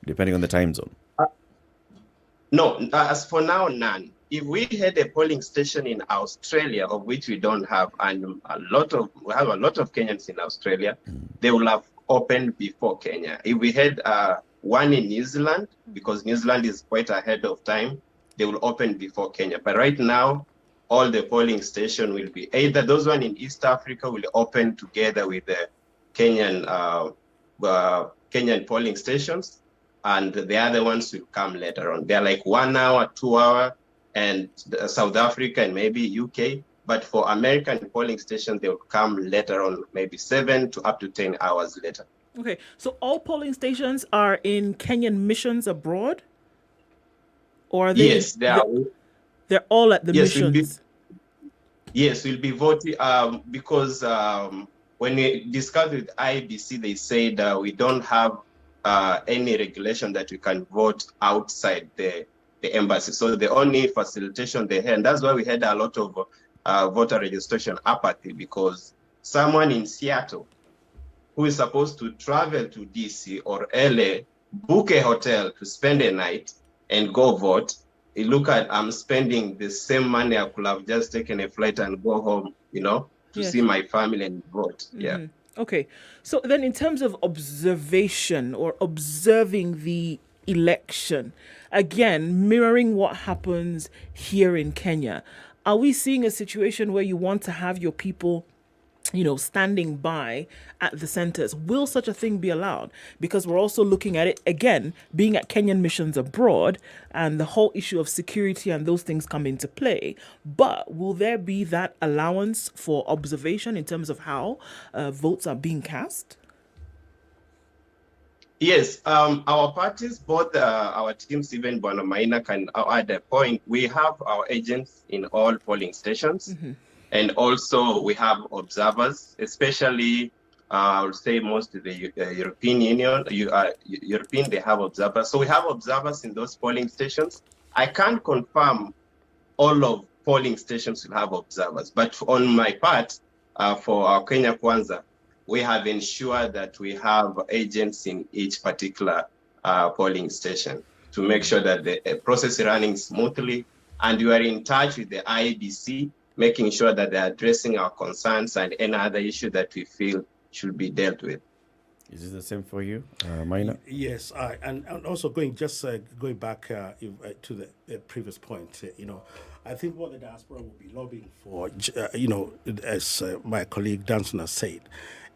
depending on the time zone? No, as for now, none. If we had a polling station in Australia, of which we don't have, and we have a lot of Kenyans in Australia, they will have opened before Kenya. If we had one in New Zealand, because New Zealand is quite ahead of time, they will open before Kenya. But right now, all the polling station will be either those one in East Africa will open together with the Kenyan polling stations, and the other ones will come later on. They're like 1 hour, 2 hour, and South Africa and maybe UK. But for American polling stations, they will come later on, maybe 7 to up to 10 hours later. Okay, so all polling stations are in Kenyan missions abroad? Or are they? Yes, they are. They're all at the missions. We'll be voting because when we discussed with IEBC, they said we don't have any regulation that we can vote outside the embassy. So the only facilitation they had, and that's why we had a lot of voter registration apathy, because someone in Seattle who is supposed to travel to DC or LA, book a hotel to spend a night and go vote, you look at, I'm spending the same money I could have just taken a flight and go home, to see my family and vote. Yeah. Okay. So then in terms of observation or observing the election, again, mirroring what happens here in Kenya, are we seeing a situation where you want to have your people standing by at the centers? Will such a thing be allowed? Because we're also looking at it, again, being at Kenyan missions abroad, and the whole issue of security and those things come into play. But will there be that allowance for observation in terms of how votes are being cast? Yes, our parties, both our teams, even Bwana Maina can add a point. We have our agents in all polling stations. And also we have observers, especially I would say most of the European Union, European, they have observers. So we have observers in those polling stations. I can't confirm all of polling stations will have observers, but on my part, for our Kenya Kwanza, we have ensured that we have agents in each particular polling station to make sure that the process is running smoothly, and we are in touch with the IEBC, making sure that they're addressing our concerns and any other issue that we feel should be dealt with. Is it the same for you, Maina? Yes, and also going back to the previous point, I think what the diaspora will be lobbying for, as my colleague Danson has said,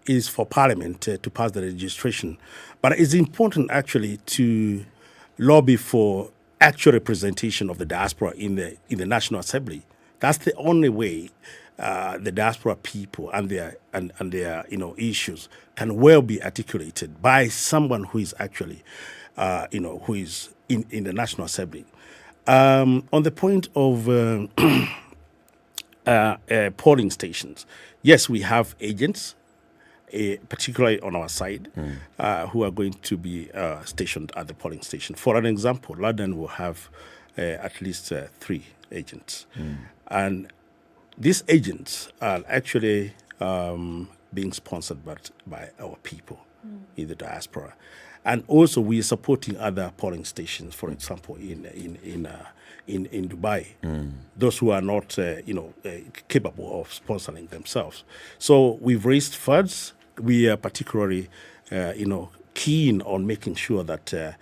is for Parliament to pass the registration. But it's important actually to lobby for actual representation of the diaspora in the National Assembly. That's the only way the diaspora people and their issues can well be articulated by someone who is actually who is in the National Assembly. On the point of polling stations, yes, we have agents, particularly on our side, who are going to be stationed at the polling station. For an example, London will have at least 3 agents. And these agents are actually being sponsored by our people in the diaspora. And also we are supporting other polling stations, for example, in Dubai, those who are not capable of sponsoring themselves. So we've raised funds. We are particularly keen on making sure that there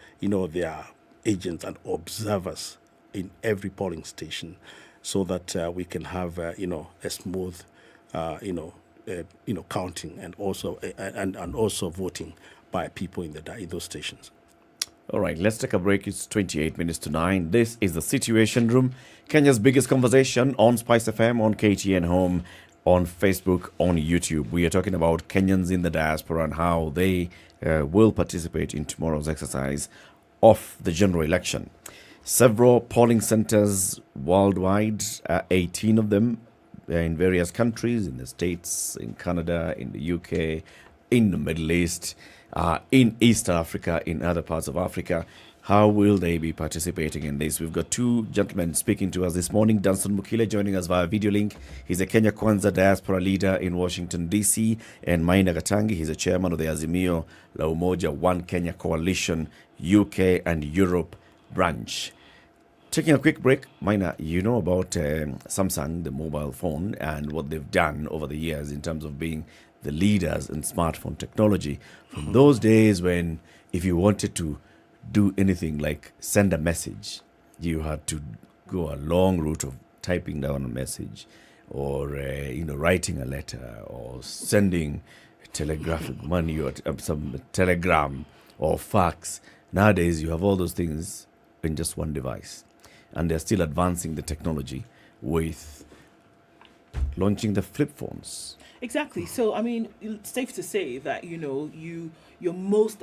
are agents and observers in every polling station, so that we can have a smooth counting and also voting by people in those stations. All right, let's take a break. It's 28 minutes to 9. This is the Situation Room, Kenya's biggest conversation on SpiceFM, on KTN Home, on Facebook, on YouTube. We are talking about Kenyans in the diaspora and how they will participate in tomorrow's exercise of the general election. Several polling centers worldwide, 18 of them in various countries, in the States, in Canada, in the UK, in the Middle East, in East Africa, in other parts of Africa. How will they be participating in this? We've got two gentlemen speaking to us this morning. Danson Mukile joining us via video link. He's a Kenya Kwanza diaspora leader in Washington, D.C. And Maina Gatangi, he's a chairman of the Azimio La Umoja One Kenya Coalition, UK and Europe branch. Taking a quick break, Maina, you know about Samsung, the mobile phone, and what they've done over the years in terms of being the leaders in smartphone technology. From those days when if you wanted to do anything like send a message, you had to go a long route of typing down a message or writing a letter or sending telegraphic money or some telegram or fax. Nowadays you have all those things in just one device, and they're still advancing the technology with launching the flip phones. Exactly. So, I mean, it's safe to say that, your most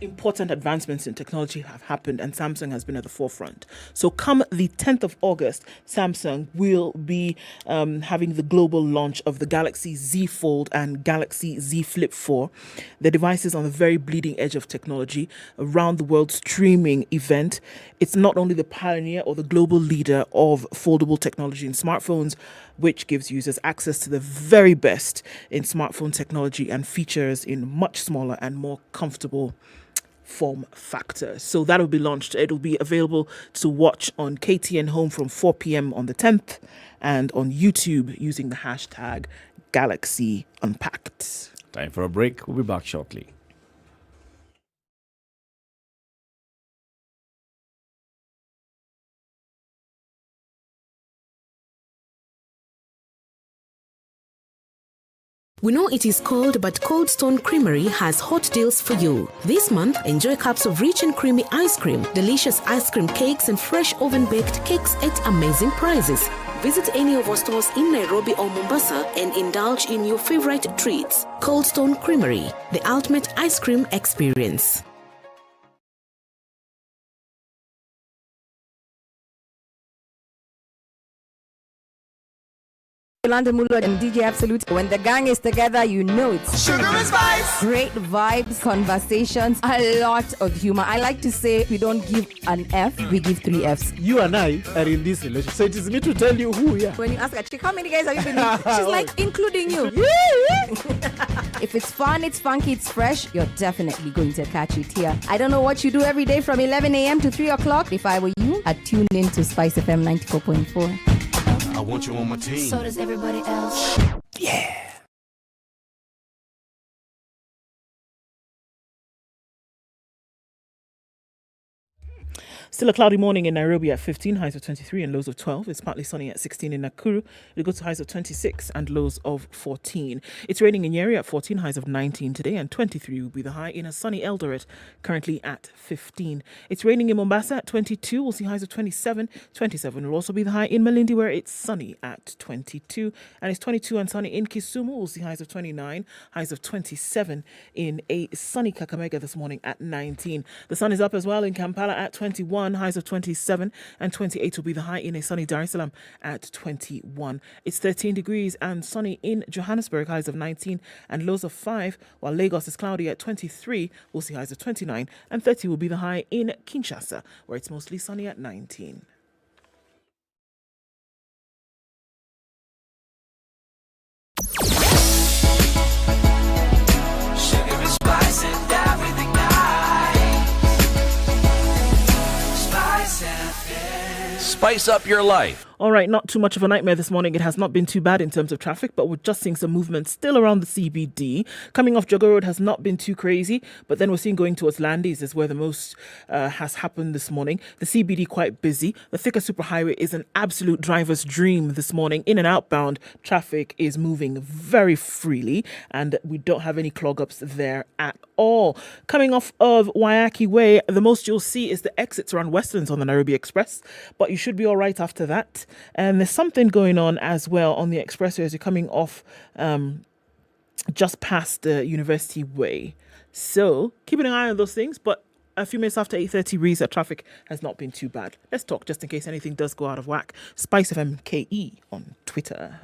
important advancements in technology have happened, and Samsung has been at the forefront. So come the 10th of August, Samsung will be having the global launch of the Galaxy Z Fold and Galaxy Z Flip 4. The devices on the very bleeding edge of technology, around the world streaming event. It's not only the pioneer or the global leader of foldable technology in smartphones, which gives users access to the very best in smartphone technology and features in much smaller and more comfortable form factor. So that will be launched. It will be available to watch on KTN Home from 4 p.m. on the 10th and on YouTube using the hashtag Galaxy Unpacked. Time for a break. We'll be back shortly. We know it is cold, but Cold Stone Creamery has hot deals for you. This month, enjoy cups of rich and creamy ice cream, delicious ice cream cakes, and fresh oven-baked cakes at amazing prices. Visit any of our stores in Nairobi or Mombasa and indulge in your favorite treats. Cold Stone Creamery, the ultimate ice cream experience. London Mulot and DJ Absolute. When the gang is together, you know it's Sugar and Spice. Great vibes, conversations, a lot of humor. I like to say we don't give an F, we give 3 Fs. You and I are in this relationship, so it is me to tell you who we are. When you ask a chick, how many guys have you been with? She's like, including you. If it's fun, it's funky, it's fresh, you're definitely going to catch it here. I don't know what you do every day from 11 a.m. to 3 o'clock. If I were you, I'd tune in to SpiceFM 94.4. I want you on my team. So does everybody else. Yeah. Still a cloudy morning in Nairobi at 15, highs of 23 and lows of 12. It's partly sunny at 16 in Nakuru. It'll go to highs of 26 and lows of 14. It's raining in Nyeri at 14, highs of 19 today, and 23 will be the high in a sunny Eldoret, currently at 15. It's raining in Mombasa at 22. We'll see highs of 27. 27 will also be the high in Malindi, where it's sunny at 22. And it's 22 and sunny in Kisumu. We'll see highs of 29, highs of 27 in a sunny Kakamega this morning at 19. The sun is up as well in Kampala at 21. Highs of 27 and 28 will be the high in a sunny Dar es Salaam at 21. It's 13 degrees and sunny in Johannesburg, highs of 19 and lows of 5, while Lagos is cloudy at 23. We'll see highs of 29 and 30 will be the high in Kinshasa, where it's mostly sunny at 19. Sugar and spice and everything nice. Spice up your life All right, not too much of a nightmare this morning. It has not been too bad in terms of traffic, but we're just seeing some movement still around the CBD. Coming off Jogger Road has not been too crazy, but then we're seeing going towards Landis is where the most has happened this morning. The CBD quite busy. The Thika Superhighway is an absolute driver's dream this morning. In and outbound traffic is moving very freely, and we don't have any clog-ups there at all. Coming off of Waiyaki Way, the most you'll see is the exits around Westlands on the Nairobi Express, but you should be all right after that. And there's something going on as well on the expressway as you're coming off just past the University Way. So keeping an eye on those things, but a few minutes after 8:30, reset traffic has not been too bad. Let's talk just in case anything does go out of whack. SpiceFM KE on Twitter.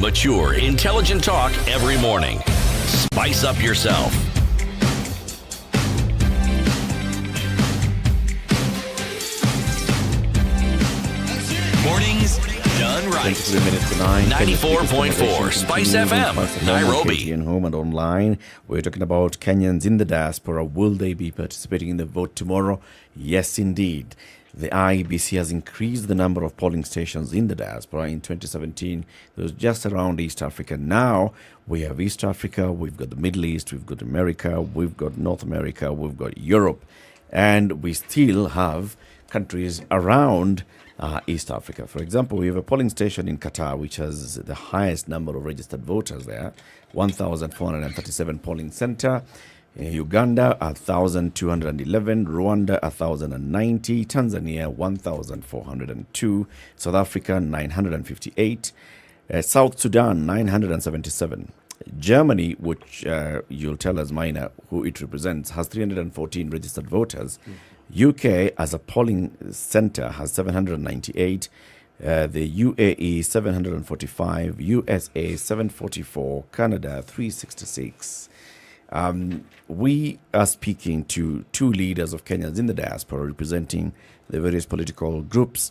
Mature, intelligent talk every morning. Spice up yourself. Mornings done right. 23 minutes to 9. 94.4 Spice FM, Nairobi. And home and online. We're talking about Kenyans in the diaspora. Will they be participating in the vote tomorrow? Yes, indeed. The IEBC has increased the number of polling stations in the diaspora. In 2017, it was just around East Africa. Now, we have East Africa, we've got the Middle East, we've got America, we've got North America, we've got Europe, and we still have countries around East Africa. For example, we have a polling station in Qatar, which has the highest number of registered voters there, 1,437 polling center. In Uganda, 1,211, Rwanda, 1,090, Tanzania, 1,402, South Africa, 958, South Sudan, 977. Germany, which you'll tell us, Minor, who it represents, has 314 registered voters. UK, as a polling center, has 798. The UAE, 745, USA, 744, Canada, 366. We are speaking to two leaders of Kenyans in the diaspora representing the various political groups.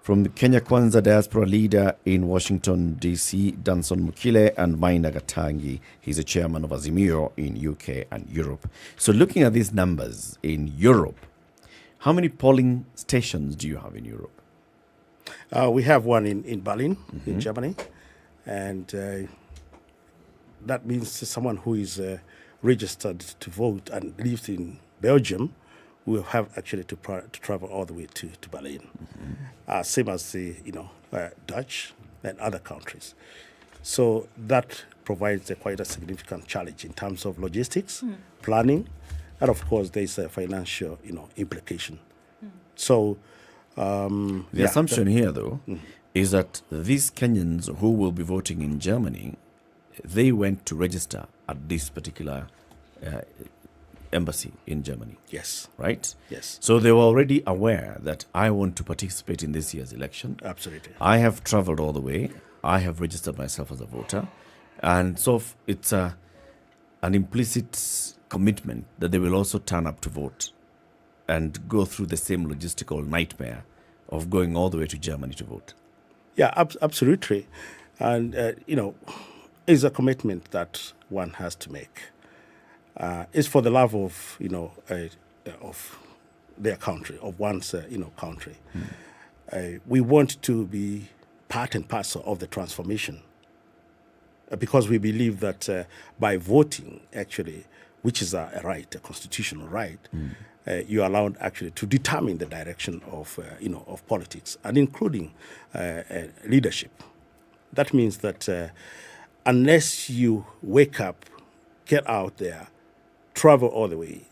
From the Kenya Kwanza diaspora leader in Washington, D.C., Danson Mukile, and Maina Gatangi. He's a chairman of Azimio in UK and Europe. So looking at these numbers in Europe, how many polling stations do you have in Europe? We have one in Berlin, in Germany. And that means someone who is registered to vote and lives in Belgium will have actually to travel all the way to Berlin. Same as the Dutch and other countries. So that provides quite a significant challenge in terms of logistics, planning, and of course there's a financial implication. So the assumption here though is that these Kenyans who will be voting in Germany, they went to register at this particular embassy in Germany. Yes. Right? Yes. So they were already aware that I want to participate in this year's election. Absolutely. I have traveled all the way. I have registered myself as a voter. And so it's an implicit commitment that they will also turn up to vote and go through the same logistical nightmare of going all the way to Germany to vote. Yeah, absolutely. And, it's a commitment that one has to make. It's for the love of, of their country, of one's, country. We want to be part and parcel of the transformation because we believe that by voting, actually, which is a right, a constitutional right, you are allowed actually to determine the direction of, of politics and including leadership. That means that unless you wake up, get out there, travel all the way,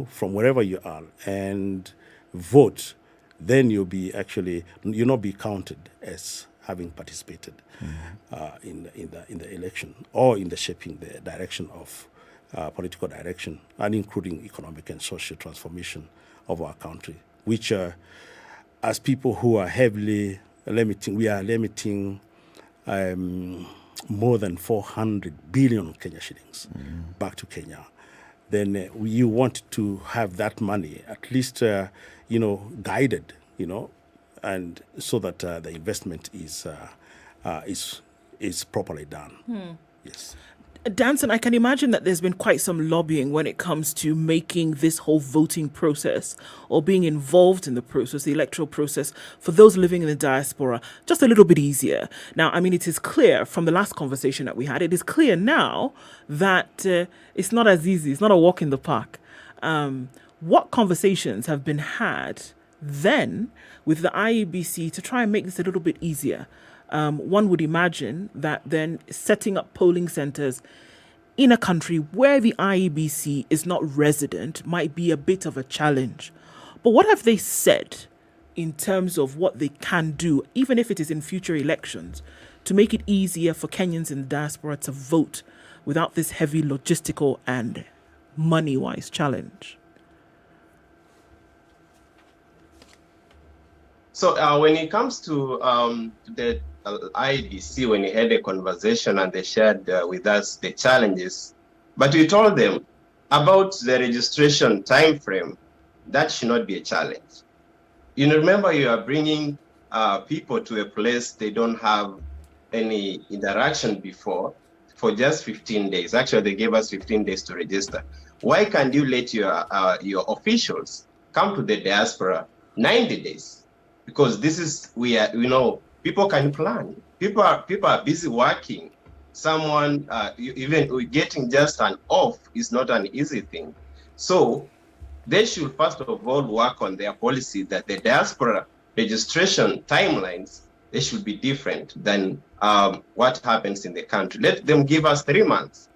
from wherever you are and vote, then you'll not be counted as having participated in the election or in the shaping the direction of political direction and including economic and social transformation of our country, which as people who are heavily limiting, we are limiting more than 400 billion Kenya shillings back to Kenya. Then you want to have that money at least, guided, and so that the investment is is properly done. Yes. Danson, I can imagine that there's been quite some lobbying when it comes to making this whole voting process or being involved in the process, the electoral process, for those living in the diaspora, just a little bit easier. Now, I mean, it is clear from the last conversation that we had, it is clear now that it's not as easy. It's not a walk in the park. What conversations have been had then with the IEBC to try and make this a little bit easier? One would imagine that then setting up polling centers in a country where the IEBC is not resident might be a bit of a challenge. But what have they said in terms of what they can do, even if it is in future elections, to make it easier for Kenyans in the diaspora to vote without this heavy logistical and money-wise challenge? So when it comes to the IEBC, when we had a conversation and they shared with us the challenges, but we told them about the registration time frame, that should not be a challenge. You know, remember, you are bringing people to a place they don't have any interaction before for just 15 days. Actually, they gave us 15 days to register. Why can't you let your officials come to the diaspora 90 days? Because this is, people can plan. People are busy working. Someone, even getting just an off is not an easy thing. So they should first of all work on their policy that the diaspora registration timelines, they should be different than what happens in the country. Let them give us 3 months.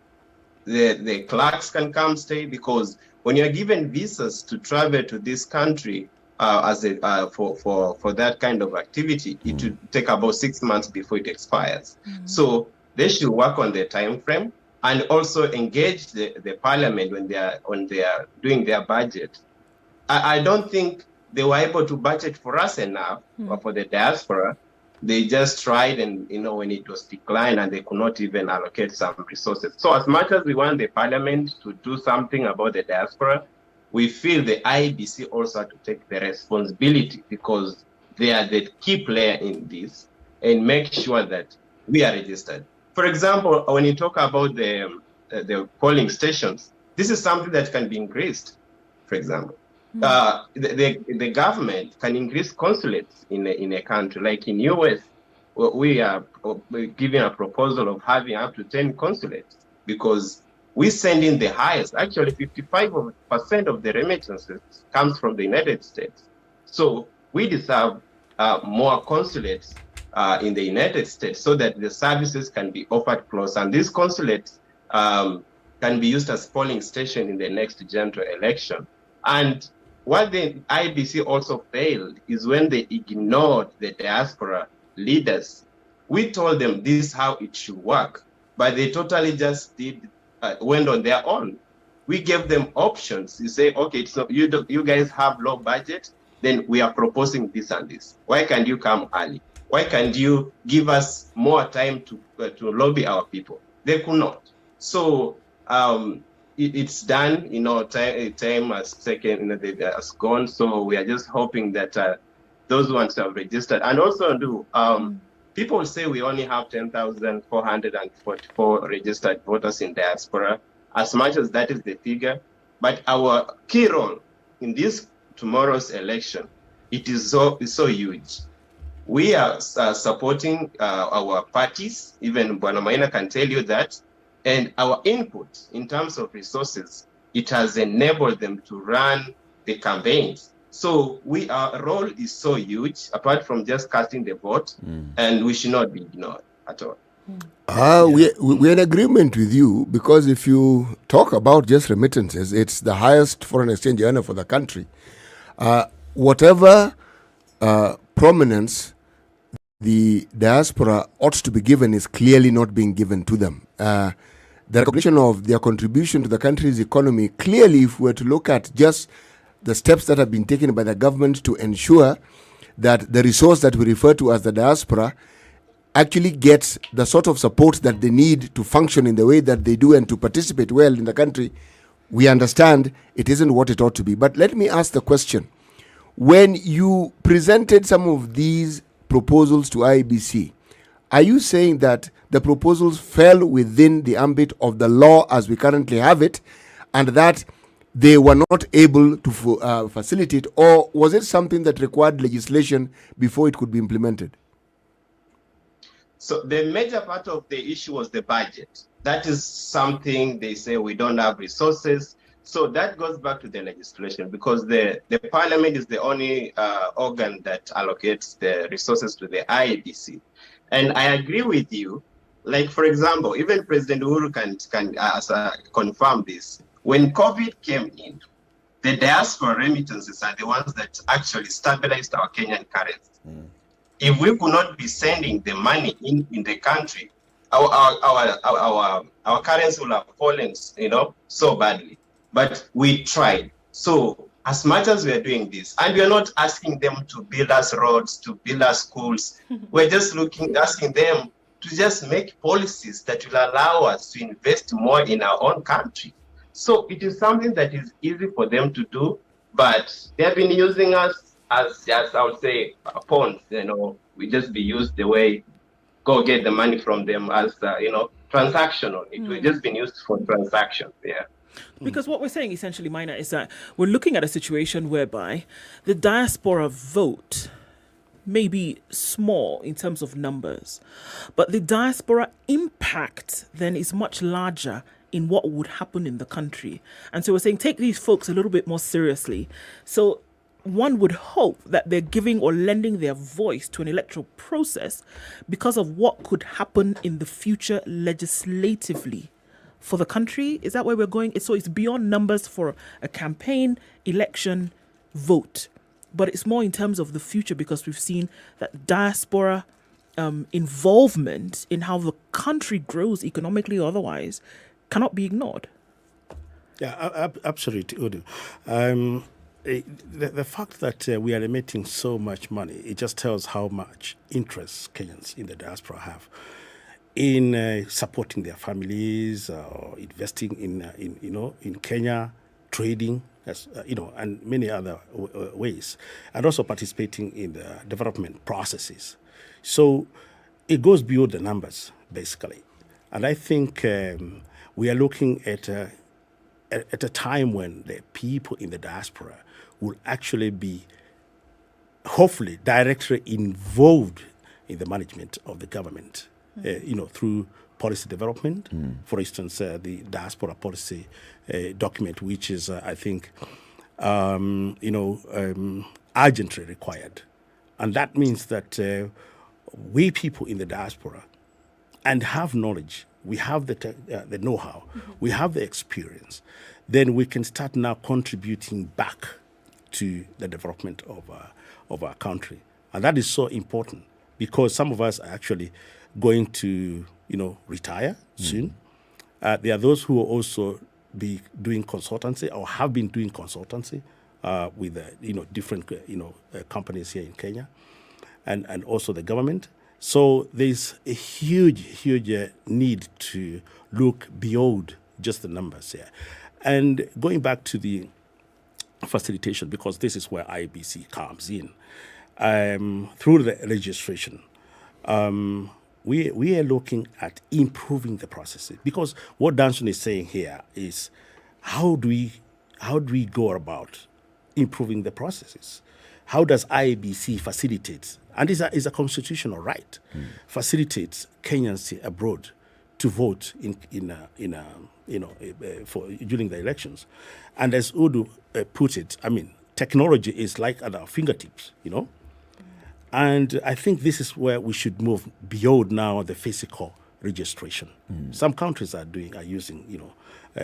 The clerks can come stay, because when you're given visas to travel to this country, for that kind of activity, it would take about 6 months before it expires. So they should work on the time frame and also engage the parliament when they are doing their budget. I don't think they were able to budget for us enough for the diaspora. They just tried, and when it was declined, and they could not even allocate some resources. So as much as we want the parliament to do something about the diaspora, we feel the IEBC also have to take the responsibility, because they are the key player in this, and make sure that we are registered. For example, when you talk about the polling stations, this is something that can be increased. For example, the government can increase consulates in a country. Like in US, we are giving a proposal of having up to 10 consulates, because we send in the highest. Actually, 55% of the remittances comes from the United States. So we deserve more consulates in the United States, so that the services can be offered close. And these consulates can be used as polling station in the next general election. And what the IEBC also failed is when they ignored the diaspora leaders. We told them this is how it should work, but they totally just went on their own. We gave them options. You say, okay, so you guys have low budget, then we are proposing this and this. Why can't you come early? Why can't you give us more time to lobby our people? They could not. So it's done. Time has taken, has gone. So we are just hoping that those ones have registered. And also people say we only have 10,444 registered voters in diaspora, as much as that is the figure. But our key role in this tomorrow's election, it is so huge. We are supporting our parties. Even Bwana Maina can tell you that. And our input in terms of resources, it has enabled them to run the campaigns. So our role is so huge, apart from just casting the vote, and we should not be ignored at all. We're in agreement with you, because if you talk about just remittances, it's the highest foreign exchange earner for the country. Whatever prominence the diaspora ought to be given is clearly not being given to them. The recognition of their contribution to the country's economy, clearly, if we were to look at just the steps that have been taken by the government to ensure that the resource that we refer to as the diaspora actually gets the sort of support that they need to function in the way that they do and to participate well in the country, we understand it isn't what it ought to be. But let me ask the question. When you presented some of these proposals to IEBC, Are you saying that the proposals fell within the ambit of the law as we currently have it, and that they were not able to facilitate, or was it something that required legislation before it could be implemented? So the major part of the issue was the budget. That is something they say we don't have resources. So that goes back to the legislation, because the parliament is the only organ that allocates the resources to the IEBC. And I agree with you. Like, for example, even President Uhuru can confirm this. When COVID came in, the diaspora remittances are the ones that actually stabilized our Kenyan currency. If we could not be sending the money in the country, our currency will have fallen, so badly. But we tried. So as much as we are doing this, and we are not asking them to build us roads, to build us schools, we're just asking them to just make policies that will allow us to invest more in our own country. So it is something that is easy for them to do, but they have been using us as I would say, pawns. We just be used the way, go get the money from them as, transactional. It will just been used for transactions, yeah. Because what we're saying essentially, Minor, is that we're looking at a situation whereby the diaspora vote may be small in terms of numbers, but the diaspora impact then is much larger in what would happen in the country. And so we're saying take these folks a little bit more seriously. So one would hope that they're giving or lending their voice to an electoral process because of what could happen in the future legislatively for the country. Is that where we're going? So it's beyond numbers for a campaign, election, vote. But it's more in terms of the future, because we've seen that diaspora involvement in how the country grows economically or otherwise cannot be ignored. Yeah, absolutely, Udu. The fact that we are emitting so much money, it just tells how much interest Kenyans in the diaspora have in supporting their families, or investing in Kenya, trading, and many other ways, and also participating in the development processes. So it goes beyond the numbers, basically. And I think we are looking at a time when the people in the diaspora will actually be, hopefully, directly involved in the management of the government, through policy development. For instance, the diaspora policy document, which is, I think, urgently required. And that means that we people in the diaspora and have knowledge, we have the know-how, we have the experience, then we can start now contributing back to the development of our country. And that is so important, because some of us are actually going to, retire soon. There are those who will also be doing consultancy or have been doing consultancy with, different, companies here in Kenya, and also the government. So there's a huge need to look beyond just the numbers here. And going back to the facilitation, because this is where IEBC comes in, through the registration, we are looking at improving the processes. Because what Danson is saying here is, how do we go about improving the processes? How does IEBC facilitate, and is a constitutional right, facilitates Kenyans abroad to vote during the elections? And as Udu put it, technology is like at our fingertips, And I think this is where we should move beyond now the physical registration. Some countries are using,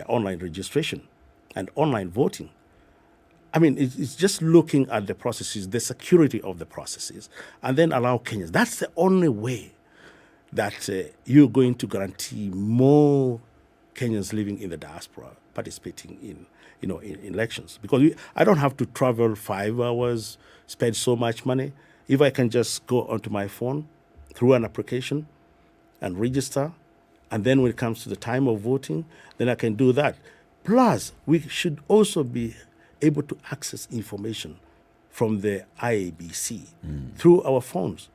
online registration and online voting. It's just looking at the processes, the security of the processes, and then allow Kenyans. That's the only way that you're going to guarantee more Kenyans living in the diaspora participating in elections. Because I don't have to travel 5 hours, spend so much money. If I can just go onto my phone through an application and register, and then when it comes to the time of voting, then I can do that. Plus, we should also be able to access information from the IEBC through our phones.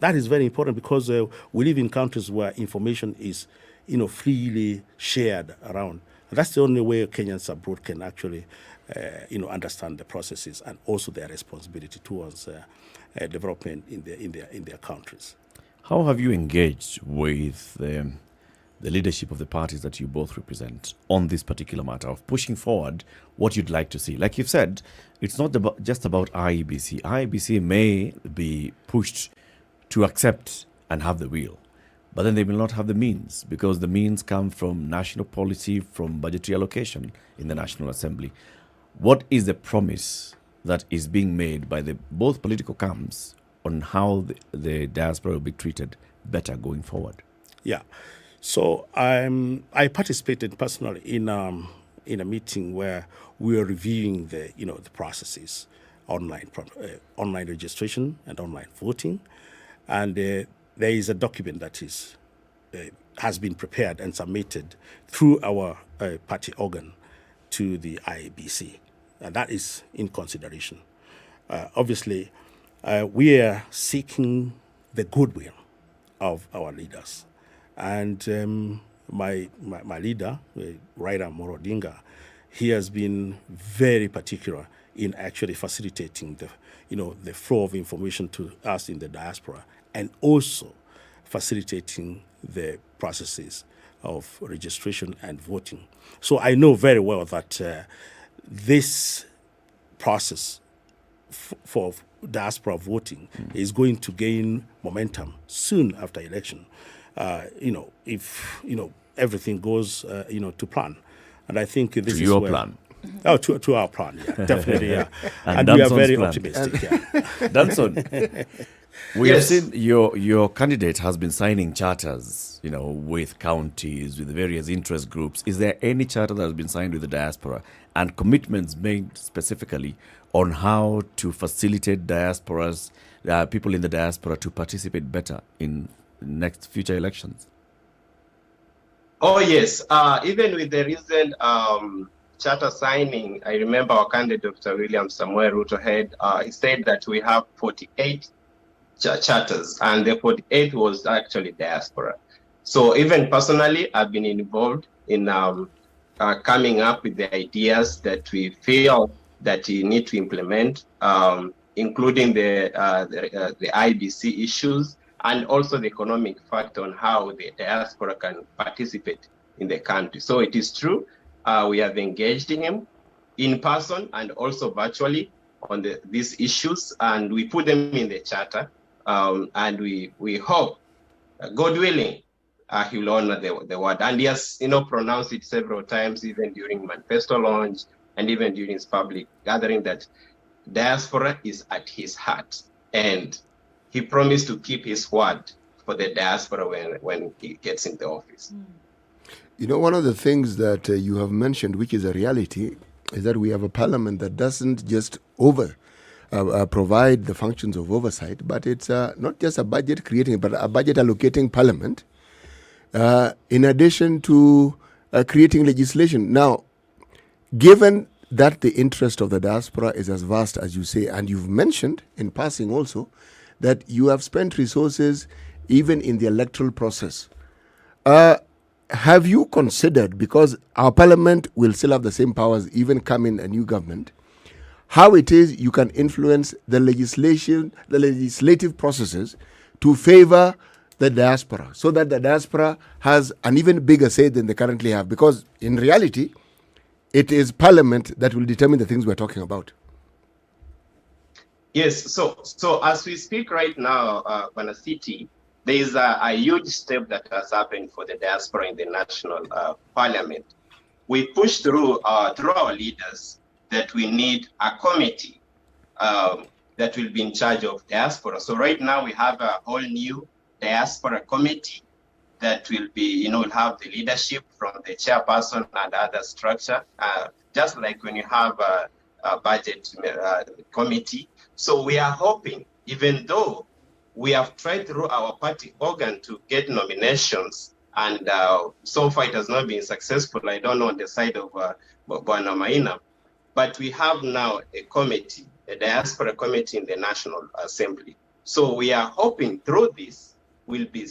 That is very important because we live in countries where information is, freely shared around. And that's the only way Kenyans abroad can actually, understand the processes and also their responsibility towards development in their countries. How have you engaged with the leadership of the parties that you both represent on this particular matter of pushing forward what you'd like to see? Like you've said, it's not just about IEBC. IEBC may be pushed to accept and have the will, but then they will not have the means because the means come from national policy, from budgetary allocation in the National Assembly. What is the promise that is being made by both political camps on how the diaspora will be treated better going forward? Yeah. So I participated personally in a meeting where we were reviewing the processes, online registration and online voting, and there is a document that has been prepared and submitted through our party organ to the IEBC, and that is in consideration. Obviously, we are seeking the goodwill of our leaders. And my leader, Raila Amolo Odinga, he has been very particular in actually facilitating the flow of information to us in the diaspora, and also facilitating the processes of registration and voting. So I know very well that this process for diaspora voting is going to gain momentum soon after election. If everything goes to plan, and I think this to is your where, plan. Oh, to our plan, yeah, definitely, yeah. And we are very plan. optimistic. Yeah. Danson, we have seen your candidate has been signing charters, with counties, with various interest groups. Is there any charter that has been signed with the diaspora and commitments made specifically on how to facilitate diasporas, people in the diaspora to participate better in next future elections? Oh, yes. Even with the recent charter signing, I remember our candidate, Dr. William Samuel Ruto, he said that we have 48 charters, and the 48th was actually diaspora. So even personally, I've been involved in coming up with the ideas that we feel that we need to implement, including the IEBC issues, and also the economic factor on how the diaspora can participate in the country. So it is true, we have engaged him in person and also virtually on these issues, and we put them in the charter, and we hope, God willing, he will honor the word. And he has pronounced it several times, even during manifesto launch and even during his public gathering, that diaspora is at his heart. And he promised to keep his word for the diaspora when he gets in the office. One of the things that you have mentioned, which is a reality, is that we have a parliament that doesn't just provide the functions of oversight, but it's not just a budget creating, but a budget allocating parliament, in addition to creating legislation. Now, given that the interest of the diaspora is as vast as you say, and you've mentioned in passing also that you have spent resources even in the electoral process. Have you considered, because our parliament will still have the same powers even coming a new government, how it is you can influence the legislative processes to favor the diaspora, so that the diaspora has an even bigger say than they currently have? Because in reality, it is parliament that will determine the things we're talking about. Yes, so as we speak right now, City, there is a huge step that has happened for the diaspora in the national parliament. We pushed through our leaders that we need a committee that will be in charge of diaspora. So right now we have a whole new diaspora committee that will be, will have the leadership from the chairperson and other structure, just like when you have a budget committee. So we are hoping, even though we have tried through our party organ to get nominations, and so far it has not been successful. I don't know on the side of Bwana Maina, but we have now a committee, a diaspora committee in the National Assembly. So we are hoping through this, we'll be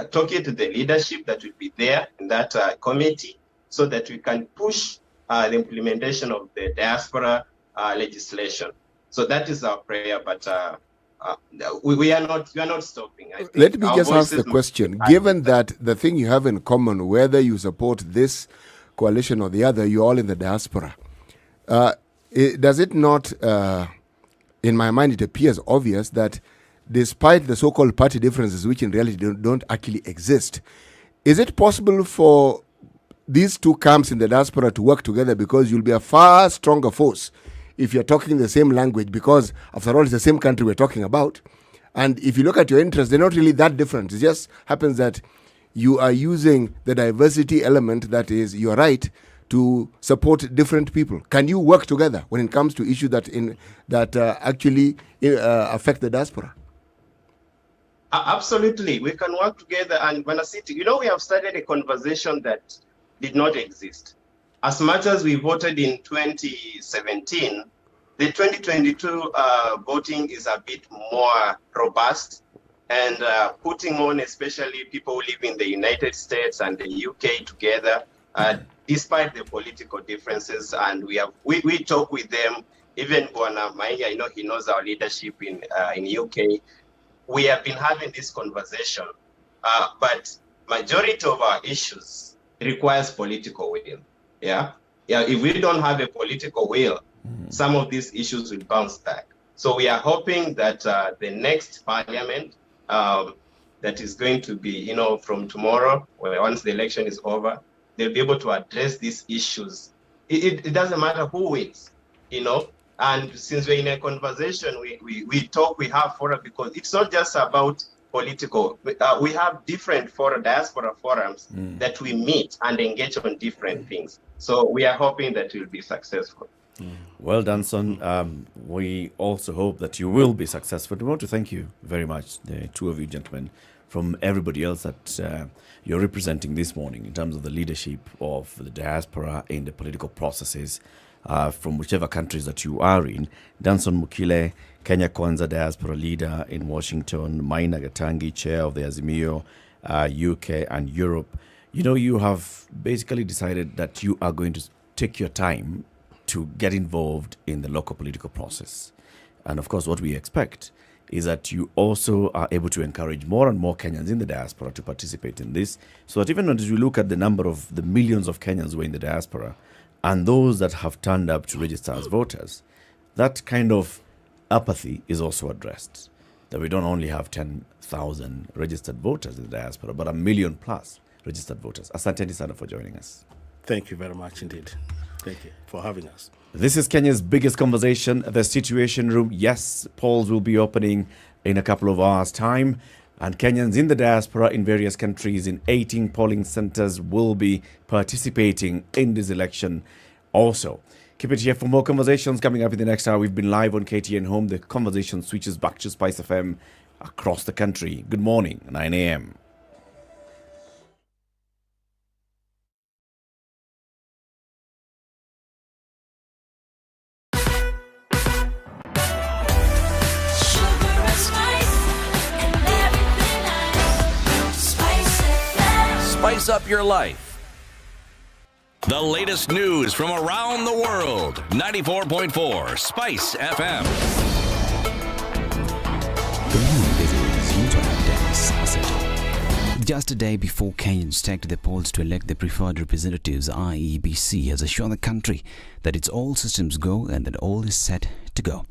talking to the leadership that will be there in that committee so that we can push the implementation of the diaspora legislation. So that is our prayer, but we are not stopping. I think let me just ask the question. Given that the thing you have in common, whether you support this coalition or the other, you're all in the diaspora. Does it not, in my mind, it appears obvious that despite the so-called party differences, which in reality don't actually exist, is it possible for these two camps in the diaspora to work together, because you'll be a far stronger force if you're talking the same language, because after all, it's the same country we're talking about. And if you look at your interests, they're not really that different. It just happens that you are using the diversity element, that is your right, to support different people. Can you work together when it comes to issues that actually affect the diaspora? Absolutely, we can work together. And when I see, we have started a conversation that did not exist. As much as we voted in 2017, the 2022 voting is a bit more robust, and putting on especially people who live in the United States and the UK together, despite the political differences. And we talk with them. Even Bwana Maya, he knows our leadership in UK. We have been having this conversation, but majority of our issues requires political will. Yeah. If we don't have a political will, some of these issues will bounce back. So we are hoping that the next parliament that is going to be, from tomorrow, once the election is over, they'll be able to address these issues. It doesn't matter who wins, And since we're in a conversation, we talk, we have fora, because it's not just about political. We have different diaspora forums that we meet and engage on different things. So we are hoping that we'll be successful. Well done, son. We also hope that you will be successful. We want to thank you very much, the two of you gentlemen, from everybody else that you're representing this morning in terms of the leadership of the diaspora in the political processes from whichever countries that you are in. Danson Mukile, Kenya Kwanza diaspora leader in Washington, Maina Gatangi, chair of the Azimio, UK and Europe. You have basically decided that you are going to take your time to get involved in the local political process. And of course, what we expect is that you also are able to encourage more and more Kenyans in the diaspora to participate in this, so that even as you look at the number of the millions of Kenyans who are in the diaspora and those that have turned up to register as voters, that kind of apathy is also addressed. That we don't only have 10,000 registered voters in the diaspora, but 1 million plus registered voters. Asante sana for joining us. Thank you very much indeed. Thank you for having us. This is Kenya's biggest conversation, the Situation Room. Yes, polls will be opening in a couple of hours' time, and Kenyans in the diaspora in various countries in 18 polling centers will be participating in this election also. Keep it here for more conversations coming up in the next hour. We've been live on KTN Home. The conversation switches back to SpiceFM across the country. Good morning, 9 a.m. Spice up your life. The latest news from around the world. 94.4 Spice FM. Just a day before Kenyans take to the polls to elect their preferred representatives, IEBC has assured the country that it's all systems go and that all is set to go.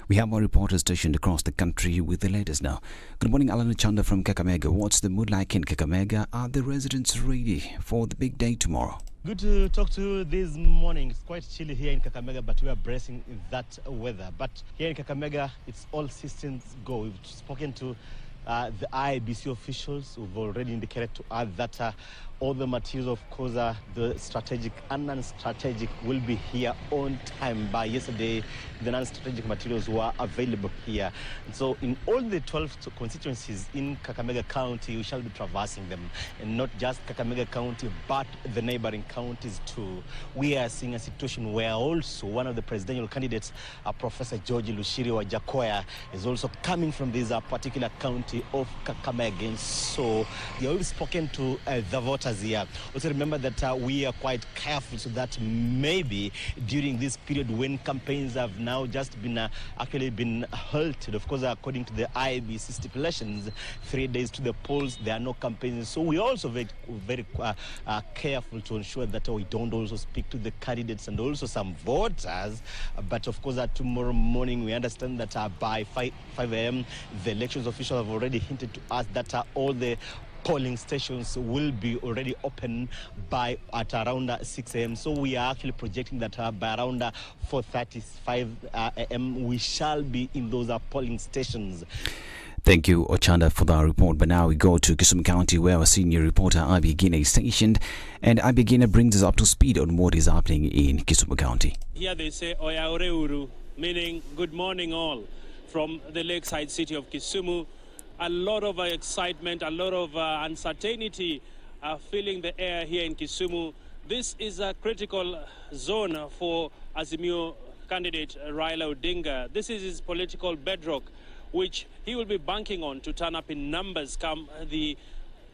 We have our reporters stationed across the country with the latest now. Good morning, Alan Chanda from Kakamega. What's the mood like in Kakamega? Are the residents ready for the big day tomorrow? Good to talk to you this morning. It's quite chilly here in Kakamega, but we are bracing that weather. But here in Kakamega, it's all systems go. We've spoken to the IEBC officials who've already indicated to us that all the materials, of course, the strategic and non-strategic, will be here on time. By yesterday, the non-strategic materials were available here. And so in all the 12 constituencies in Kakamega County, we shall be traversing them. And not just Kakamega County, but the neighboring counties too. We are seeing a situation where also one of the presidential candidates, Professor George Lushiri Wajakoya, is also coming from this particular county of Kakamega. And so they have spoken to the voters here. Also remember that we are quite careful so that maybe during this period when campaigns have now just been actually been halted, of course, according to the IEBC stipulations, 3 days to the polls, there are no campaigns. So we are also very careful to ensure that we don't also speak to the candidates and also some voters. But of course, tomorrow morning, we understand that by 5 a.m., the elections officials have already hinted to us that all the polling stations will be already open by at around 6 a.m. So we are actually projecting that by around 4:35 a.m. we shall be in those polling stations. Thank you, Ochanda, for that report. But now we go to Kisumu County, where our senior reporter, Abi Gina, is stationed. And Abi Gina brings us up to speed on what is happening in Kisumu County. Here they say, Oya Oreuru, meaning good morning all, from the lakeside city of Kisumu. A lot of excitement, a lot of uncertainty filling the air here in Kisumu. This is a critical zone for Azimio candidate Raila Odinga. This is his political bedrock, which he will be banking on to turn up in numbers come the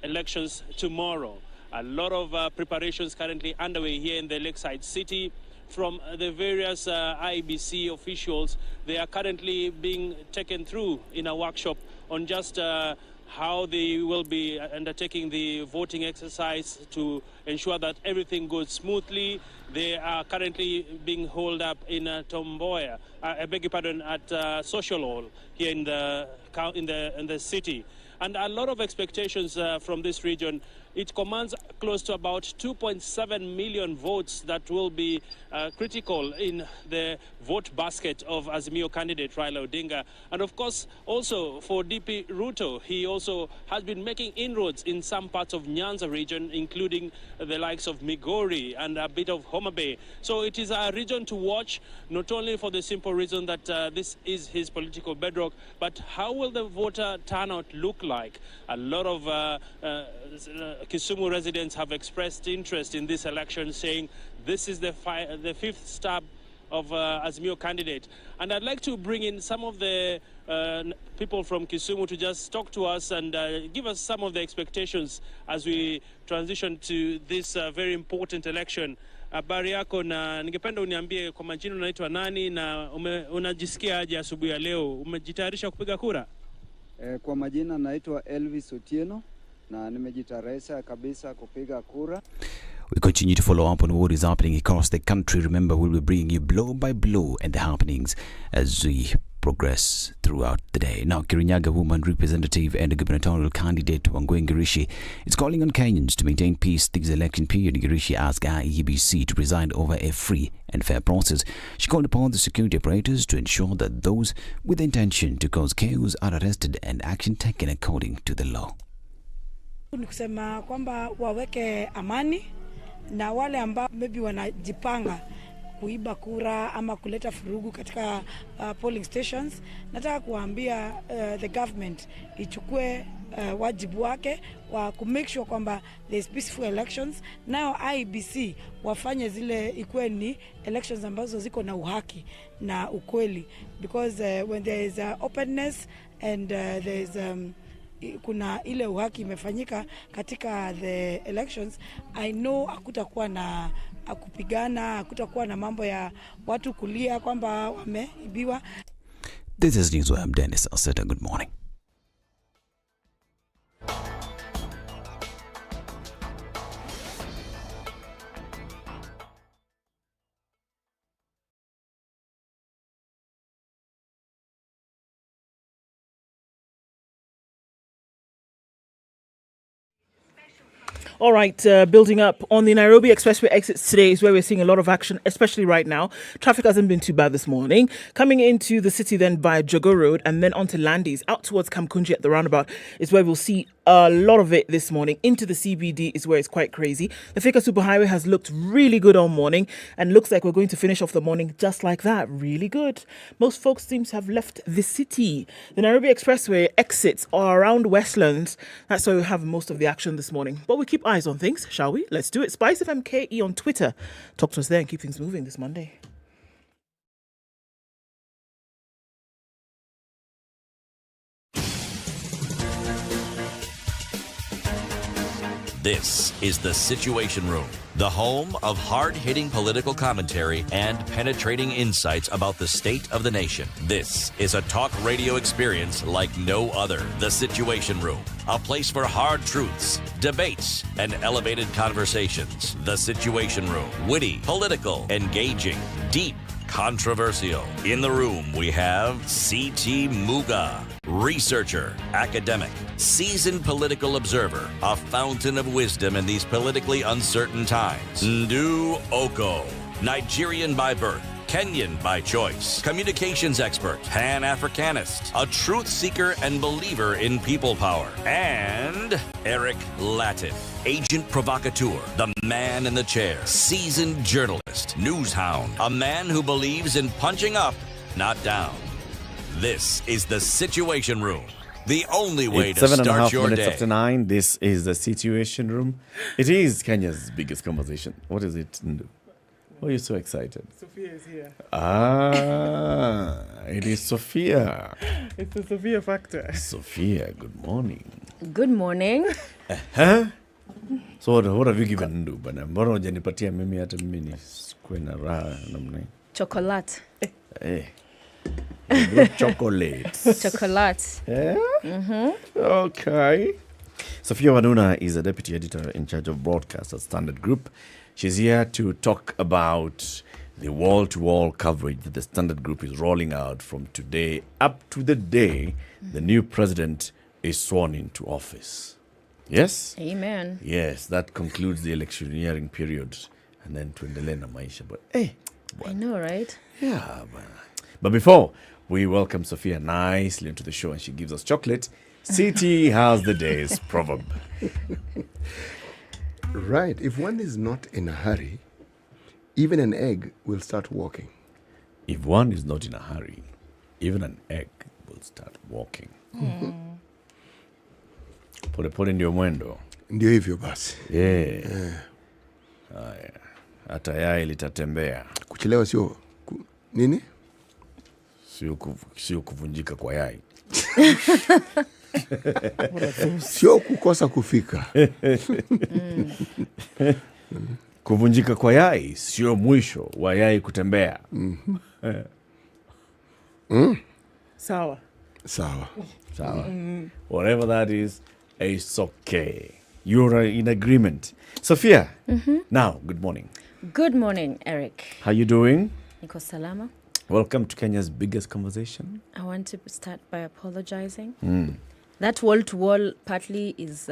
elections tomorrow. A lot of preparations currently underway here in the lakeside city. From the various IEBC officials, they are currently being taken through in a workshop on just how they will be undertaking the voting exercise to ensure that everything goes smoothly. They are currently being held up in Tomboya, I beg your pardon, at Social Hall here in the city. And a lot of expectations from this region. It commands close to about 2.7 million votes that will be critical in the vote basket of Azimio candidate Raila Odinga. And of course, also for DP Ruto, he also has been making inroads in some parts of Nyanza region, including the likes of Migori and a bit of Homa Bay. So it is a region to watch, not only for the simple reason that this is his political bedrock, but how will the voter turnout look like? A lot of Kisumu residents have expressed interest in this election, saying this is the fifth stab of Azimio candidate. And I'd like to bring in some of the people from Kisumu to just talk to us and give us some of the expectations as we transition to this very important election. Habari yako, na ningependa uniambie kwa majina unaitwa nani na unajisikia aje asubuhi ya leo? Umejitayarisha kupiga kura? Kwa majina naitwa Elvis Otieno na nimejitayarisha kabisa kupiga kura. We continue to follow up on what is happening across the country. Remember, we'll be bringing you blow by blow and the happenings as we progress throughout the day. Now, Kirinyaga woman representative and gubernatorial candidate Wangui Ngirishi is calling on Kenyans to maintain peace this election period. Ngirishi asked IEBC to preside over a free and fair process. She called upon the security operators to ensure that those with the intention to cause chaos are arrested and action taken according to the law. Ni kusema kwamba waweke amani na wale ambao maybe wanajipanga kuiba kura ama kuleta furugu katika polling stations. Nataka kuambia the government ichukue wajibu wake wa ku make sure kwamba there is peaceful elections. Now IEBC wafanye zile ikuwe ni elections ambazo ziko na uhaki na ukweli, because when there is openness and there is kuna ile uhaki imefanyika katika the elections, I know hakutakuwa na kupigana, hakutakuwa na mambo ya watu kulia kwamba wameibiwa. This is News Web. Dennis Aseta, good morning. All right, building up on the Nairobi Expressway exits today is where we're seeing a lot of action, especially right now. Traffic hasn't been too bad this morning. Coming into the city then by Jogo Road and then onto Landis, out towards Kamkunji at the roundabout is where we'll see a lot of it this morning. Into the CBD is where it's quite crazy. The Thika Superhighway has looked really good all morning and looks like we're going to finish off the morning just like that. Really good. Most folks seem to have left the city. The Nairobi Expressway exits are around Westlands. That's where we have most of the action this morning. But we keep eyes on things, shall we? Let's do it. SpiceFM KE on Twitter. Talk to us there and keep things moving this Monday. This is The Situation Room, the home of hard-hitting political commentary and penetrating insights about the state of the nation. This is a talk radio experience like no other. The Situation Room, a place for hard truths, debates, and elevated conversations. The Situation Room, witty, political, engaging, deep, controversial. In the room, we have C.T. Muga, researcher, academic, seasoned political observer, a fountain of wisdom in these politically uncertain times. Ndu Oko, Nigerian by birth, Kenyan by choice, communications expert, Pan-Africanist, a truth seeker and believer in people power, and Eric Latif, agent provocateur, the man in the chair, seasoned journalist, news hound, a man who believes in punching up, not down. This is The Situation Room, the only way It's to 7.5 start your minutes day. after 9. This is The Situation Room. It is Kenya's biggest conversation. What is it, Ndu? Why are you so excited? Sophia is here. Ah, it is Sophia. It's the Sophia factor. Sophia, good morning. Good morning. Huh? So what have you given Ndu bana? Mbona hujanipatia mimi hata mimi nisikuwe na raha namna hii? Chocolate. Chocolates. Chocolate. Yeah? Mm-hmm. Okay. Sophia Wanuna is a deputy editor in charge of broadcast at Standard Group. She's here to talk about the wall-to-wall coverage that the Standard Group is rolling out from today up to the day the new president is sworn into office. Yes? Amen. Yes, that concludes the electioneering period. And then tuendelee na maisha. But hey, I know, right? yeah. But before we welcome Sophia nicely into the show and she gives us chocolate, CT has the day's proverb. Right. If one is not in a hurry, even an egg will start walking. If one is not in a hurry, even an egg will start walking. Pole ndio mwendo. Ndio hivyo basi. Yeah. Haya. Hata yai litatembea. Kuchelewa sio nini? Sio kuvunjika kwa yai. Sio kukosa kufika. Kuvunjika kwa yai sio mwisho wa yai kutembea. Sawa. Whatever that is, it's okay. You're in agreement. Sophia, now, good morning. Good morning, Eric. How you doing? Niko salama. Welcome to Kenya's biggest conversation. I want to start by apologizing. That wall-to-wall partly is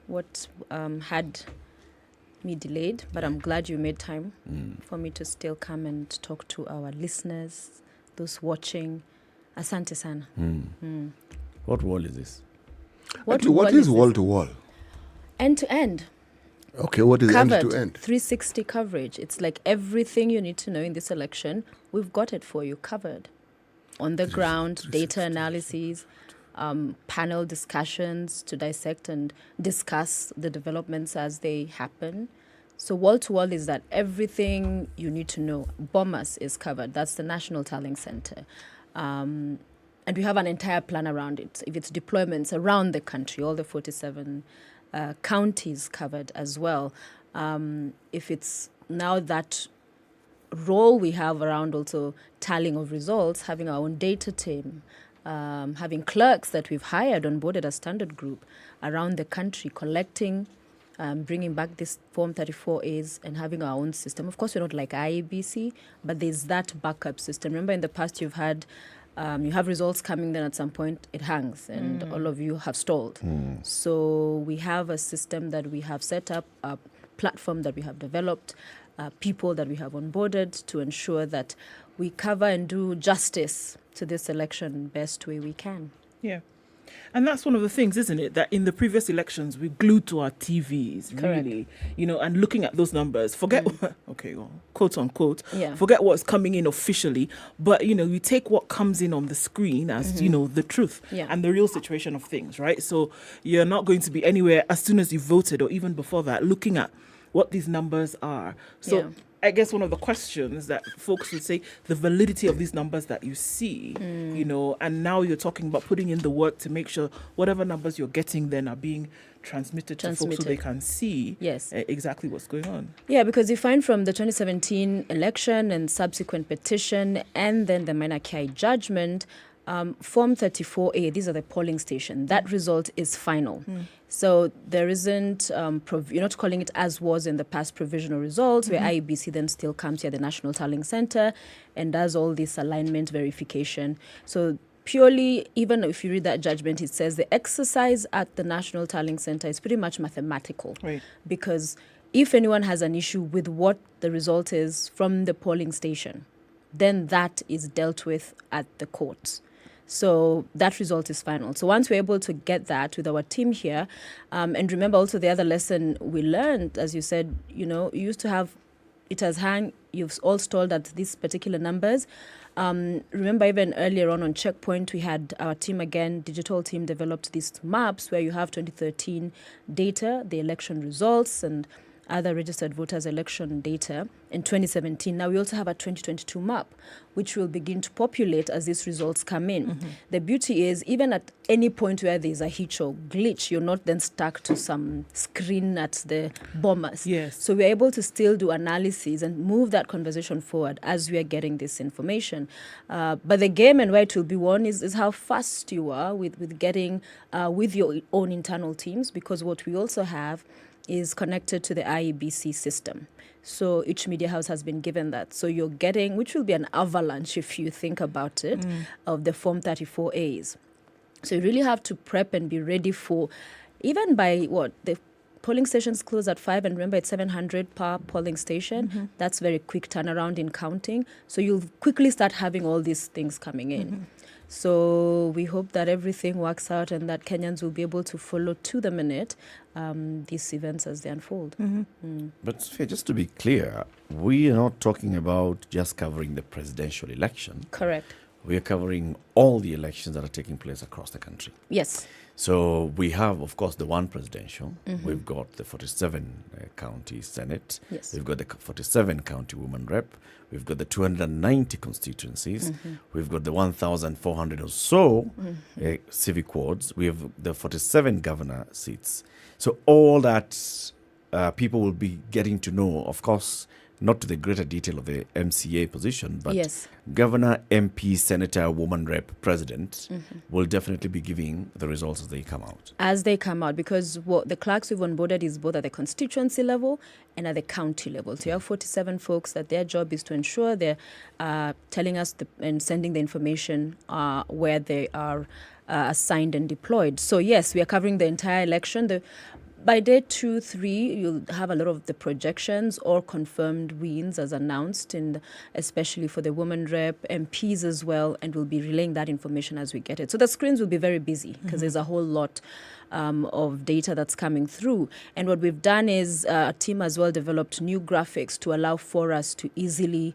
what had me delayed, but I'm glad you made time for me to still come and talk to our listeners, those watching. Asante sana. What wall is this? What is wall-to-wall? End-to-end. Okay, what is Covered, end-to-end? 360 coverage. It's like everything you need to know in this election, we've got it for you covered. On the ground, data analyses, panel discussions to dissect and discuss the developments as they happen. So wall-to-wall is that everything you need to know. Bomas is covered. That's the National Tallying Center. And we have an entire plan around it. If it's deployments around the country, all the 47 counties covered as well. If it's now that role we have around also tallying of results, having our own data team, having clerks that we've hired onboarded as Standard Group around the country, collecting, bringing back this Form 34As and having our own system. Of course, we're not like IEBC, but there's that backup system. Remember in the past you've had you have results coming, then at some point it hangs and all of you have stalled. So we have a system that we have set up, a platform that we have developed, people that we have onboarded to ensure that we cover and do justice to this election best way we can. Yeah. And that's one of the things, isn't it? That in the previous elections, we glued to our TVs, Correct. really, and looking at those numbers. Forget, quote unquote, Yeah. forget what's coming in officially. But, you take what comes in on the screen as, the truth Yeah. and the real situation of things, right? So you're not going to be anywhere as soon as you voted or even before that, looking at what these numbers are. So Yeah. I guess one of the questions that folks would say, the validity of these numbers that you see, and now you're talking about putting in the work to make sure whatever numbers you're getting then are being transmitted to folks so they can see exactly what's going on. Yeah, because you find from the 2017 election and subsequent petition and then the minor KI judgment, Form 34A, these are the polling station. That result is final. So there isn't, you're not calling it as was in the past provisional results, where IEBC then still comes here, the National Tallying Center, and does all this alignment verification. So purely, even if you read that judgment, it says the exercise at the National Tallying Center is pretty much mathematical. Right. Because if anyone has an issue with what the result is from the polling station, then that is dealt with at the courts. So that result is final. So once we're able to get that with our team here, and remember also the other lesson we learned, as you said, you used to have it as hang, you've all stalled at these particular numbers. Remember even earlier on Checkpoint, we had our team again, digital team developed these maps where you have 2013 data, the election results, and other registered voters election data in 2017. Now we also have a 2022 map, which will begin to populate as these results come in. The beauty is, even at any point where there's a hitch or glitch, you're not then stuck to some screen at the bombers. Yes. So we're able to still do analysis and move that conversation forward as we are getting this information. But the game and where it will be won is how fast you are with getting with your own internal teams, because what we also have is connected to the IEBC system. So each media house has been given that. So you're getting, which will be an avalanche if you think about it, of the Form 34As. So you really have to prep and be ready for, even by the polling stations close at 5, and remember it's 700 per polling station. That's very quick turnaround in counting. So you'll quickly start having all these things coming in. So we hope that everything works out and that Kenyans will be able to follow to the minute these events as they unfold. But Sophia, just to be clear, we are not talking about just covering the presidential election. Correct. We are covering all the elections that are taking place across the country. Yes. So we have, of course, the one presidential. We've got the 47 county Senate. Yes. We've got the 47 county woman rep. We've got the 290 constituencies. We've got the 1,400 or so civic wards. We have the 47 governor seats. So all that people will be getting to know, of course, not to the greater detail of the MCA position, but governor, MP, senator, woman rep, president will definitely be giving the results as they come out. As they come out, because what the clerks we've onboarded is both at the constituency level and at the county level. So you have 47 folks that their job is to ensure they're telling us and sending the information where they are assigned and deployed. So yes, we are covering the entire election. By day 2, 3, you'll have a lot of the projections or confirmed wins as announced, and especially for the woman rep, MPs as well, and we'll be relaying that information as we get it. So the screens will be very busy because there's a whole lot of data that's coming through. And what we've done is our team as well developed new graphics to allow for us to easily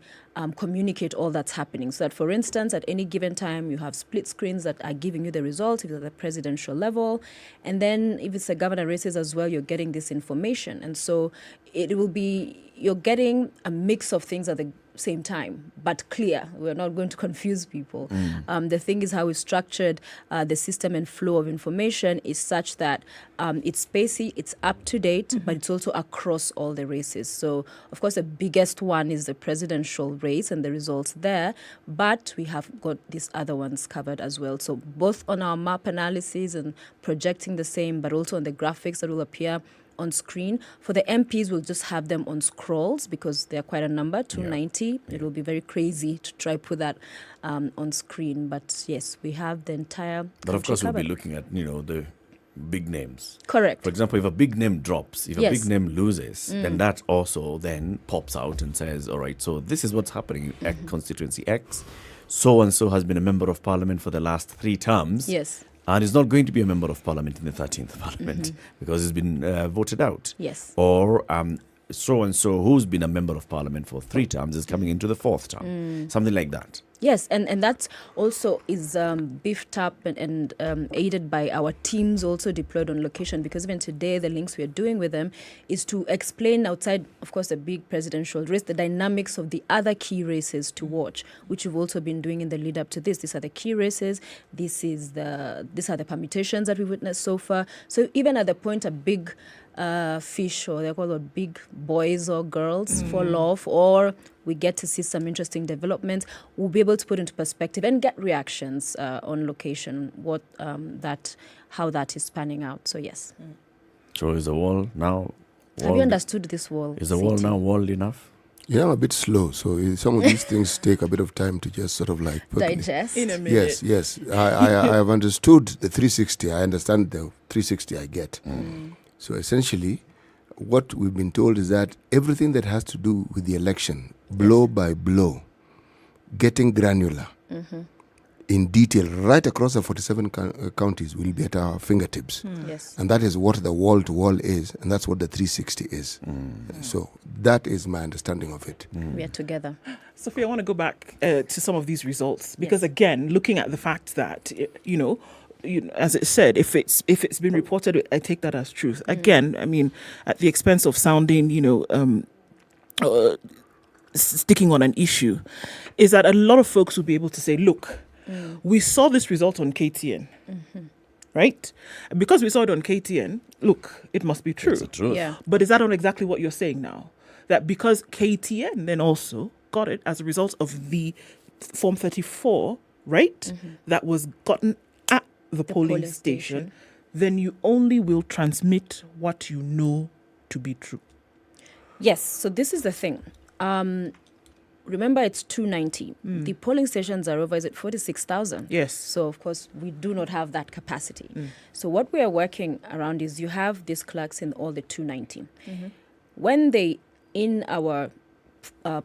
communicate all that's happening. So that, for instance, at any given time, you have split screens that are giving you the results if it's at the presidential level. And then if it's the governor races as well, you're getting this information. And so it will be, you're getting a mix of things at the same time, but clear. We're not going to confuse people. The thing is how we structured the system and flow of information is such that it's spacey, it's up to date, but it's also across all the races. So, of course, the biggest one is the presidential race and the results there, but we have got these other ones covered as well. So both on our map analysis and projecting the same, but also on the graphics that will appear on screen. For the MPs, we'll just have them on scrolls because they're quite a number, 290. It will be very crazy to try put that on screen. But yes, we have the entire But of course, covered. we'll be looking at, the big names. Correct. For example, if a big name drops, if a Yes. big name loses, then that also then pops out and says, all right, so this is what's happening at constituency X. So-and-so has been a member of parliament for the last 3 terms. Yes. and is not going to be a member of parliament in the 13th parliament because he's been voted out. Yes. Or so-and-so who's been a member of parliament for 3 terms is coming into the 4th term. Something like that. Yes, and that also is beefed up and aided by our teams also deployed on location, because even today the links we are doing with them is to explain outside, of course, the big presidential race, the dynamics of the other key races to watch, which we've also been doing in the lead up to this. These are the key races. These are the permutations that we witnessed so far. So even at the point a big fish, or they're called big boys or girls, fall off, or we get to see some interesting developments, we'll be able to put into perspective and get reactions on location, how that is panning out. So yes. So is the wall now? Have you understood this wall? Is the wall now walled enough? Yeah, I'm a bit slow, so some of these things take a bit of time to just sort of like digest in a minute. Yes. I have understood the 360. I understand the 360. I get. So essentially, what we've been told is that everything that has to do with the election, blow by blow, getting granular, in detail, right across the 47 counties, will be at our fingertips. Yes. And that is what the wall-to-wall is, and that's what the 360 is. So that is my understanding of it. We are together. Sophie, I want to go back to some of these results, because again, looking at the fact that, as it said, if it's been reported, I take that as truth. Again, I mean, at the expense of sounding, sticking on an issue, is that a lot of folks will be able to say, look, we saw this result on KTN, right? And because we saw it on KTN, look, it must be true. It's the truth. Yeah. But is that not exactly what you're saying now? That because KTN then also got it as a result of the Form 34, right? That was gotten at the polling station, then you only will transmit what you know to be true. Yes, so this is the thing. Remember, it's 290. The polling stations are over, is it 46,000? Yes. So, of course, we do not have that capacity. So what we are working around is you have these clerks in all the 290. When they, in our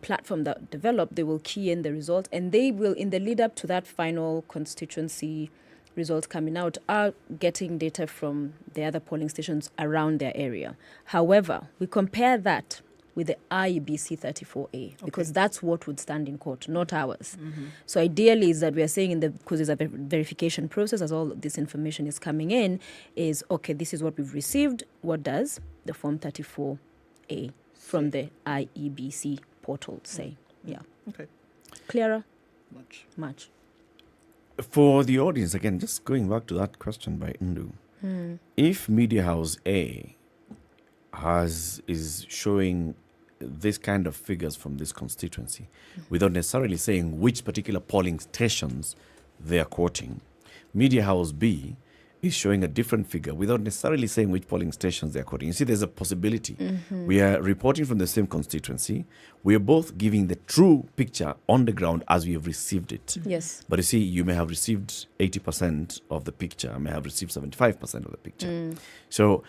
platform that develop, they will key in the result, and they will, in the lead up to that final constituency result coming out, are getting data from the other polling stations around their area. However, we compare that with the IEBC 34A, because that's what would stand in court, not ours. So ideally is that we are saying, because there's a verification process as all this information is coming in, is, okay, this is what we've received. What does the Form 34A from the IEBC portal say? Yeah. Okay. Clearer? Much. For the audience, again, just going back to that question by Ndu, if Media House A is showing this kind of figures from this constituency without necessarily saying which particular polling stations they are quoting, Media House B is showing a different figure without necessarily saying which polling stations they are quoting. You see, there's a possibility. We are reporting from the same constituency. We are both giving the true picture on the ground as we have received it. Yes. But you see, you may have received 80% of the picture, I may have received 75% of the picture. So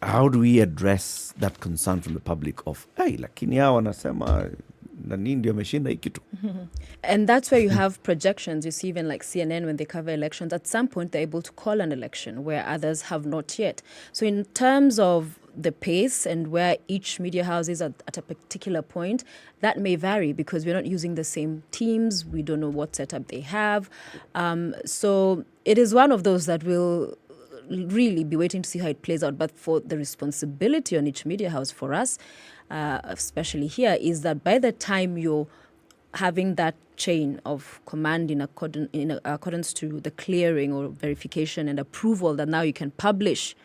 how do we address that concern from the public of, hey, lakini hao wanasema nani ndio ameshinda hii kitu? And that's where you have projections. You see, even like CNN, when they cover elections, at some point they're able to call an election where others have not yet. So in terms of the pace and where each media house is at a particular point, that may vary because we're not using the same teams. We don't know what setup they have. So it is one of those that will really be waiting to see how it plays out. But for the responsibility on each media house for us, especially here, is that by the time you're having that chain of command in accordance to the clearing or verification and approval, that now you can publish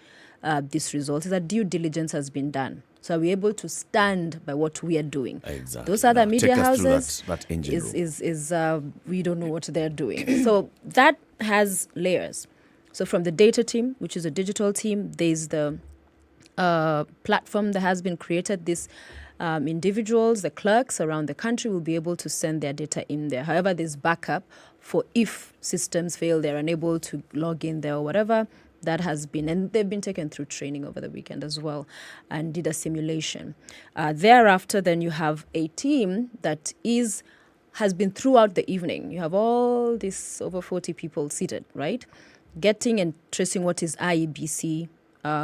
this result, is that due diligence has been done. So are we able to stand by what we are doing? Exactly. Those other media take us houses, through that engine room. We don't know what they're doing. So that has layers. So from the data team, which is a digital team, there's the platform that has been created. These individuals, the clerks around the country will be able to send their data in there. However, there's backup for if systems fail, they're unable to log in there or whatever. That has been, and they've been taken through training over the weekend as well and did a simulation. Thereafter, then you have a team that is has been throughout the evening. You have all these over 40 people seated, right? Getting and tracing what is IEBC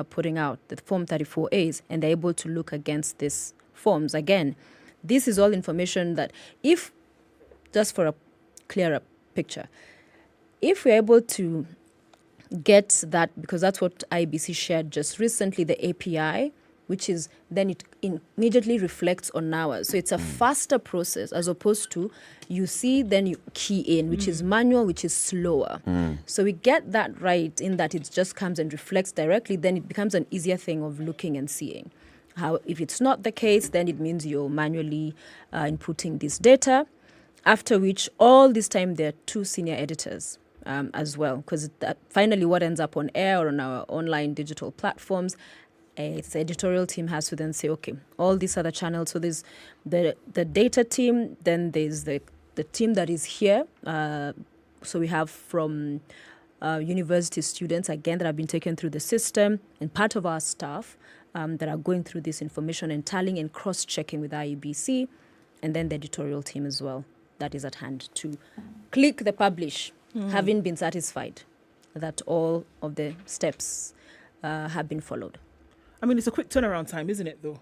putting out, the Form 34As, and they're able to look against these forms. Again, this is all information that if, just for a clearer picture, if we're able to get that, because that's what IEBC shared just recently, the API, which is then it immediately reflects on ours. So it's a faster process as opposed to you see, then you key in, which is manual, which is slower. So we get that right in that it just comes and reflects directly, then it becomes an easier thing of looking and seeing. How if it's not the case, then it means you're manually inputting this data, after which all this time there are 2 senior editors as well, because finally what ends up on air or on our online digital platforms, it's the editorial team has to then say, okay, all these other channels. So there's the data team, then there's the team that is here. So we have from university students, again, that have been taken through the system, and part of our staff that are going through this information and tallying and cross-checking with IEBC, and then the editorial team as well that is at hand to click the publish, having been satisfied that all of the steps have been followed. I mean, it's a quick turnaround time, isn't it, though?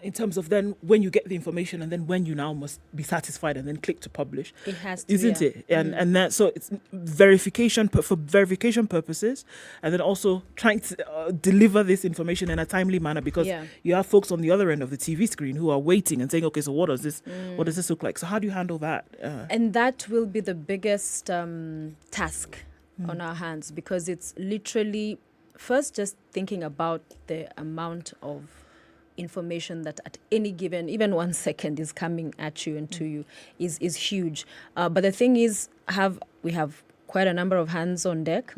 In terms of then when you get the information and then when you now must be satisfied and then click to publish. It has to, isn't it? And that, so it's verification for verification purposes, and then also trying to deliver this information in a timely manner, because you have folks on the other end of the TV screen who are waiting and saying, okay, so what does this look like? So how do you handle that? And that will be the biggest task on our hands, because it's literally first just thinking about the amount of information that at any given, even 1 second, is coming at you and to you is huge. But the thing is, we have quite a number of hands on deck.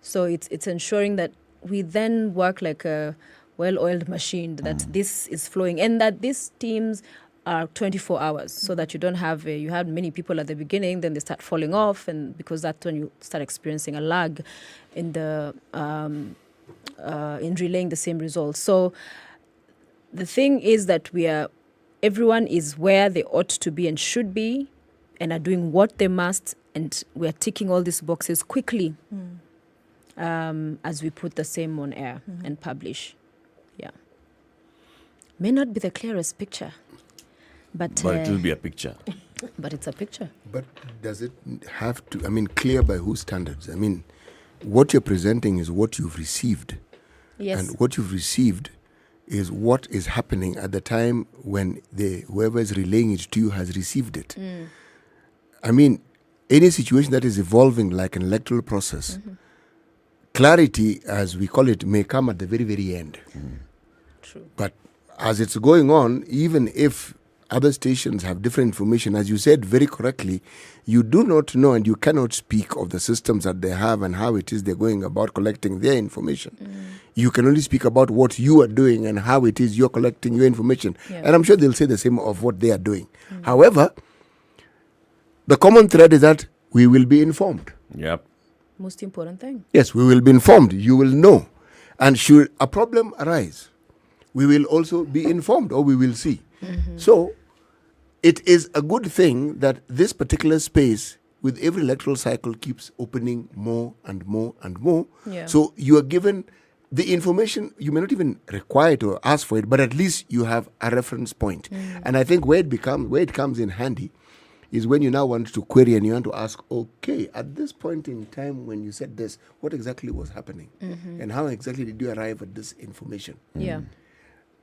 So it's ensuring that we then work like a well-oiled machine, that this is flowing, and that these teams are 24 hours, so that you don't have you have many people at the beginning, then they start falling off, and because that's when you start experiencing a lag in the in relaying the same results. So the thing is that everyone is where they ought to be and should be, and are doing what they must, and we are ticking all these boxes quickly as we put the same on air and publish. Yeah, may not be the clearest picture, but it will be a picture. But it's a picture. But does it have to? I mean, clear by whose standards? I mean, what you're presenting is what you've received. Yes. And what you've received is what is happening at the time when whoever is relaying it to you has received it. I mean, any situation that is evolving like an electoral process, clarity, as we call it, may come at the very, very end. True. But as it's going on, even if other stations have different information, as you said very correctly, you do not know and you cannot speak of the systems that they have and how it is they're going about collecting their information. You can only speak about what you are doing and how it is you're collecting your information. And I'm sure they'll say the same of what they are doing. However, the common thread is that we will be informed. Yep. Most important thing. Yes, we will be informed. You will know. And should a problem arise, we will also be informed, or we will see. So it is a good thing that this particular space with every electoral cycle keeps opening more and more and more. So you are given the information. You may not even require to ask for it, but at least you have a reference point. And I think where it comes in handy is when you now want to query and you want to ask, okay, at this point in time when you said this, what exactly was happening? And how exactly did you arrive at this information?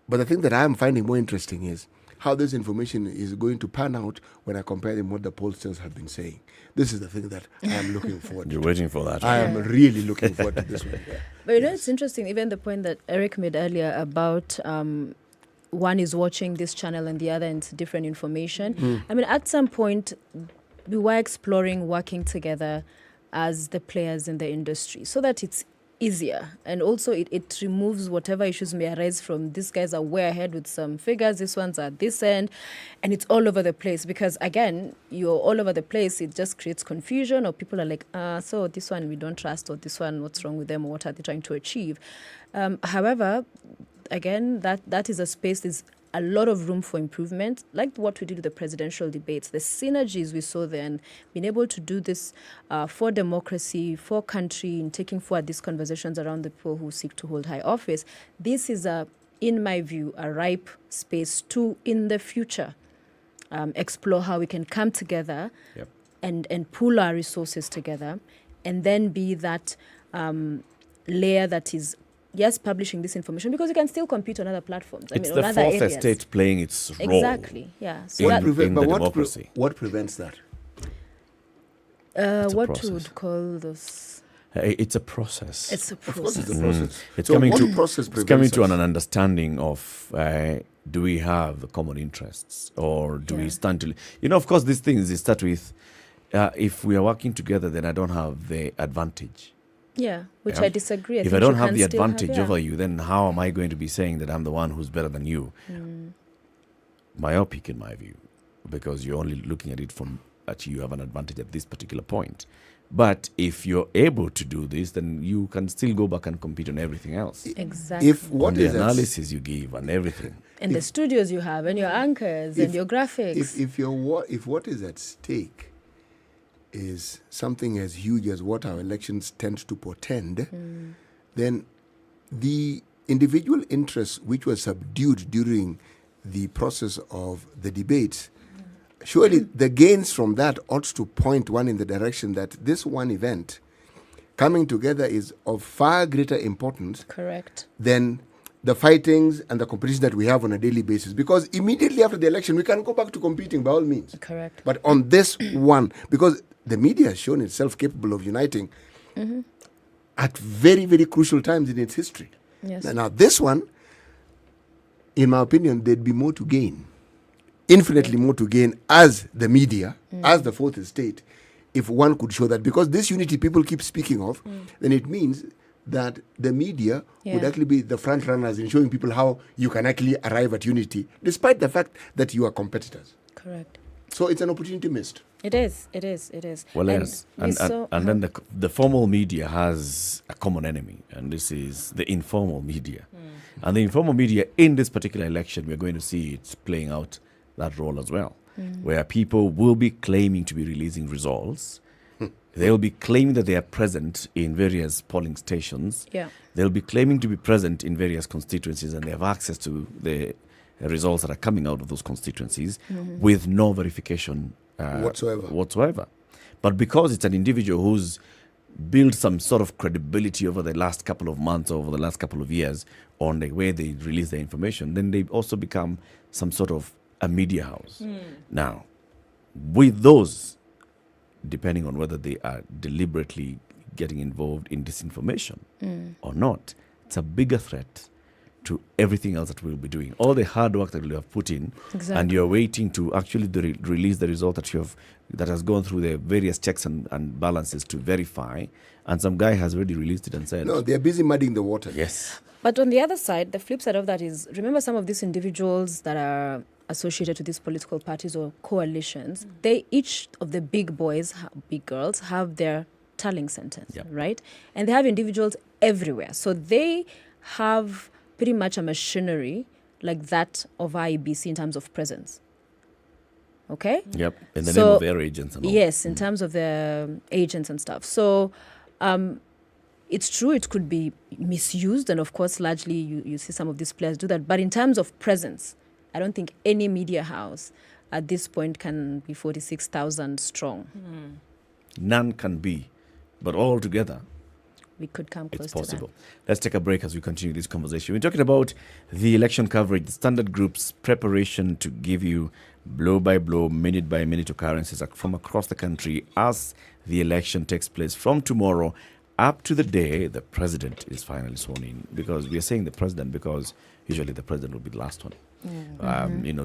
But the thing that I am finding more interesting is how this information is going to pan out when I compare them what the pollsters have been saying. This is the thing that I am looking forward to. You're waiting for that. I am really looking forward to this one. But you know, it's interesting, even the point that Eric made earlier about one is watching this channel and the other and different information. I mean, at some point, we were exploring working together as the players in the industry so that it's easier, and also it removes whatever issues may arise from these guys are way ahead with some figures, this one's at this end, and it's all over the place, because again, you're all over the place, it just creates confusion, or people are like, so this one we don't trust, or this one, what's wrong with them, or what are they trying to achieve? However, again, that is a space, is a lot of room for improvement, like what we did with the presidential debates, the synergies we saw there, and being able to do this for democracy, for country, in taking forward these conversations around the people who seek to hold high office. This is, in my view, a ripe space to, in the future, explore how we can come together and pool our resources together, and then be that layer that is, yes, publishing this information, because you can still compete on other platforms. It's on the other fourth areas. estate playing its role. Exactly, yeah. So in the democracy. What prevents that? What process. would call this? It's a process. It's a Of course, process. it's a process. It's So coming what to process it's coming prevents to us? an understanding of do we have common interests, or do we stand to? Of course, these things they start with if we are working together, then I don't have the advantage. Yeah, which I disagree. If I don't have the advantage over you, then how am I going to be saying that I'm the one who's better than you? Myopic in my view, because you're only looking at it from actually you have an advantage at this particular point. But if you're able to do this, then you can still go back and compete on everything else. Exactly. On the analysis you give and everything. And the studios you have, and your anchors, and your graphics. If what is at stake is something as huge as what our elections tend to portend, then the individual interests which were subdued during the process of the debates, surely the gains from that ought to point one in the direction that this one event coming together is of far greater importance than the fightings and the competition that we have on a daily basis. Because immediately after the election, we can go back to competing by all means. Correct. But on this one, because the media has shown itself capable of uniting at very, very crucial times in its history. Yes. Now, this one, in my opinion, there'd be more to gain, infinitely more to gain as the media, as the fourth estate, if one could show that. Because this unity people keep speaking of, then it means that the media would actually be the front runners in showing people how you can actually arrive at unity, despite the fact that you are competitors. Correct. So it's an opportunity missed. It is. Well, yes. And then the formal media has a common enemy, and this is the informal media. And the informal media in this particular election, we're going to see it playing out that role as well, where people will be claiming to be releasing results. They'll be claiming that they are present in various polling stations. They'll be claiming to be present in various constituencies, and they have access to the results that are coming out of those constituencies with no verification whatsoever. But because it's an individual who's built some sort of credibility over the last couple of months, over the last couple of years, on the way they release their information, then they also become some sort of a media house. Now, with those, depending on whether they are deliberately getting involved in disinformation or not, it's a bigger threat to everything else that we'll be doing. All the hard work that we have put in, and you're waiting to actually release the result that has gone through the various checks and balances to verify, and some guy has already released it and said... No, they're busy muddying the water. Yes. But on the other side, the flip side of that is, remember some of these individuals that are associated to these political parties or coalitions, each of the big boys, big girls, have their tallying centers, right? And they have individuals everywhere. So they have pretty much a machinery like that of IEBC in terms of presence. Okay? Yep, in the name of their agents and all. Yes, in terms of the agents and stuff. So it's true it could be misused, and of course largely you see some of these players do that. But in terms of presence, I don't think any media house at this point can be 46,000 strong. None can be, but all together, we could come close it's possible. to that. Let's take a break as we continue this conversation. We're talking about the election coverage, the Standard Group's preparation to give you blow by blow, minute by minute occurrences from across the country as the election takes place from tomorrow up to the day the president is finally sworn in. Because we are saying the president because usually the president will be the last one.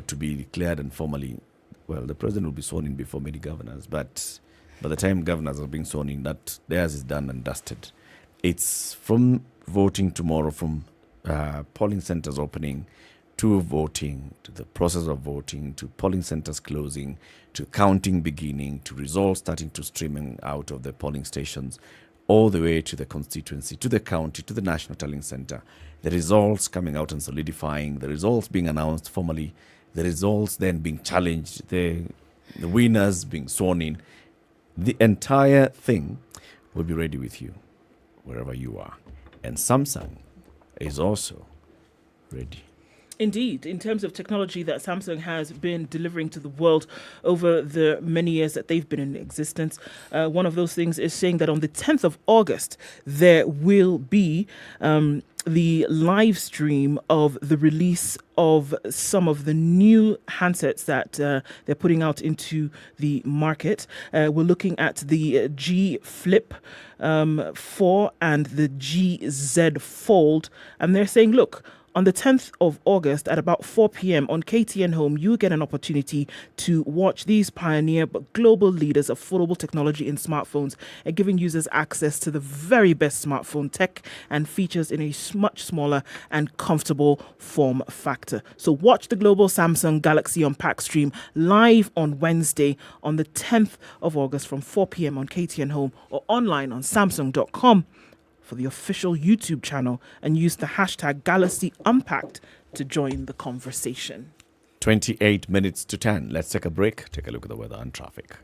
To be declared and formally, well, the president will be sworn in before many governors, but by the time governors are being sworn in, that theirs is done and dusted. It's from voting tomorrow, from polling centers opening to voting, to the process of voting, to polling centers closing, to counting beginning, to results starting to streaming out of the polling stations. all the way to the constituency, to the county, to the National Tallying Center. The results coming out and solidifying, the results being announced formally, the results then being challenged, the winners being sworn in. The entire thing will be ready with you wherever you are. And Samsung is also ready. Indeed, in terms of technology that Samsung has been delivering to the world over the many years that they've been in existence, one of those things is saying that on the 10th of August, there will be the live stream of the release of some of the new handsets that they're putting out into the market. We're looking at the G Flip 4 and the GZ Fold, and they're saying, look, on the 10th of August at about 4 p.m. on KTN Home, you get an opportunity to watch these pioneer but global leaders of foldable technology in smartphones and giving users access to the very best smartphone tech and features in a much smaller and comfortable form factor. So watch the global Samsung Galaxy Unpacked stream live on Wednesday on the 10th of August from 4 p.m. on KTN Home or online on Samsung.com. for the official YouTube channel and use the hashtag Galaxy Unpacked to join the conversation. 28 minutes to 10. Let's take a break. Take a look at the weather and traffic.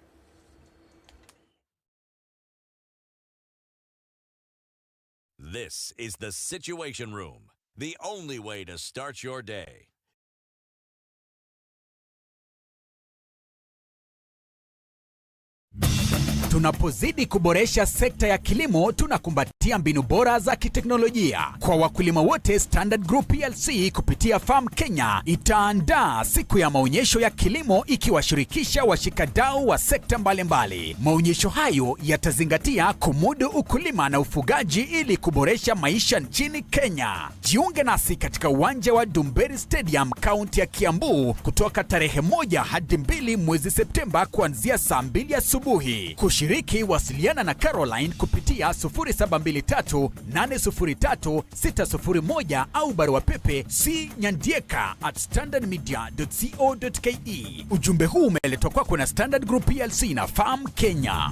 This is the Situation Room, the only way to start your day. Tunapozidi kuboresha sekta ya kilimo, tunakumbatia mbinu bora za kiteknolojia. Kwa wakulima wote, Standard Group PLC kupitia Farm Kenya itaandaa siku ya maonyesho ya kilimo ikiwashirikisha washikadau wa sekta mbalimbali. Maonyesho hayo yatazingatia kumudu ukulima na ufugaji ili kuboresha maisha nchini Kenya. Jiunge nasi katika uwanja wa Dumberi Stadium, kaunti ya Kiambu, kutoka tarehe 1 hadi 2 mwezi Septemba kuanzia saa 2 asubuhi. Kushiriki, wasiliana na Caroline kupitia 0723-803-601 au barua pepe cnyandieka@standardmedia.co.ke. Ujumbe huu umeletwa kwako na Standard Group PLC na Farm Kenya.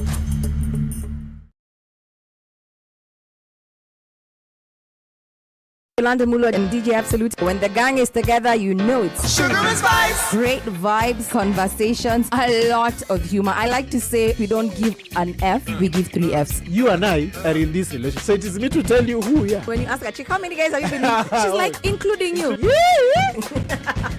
London Mulo and DJ Absolute. When the gang is together, you know it's Sugar and spice. Great vibes, conversations, a lot of humor. I like to say we don't give an F, we give 3 Fs. You and I are in this relationship, so it is me to tell you who we are. When you ask a chick, how many guys have you been with? She's like, including you.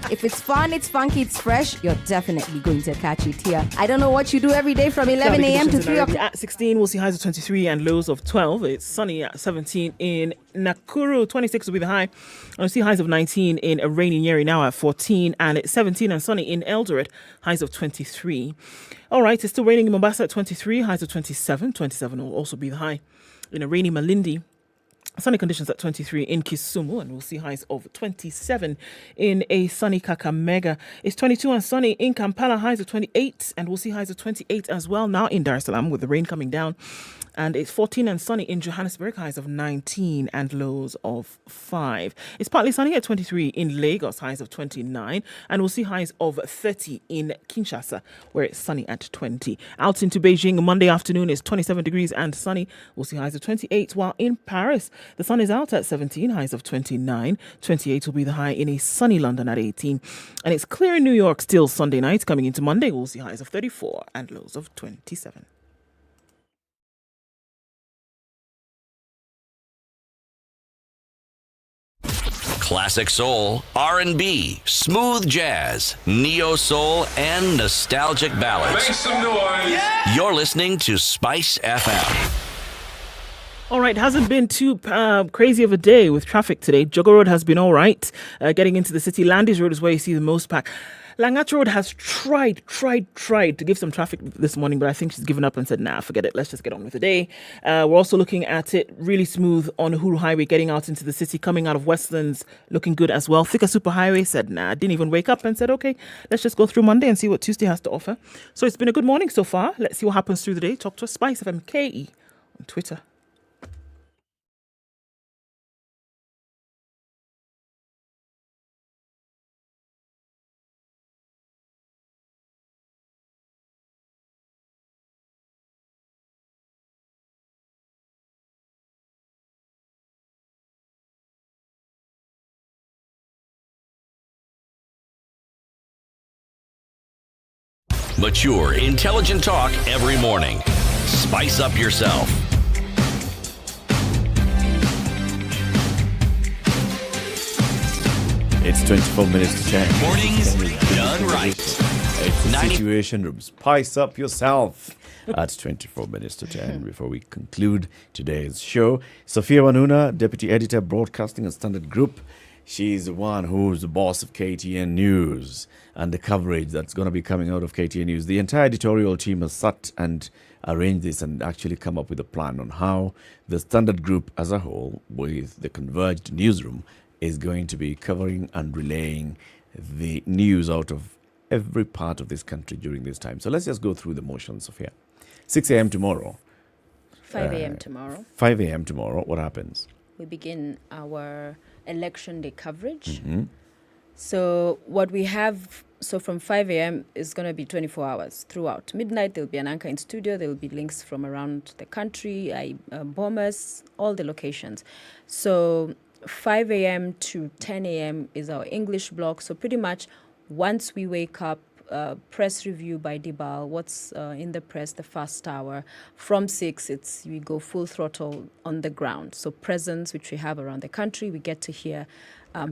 If it's fun, it's funky, it's fresh, you're definitely going to catch it here. I don't know what you do every day from 11 a.m. to 3 o'clock. At 16, we'll see highs of 23 and lows of 12. It's sunny at 17 in Nakuru. 26 will be the high. And we'll see highs of 19 in a rainy Nyeri now at 14. And it's 17 and sunny in Eldoret. Highs of 23. All right, it's still raining in Mombasa at 23. Highs of 27. 27 will also be the high. In a rainy Malindi, sunny conditions at 23 in Kisumu, and we'll see highs of 27 in a sunny Kakamega. It's 22 and sunny in Kampala, highs of 28, and we'll see highs of 28 as well now in Dar es Salaam with the rain coming down. And it's 14 and sunny in Johannesburg, highs of 19 and lows of 5. It's partly sunny at 23 in Lagos, highs of 29. And we'll see highs of 30 in Kinshasa, where it's sunny at 20. Out into Beijing, Monday afternoon is 27 degrees and sunny. We'll see highs of 28, while in Paris, the sun is out at 17, highs of 29. 28 will be the high in a sunny London at 18. And it's clear in New York still Sunday night. Coming into Monday, we'll see highs of 34 and lows of 27. Classic soul, R&B, smooth jazz, neo soul, and nostalgic ballads. Make some noise. Yeah. You're listening to Spice FM. All right, hasn't been too crazy of a day with traffic today. Jogger Road has been all right. Getting into the city, Landis Road is where you see the most pack. Langata Road has tried to give some traffic this morning, but I think she's given up and said, nah, forget it. Let's just get on with the day. We're also looking at it really smooth on Uhuru Highway, getting out into the city, coming out of Westlands, looking good as well. Thika Superhighway said, nah, didn't even wake up and said, okay, let's just go through Monday and see what Tuesday has to offer. So it's been a good morning so far. Let's see what happens through the day. Talk to us, SpiceFM KE on Twitter. Mature, intelligent talk every morning. Spice up yourself. It's 24 minutes to 10. Mornings done right. It's the Situation Room. Spice up yourself. At 24 minutes to 10 before we conclude today's show. Sophia Wanuna, Deputy Editor, Broadcasting at Standard Group. She's the one who's the boss of KTN News and the coverage that's going to be coming out of KTN News. The entire editorial team has sat and arranged this and actually come up with a plan on how the Standard Group as a whole, with the converged newsroom, is going to be covering and relaying the news out of every part of this country during this time. So let's just go through the motions, Sophia. 6 a.m. tomorrow. 5 a.m. tomorrow. 5 a.m. tomorrow. What happens? We begin our election day coverage. Mm-hmm. So what we have, so from 5 a.m. is going to be 24 hours throughout. Midnight, there'll be an anchor in studio. There will be links from around the country, Bombers, all the locations. So 5 a.m. to 10 a.m. is our English block. So pretty much once we wake up, press review by Dibal, what's in the press, the first hour. From 6, we go full throttle on the ground. So presence, which we have around the country, we get to hear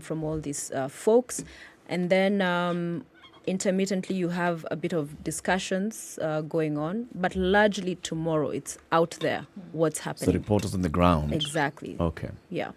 from all these folks. And then intermittently, you have a bit of discussions going on, but largely tomorrow, it's out there, what's happening. So reporters on the ground. Exactly. Okay. Yeah.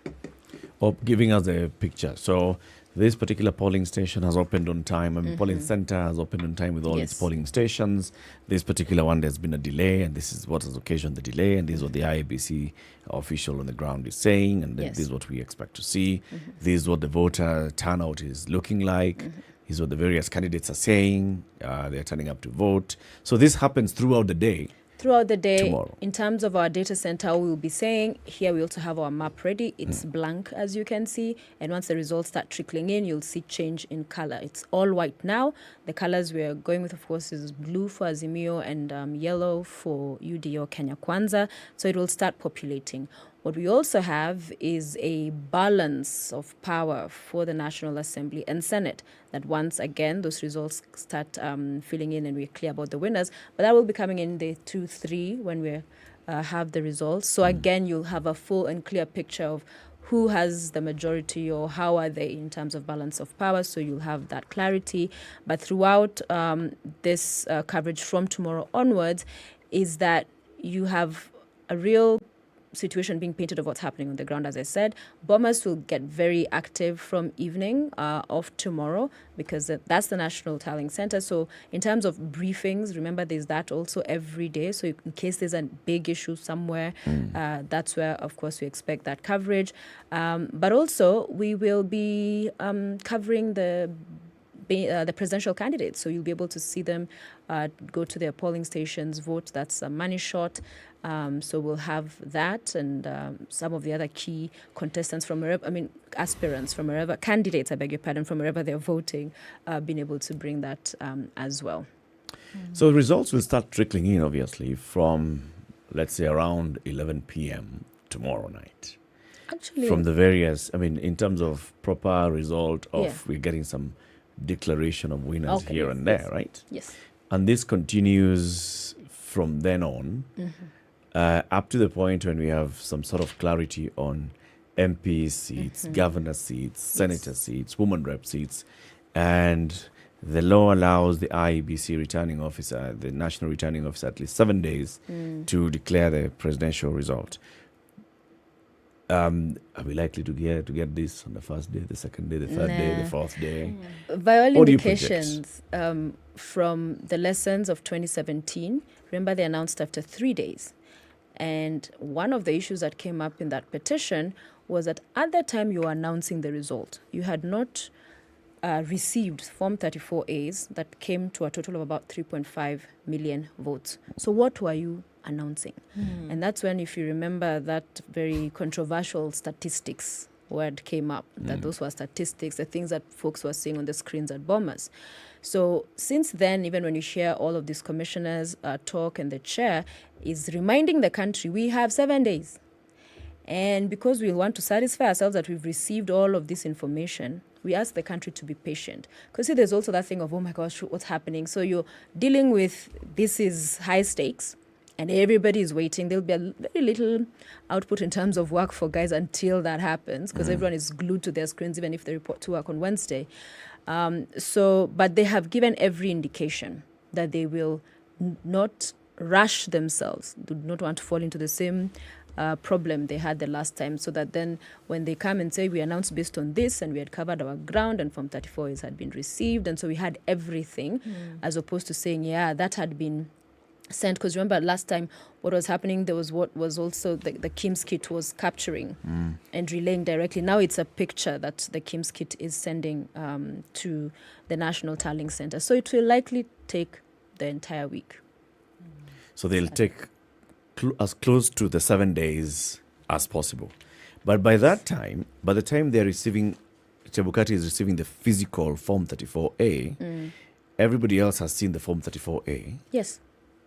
Or giving us a picture. So this particular polling station has opened on time. Polling center has opened on time with all its polling stations. This particular one, there's been a delay, and this is what has occasioned the delay, and this is what the IEBC official on the ground is saying, and this is what we expect to see. This is what the voter turnout is looking like. This is what the various candidates are saying. They're turning up to vote. So this happens throughout the day. Throughout the day, tomorrow. In terms of our data center, we will be saying, here we also have our map ready. It's blank, as you can see. And once the results start trickling in, you'll see change in color. It's all white now. The colors we're going with, of course, is blue for Azimio and yellow for UDO Kenya Kwanza. So it will start populating. What we also have is a balance of power for the National Assembly and Senate, that once again those results start filling in and we're clear about the winners, but that will be coming in the 2-3 when we have the results. So again, you'll have a full and clear picture of who has the majority or how are they in terms of balance of power, so you'll have that clarity. But throughout this coverage from tomorrow onwards is that you have a real situation being painted of what's happening on the ground. As I said, Bombers will get very active from evening of tomorrow because that's the National Tallying Center. So in terms of briefings, remember there's that also every day. So in case there's a big issue somewhere, that's where, of course, we expect that coverage. But also we will be covering the presidential candidates. So you'll be able to see them go to their polling stations, vote. That's a money shot. So we'll have that and some of the other key contestants from wherever, aspirants from wherever, candidates, I beg your pardon, from wherever they're voting, being able to bring that as well. So results will start trickling in, obviously, from, let's say, around 11 p.m. tomorrow night. Actually, from the various, in terms of proper result of, we're getting some declaration of winners here and there, right? Yes. And this continues from then on, up to the point when we have some sort of clarity on MP seats, governor seats, senator seats, woman rep seats, and the law allows the IEBC returning officer, the national returning officer, at least 7 days to declare the presidential result. Are we likely to get this on the first day, the second day, the third day, the fourth day? By all indications, from the lessons of 2017, remember they announced after 3 days. And one of the issues that came up in that petition was that at that time you were announcing the result. You had not received Form 34As that came to a total of about 3.5 million votes. So what were you announcing? And that's when, if you remember, that very controversial statistics word came up, that those were statistics, the things that folks were seeing on the screens at Bombers. So since then, even when you hear all of these commissioners talk, and the chair is reminding the country, we have 7 days. And because we want to satisfy ourselves that we've received all of this information, we ask the country to be patient. Because see, there's also that thing of, oh my gosh, what's happening? So you're dealing with, this is high stakes, and everybody is waiting. There'll be a very little output in terms of work for guys until that happens, because everyone is glued to their screens, even if they report to work on Wednesday. But they have given every indication that they will not rush themselves, do not want to fall into the same problem they had the last time, so that then when they come and say, we announced based on this and we had covered our ground and Form 34 had been received, and so we had everything, as opposed to saying, yeah, that had been sent. Because remember last time what was happening, there was what was also the KIMS kit was capturing and relaying directly. Now it's a picture that the KIMS kit is sending to the National Tallying Center. So it will likely take the entire week. So they'll take as close to the 7 days as possible. But by the time they're receiving, Chebukati is receiving the physical Form 34A, everybody else has seen the Form 34A. Yes.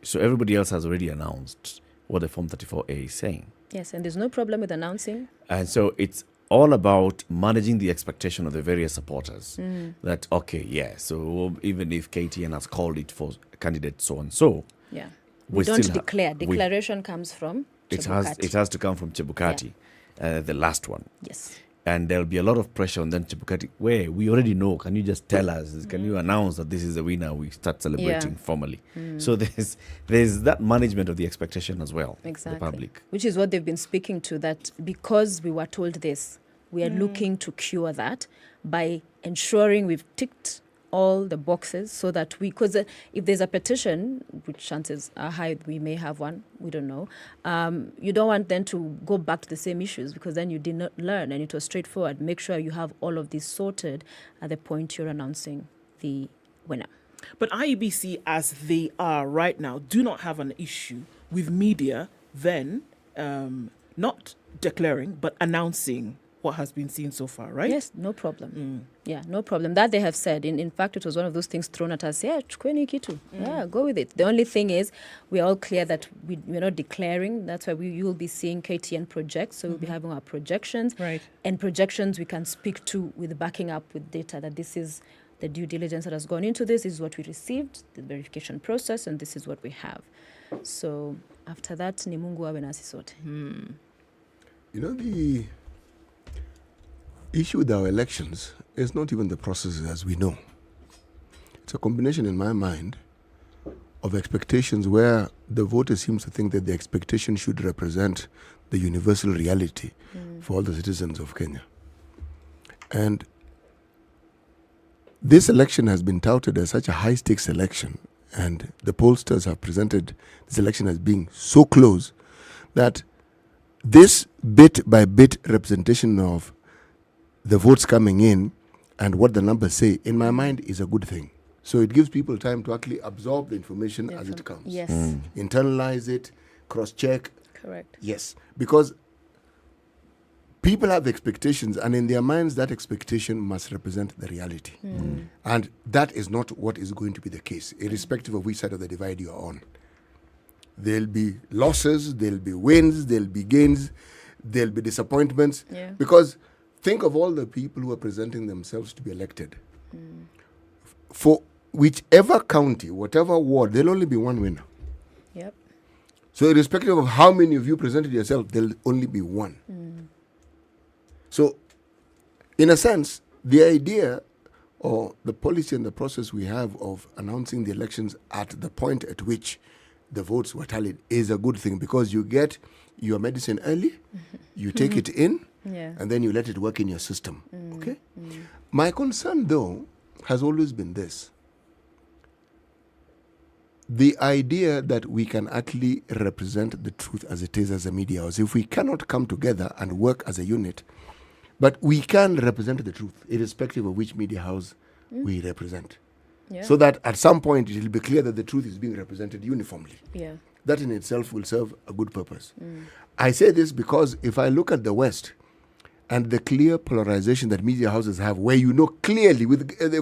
So everybody else has already announced what the Form 34A is saying. Yes, and there's no problem with announcing. And so it's all about managing the expectation of the various supporters. That, okay, yeah, so even if KTN has called it for candidate so-and-so, yeah, we don't declare. Declaration comes from Chebukati. It has to come from Chebukati, the last one. Yes. And there'll be a lot of pressure on them, Chebukati. Where we already know. Can you just tell us? Can you announce that this is the winner? We start celebrating formally. So there's that management of the expectation as well. Exactly. The public. Which is what they've been speaking to, that because we were told this, we are looking to cure that by ensuring we've ticked all the boxes, so that because if there's a petition, which chances are high we may have one, we don't know, you don't want then to go back to the same issues, because then you did not learn, and it was straightforward. Make sure you have all of this sorted at the point you're announcing the winner. But IEBC, as they are right now, do not have an issue with media then not declaring but announcing what has been seen so far, right? Yes, no problem. Yeah, no problem. That they have said. In fact, it was one of those things thrown at us. Yeah, chukweni kitu. Yeah, go with it. The only thing is, we're all clear that we're not declaring. That's why you will be seeing KTN projects. So we'll be having our projections. Right. And projections we can speak to with backing up with data, that this is the due diligence that has gone into this. This is what we received, the verification process, and this is what we have. So after that, ni Mungu awe nasi sote. You know, the issue with our elections is not even the process as we know. It's a combination in my mind of expectations where the voter seems to think that the expectation should represent the universal reality for all the citizens of Kenya. And this election has been touted as such a high-stakes election, and the pollsters have presented this election as being so close that this bit-by-bit representation of the votes coming in and what the numbers say, in my mind, is a good thing. So it gives people time to actually absorb the information as it comes. Yes. Internalize it, cross-check. Correct. Yes. Because people have expectations, and in their minds, that expectation must represent the reality. And that is not what is going to be the case, irrespective of which side of the divide you are on. There'll be losses, there'll be wins, there'll be gains, there'll be disappointments. Yeah. Because think of all the people who are presenting themselves to be elected. For whichever county, whatever ward, there'll only be one winner. Yep. So irrespective of how many of you presented yourself, there'll only be one. So, in a sense, the idea or the policy and the process we have of announcing the elections at the point at which the votes were tallied is a good thing, because you get your medicine early, you take it in, and then you let it work in your system. Okay? My concern, though, has always been this. The idea that we can actually represent the truth as it is as a media house, if we cannot come together and work as a unit, but we can represent the truth, irrespective of which media house we represent. Yeah. So that at some point it will be clear that the truth is being represented uniformly. Yeah. That in itself will serve a good purpose. I say this because if I look at the West and the clear polarization that media houses have, where you know clearly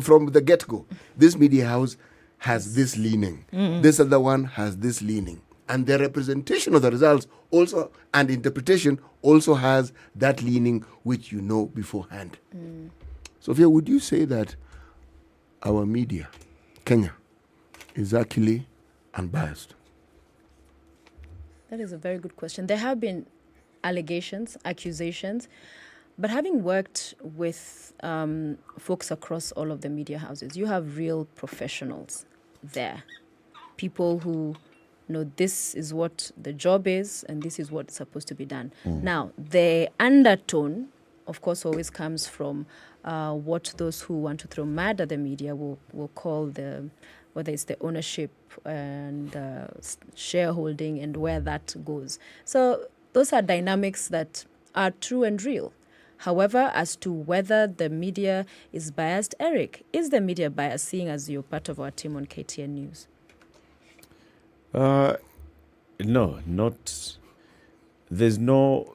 from the get-go, this media house has this leaning, this other one has this leaning. And the representation of the results also and interpretation also has that leaning which you know beforehand. Sophia, would you say that our media, Kenya, is actually unbiased? That is a very good question. There have been allegations, accusations, but having worked with folks across all of the media houses, you have real professionals there. People who know this is what the job is and this is what's supposed to be done. Now, the undertone, of course, always comes from what those who want to throw mud at the media will call whether it's the ownership and shareholding and where that goes. So those are dynamics that are true and real. However, as to whether the media is biased, Eric, is the media biased, seeing as you're part of our team on KTN News? No, not. There's no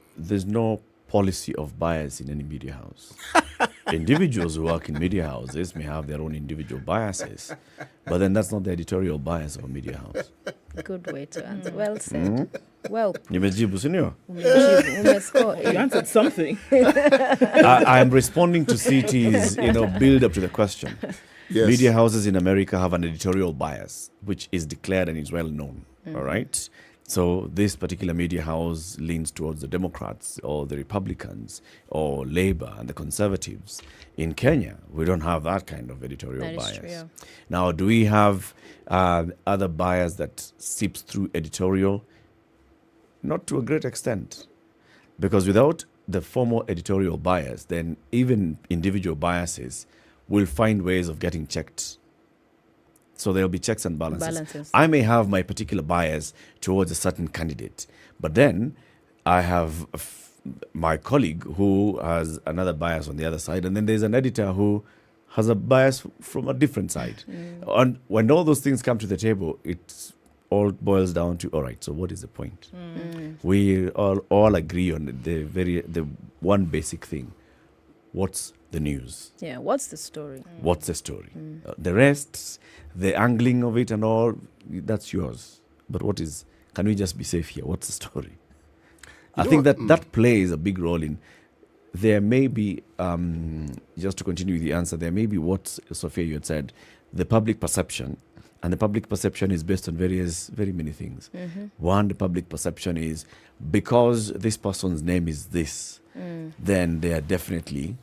policy of bias in any media house. Individuals who work in media houses may have their own individual biases, but then that's not the editorial bias of a media house. Good way to answer. Well said. Well, Nimejibu, senior. You answered something. I am responding to CT's, build up to the question. Yes. Media houses in America have an editorial bias, which is declared and is well known. All right. So this particular media house leans towards the Democrats or the Republicans or Labour and the Conservatives. In Kenya, we don't have that kind of editorial bias. True, yeah. Now, do we have other bias that seeps through editorial? Not to a great extent. Because without the formal editorial bias, then even individual biases will find ways of getting checked. So there'll be checks and balances. I may have my particular bias towards a certain candidate, but then I have my colleague who has another bias on the other side, and then there's an editor who has a bias from a different side. And when all those things come to the table, it all boils down to, all right, so what is the point? We all agree on the one basic thing. What's the news? Yeah, what's the story? What's the story? The rest, the angling of it and all, that's yours. But can we just be safe here? What's the story? I think that plays a big role in, there may be, just to continue with the answer, there may be what, Sophia, you had said, the public perception. And the public perception is based on very many things. One, the public perception is, because this person's name is this, then they are definitely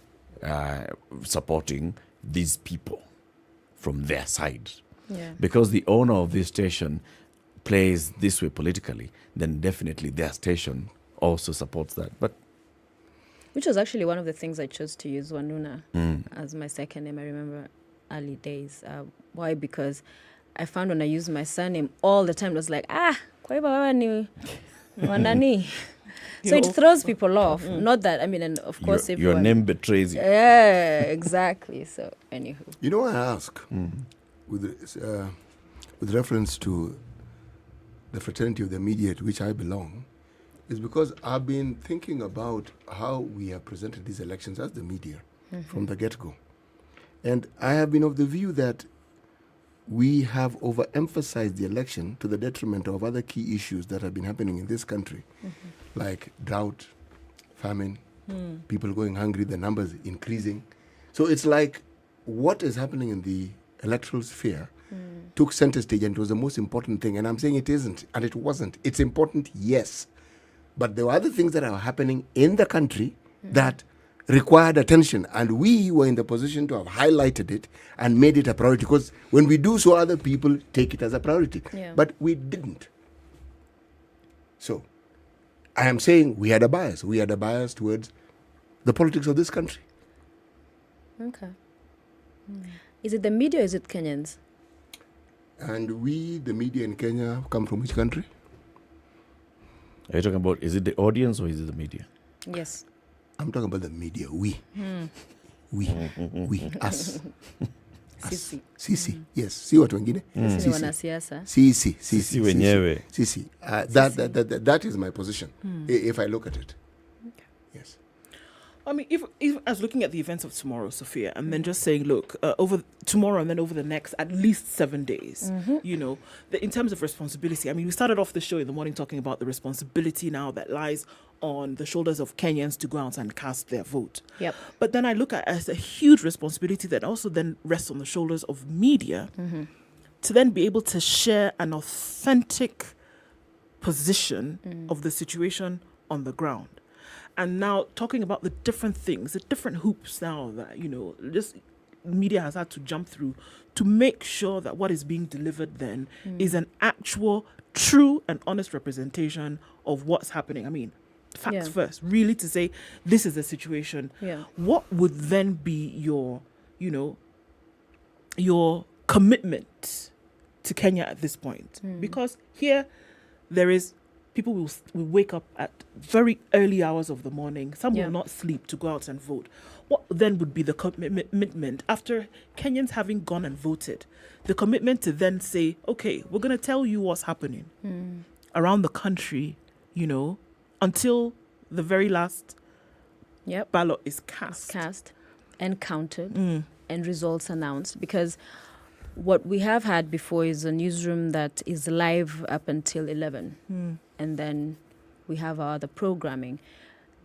supporting these people from their side. Yeah. Because the owner of this station plays this way politically, then definitely their station also supports that. But which was actually one of the things I chose to use Wanuna as my second name. I remember early days. Why? Because I found when I used my surname all the time, it was like, kwa hivyo wewe ni wanani. So it throws people off. Not that, and of course, your name betrays you. Yeah, exactly. So, anywho. You know, I ask, with reference to the fraternity of the media to which I belong, is because I've been thinking about how we have presented these elections as the media from the get-go. And I have been of the view that we have overemphasized the election to the detriment of other key issues that have been happening in this country, like drought, famine, people going hungry, the numbers increasing. So it's like what is happening in the electoral sphere took center stage, and it was the most important thing. And I'm saying it isn't, and it wasn't. It's important, yes. But there were other things that are happening in the country that required attention, and we were in the position to have highlighted it and made it a priority, because when we do so, other people take it as a priority. But we didn't. So I am saying we had a bias. We had a bias towards the politics of this country. Okay. Is it the media or is it Kenyans? And we, the media in Kenya, come from which country? Are you talking about, is it the audience or is it the media? Yes. I'm talking about the media. We, us. Sisi. Sisi, yes. Si watu wengine? Sisi ni wanasiasa. Sisi wenyewe. Sisi. That is my position, if I look at it. Okay. Yes. If as looking at the events of tomorrow, Sophia, and then just saying, look, over tomorrow and then over the next at least 7 days, in terms of responsibility. We started off the show in the morning talking about the responsibility now that lies on the shoulders of Kenyans to go out and cast their vote. Yep. But then I look at it as a huge responsibility that also then rests on the shoulders of media to then be able to share an authentic position of the situation on the ground. And now talking about the different things, the different hoops now that, just media has had to jump through to make sure that what is being delivered then is an actual, true and honest representation of what's happening. I mean, facts first, really to say this is the situation. Yeah. What would then be your commitment to Kenya at this point? Because here there is people will wake up at very early hours of the morning. Some will not sleep to go out and vote. What then would be the commitment after Kenyans having gone and voted? The commitment to then say, okay, we're going to tell you what's happening around the country, until the very last ballot is cast. And counted and results announced. Because what we have had before is a newsroom that is live up until 11. And then we have our other programming.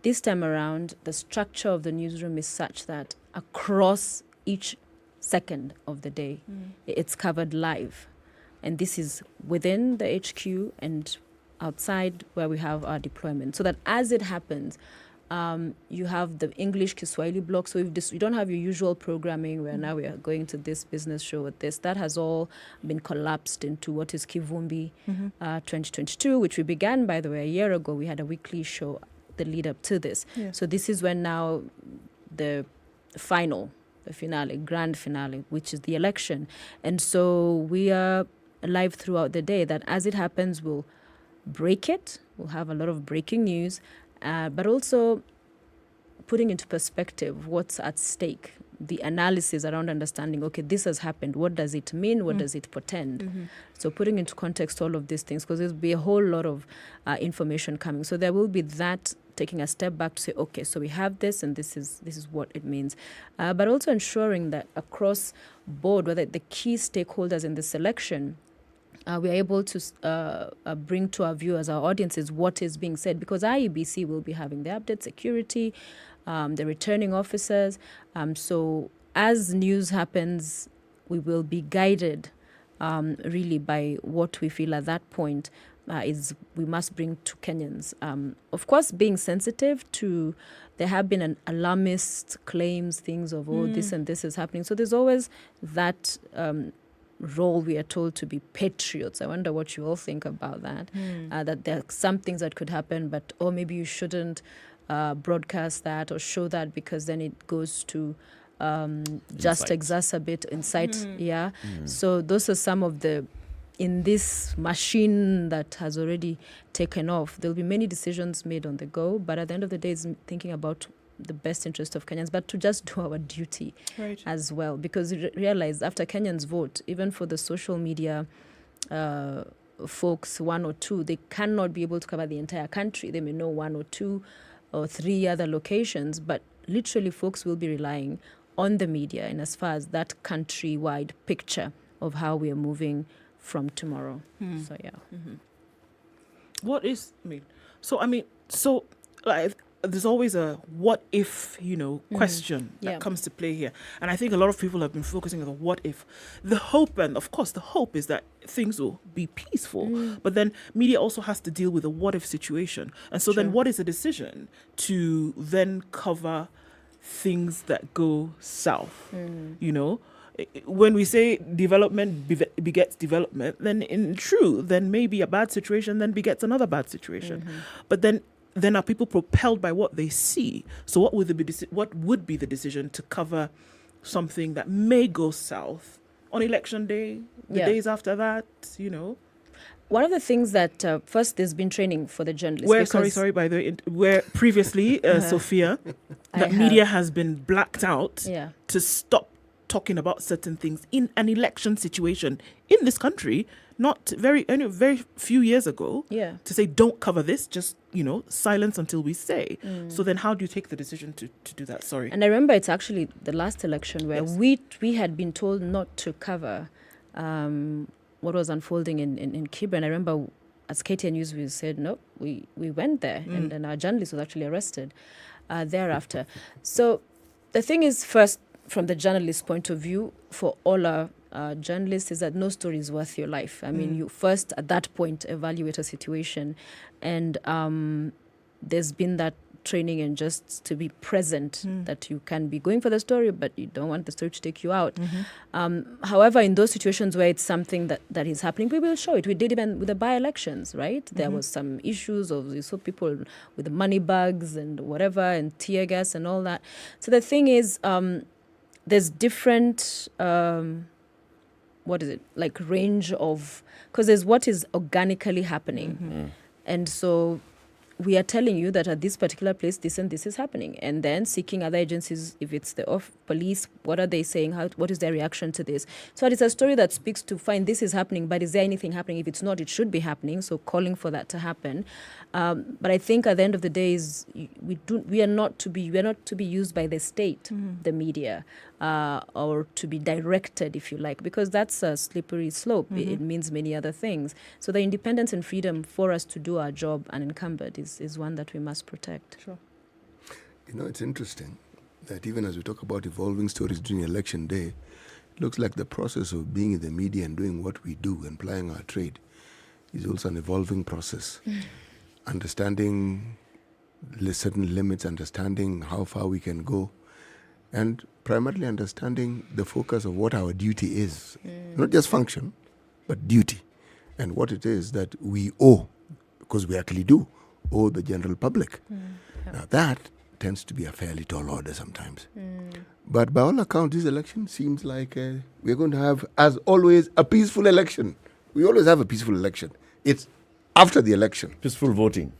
This time around, the structure of the newsroom is such that across each second of the day, it's covered live. And this is within the HQ and outside where we have our deployment. So that as it happens, you have the English Kiswahili block. So you don't have your usual programming where now we are going to this business show with this. That has all been collapsed into what is Kivumbi 2022, which we began, by the way, a year ago. We had a weekly show, the lead up to this. So this is when now the finale, grand finale, which is the election. And so we are live throughout the day that as it happens, we'll break it. We'll have a lot of breaking news. But also putting into perspective what's at stake, the analysis around understanding, okay, this has happened. What does it mean? What does it portend? So putting into context all of these things, because there'll be a whole lot of information coming. So there will be that taking a step back to say, okay, so we have this and this is what it means. But also ensuring that across board, whether the key stakeholders in this election, we're able to bring to our viewers, our audiences, what is being said, because IEBC will be having the update, security, the returning officers. So as news happens, we will be guided really by what we feel at that point is we must bring to Kenyans. Of course, being sensitive to, there have been an alarmist claims, things of, this and this is happening. So there's always that role we are told to be patriots. I wonder what you all think about that. That there are some things that could happen, but maybe you shouldn't broadcast that or show that because then it goes to just exacerbate incite. So those are some of the, in this machine that has already taken off, there'll be many decisions made on the go, but at the end of the day, it's thinking about the best interest of Kenyans, but to just do our duty as well. Because you realize after Kenyans vote, even for the social media folks, one or two, they cannot be able to cover the entire country. They may know one or two or three other locations, but literally folks will be relying on the media in as far as that countrywide picture of how we are moving from tomorrow. So, What is, so like, there's always a what if, question that comes to play here. And I think a lot of people have been focusing on the what if. The hope, and of course the hope is that things will be peaceful. But then media also has to deal with a what if situation. And so then what is the decision to then cover things that go south? When we say development begets development, then maybe a bad situation then begets another bad situation. But then are people propelled by what they see? So what would be the decision to cover something that may go south on election day, the days after that, One of the things that, first, there's been training for the journalists. By the way, where previously, Sophia, that media has been blacked out to stop talking about certain things in an election situation in this country, not very few years ago, to say don't cover this, just silence until we say. So then how do you take the decision to do that? Sorry. And I remember it's actually the last election where we had been told not to cover what was unfolding in Kibra. And I remember as KTN News, we said, no, we went there. And then our journalist was actually arrested thereafter. So the thing is, first, from the journalist's point of view, for all our journalists, is that no story is worth your life. I mean, you first, at that point, evaluate a situation. And there's been that training and just to be present, that you can be going for the story, but you don't want the story to take you out. However, in those situations where it's something that is happening, we will show it. We did even with the by-elections, right? There was some issues of, you saw people with the money bags and whatever, and tear gas and all that. So the thing is, there's different, range of, because there's what is organically happening. And so we are telling you that at this particular place, this and this is happening. And then seeking other agencies, if it's the police, what are they saying? What is their reaction to this? So it's a story that speaks to find this is happening, but is there anything happening? If it's not, it should be happening. So calling for that to happen. But I think at the end of the day, we are not to be used by the state, the media, or to be directed, if you like, because that's a slippery slope. It means many other things. So the independence and freedom for us to do our job unencumbered is one that we must protect. Sure. You know, it's interesting that even as we talk about evolving stories during election day, it looks like the process of being in the media and doing what we do and plying our trade is also an evolving process. Understanding certain limits, understanding how far we can go, and primarily understanding the focus of what our duty is. Not just function, but duty. And what it is that we owe, because we actually do owe the general public. Now that tends to be a fairly tall order sometimes. But by all accounts, this election seems like we're going to have, as always, a peaceful election. We always have a peaceful election. It's after the election. Peaceful voting.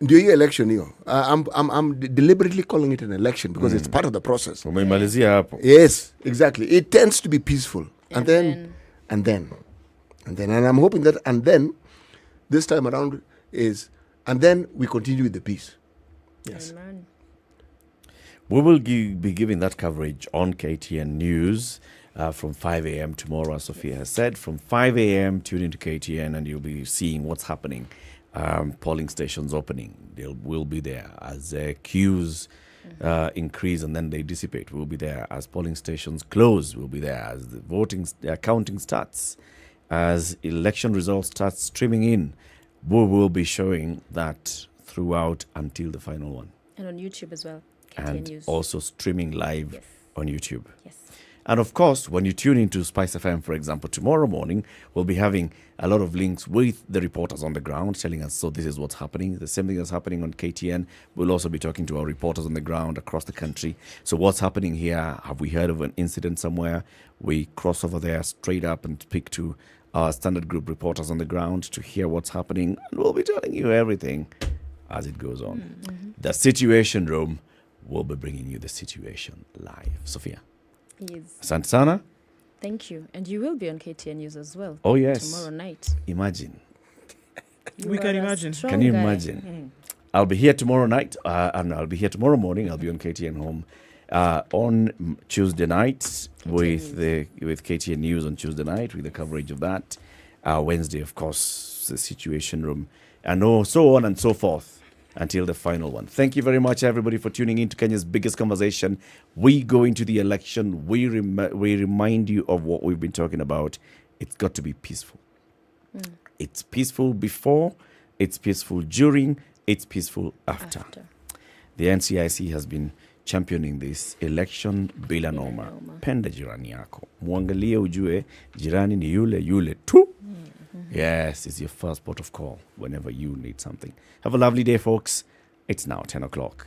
Ndio hiyo election hiyo. I'm deliberately calling it an election because it's part of the process. Umemalizia hapo. Yes, exactly. It tends to be peaceful. And then. And I'm hoping that and then this time around is, and then we continue with the peace. Yes. Amen. We will be giving that coverage on KTN News from 5 a.m. tomorrow, as Sophia has said. From 5 a.m., tune into KTN and you'll be seeing what's happening. Polling stations opening. We'll be there as queues increase and then they dissipate. We'll be there as polling stations close. We'll be there as the counting starts. As election results start streaming in, we will be showing that throughout until the final one. And on YouTube as well. KTN And News. also streaming live on YouTube. Yes. And of course, when you tune into SpiceFM, for example, tomorrow morning, we'll be having a lot of links with the reporters on the ground telling us, so this is what's happening. The same thing that's happening on KTN. We'll also be talking to our reporters on the ground across the country. So what's happening here? Have we heard of an incident somewhere? We cross over there straight up and speak to our Standard Group reporters on the ground to hear what's happening. And we'll be telling you everything as it goes on. The Situation Room will be bringing you the situation live. Sophia. Yes. Asante sana. Thank you. And you will be on KTN News as well. Oh, yes. Tomorrow night. Imagine. We can imagine. Can you imagine? I'll be here tomorrow night, and I'll be here tomorrow morning. I'll be on KTN Home on Tuesday night with KTN News on Tuesday night with the coverage of that. Wednesday, of course, the Situation Room, and so on and so forth until the final one. Thank you very much, everybody, for tuning in to Kenya's biggest conversation. We go into the election. We remind you of what we've been talking about. It's got to be peaceful. It's peaceful before, it's peaceful during, it's peaceful after. The NCIC has been championing this election bila noma. Penda jirani yako. Muangalie ujue jirani ni yule tu. Yes, it's your first port of call whenever you need something. Have a lovely day, folks. It's now 10 o'clock.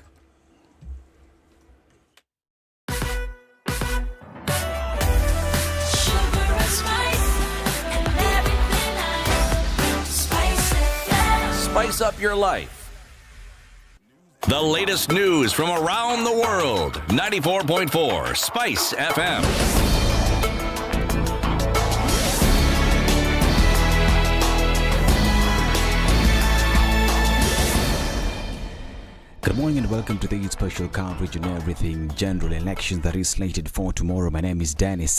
Spice up your life. The latest news from around the world. 94.4 Spice FM. Good morning and welcome to the special coverage on everything general elections that is slated for tomorrow. My name is Dennis.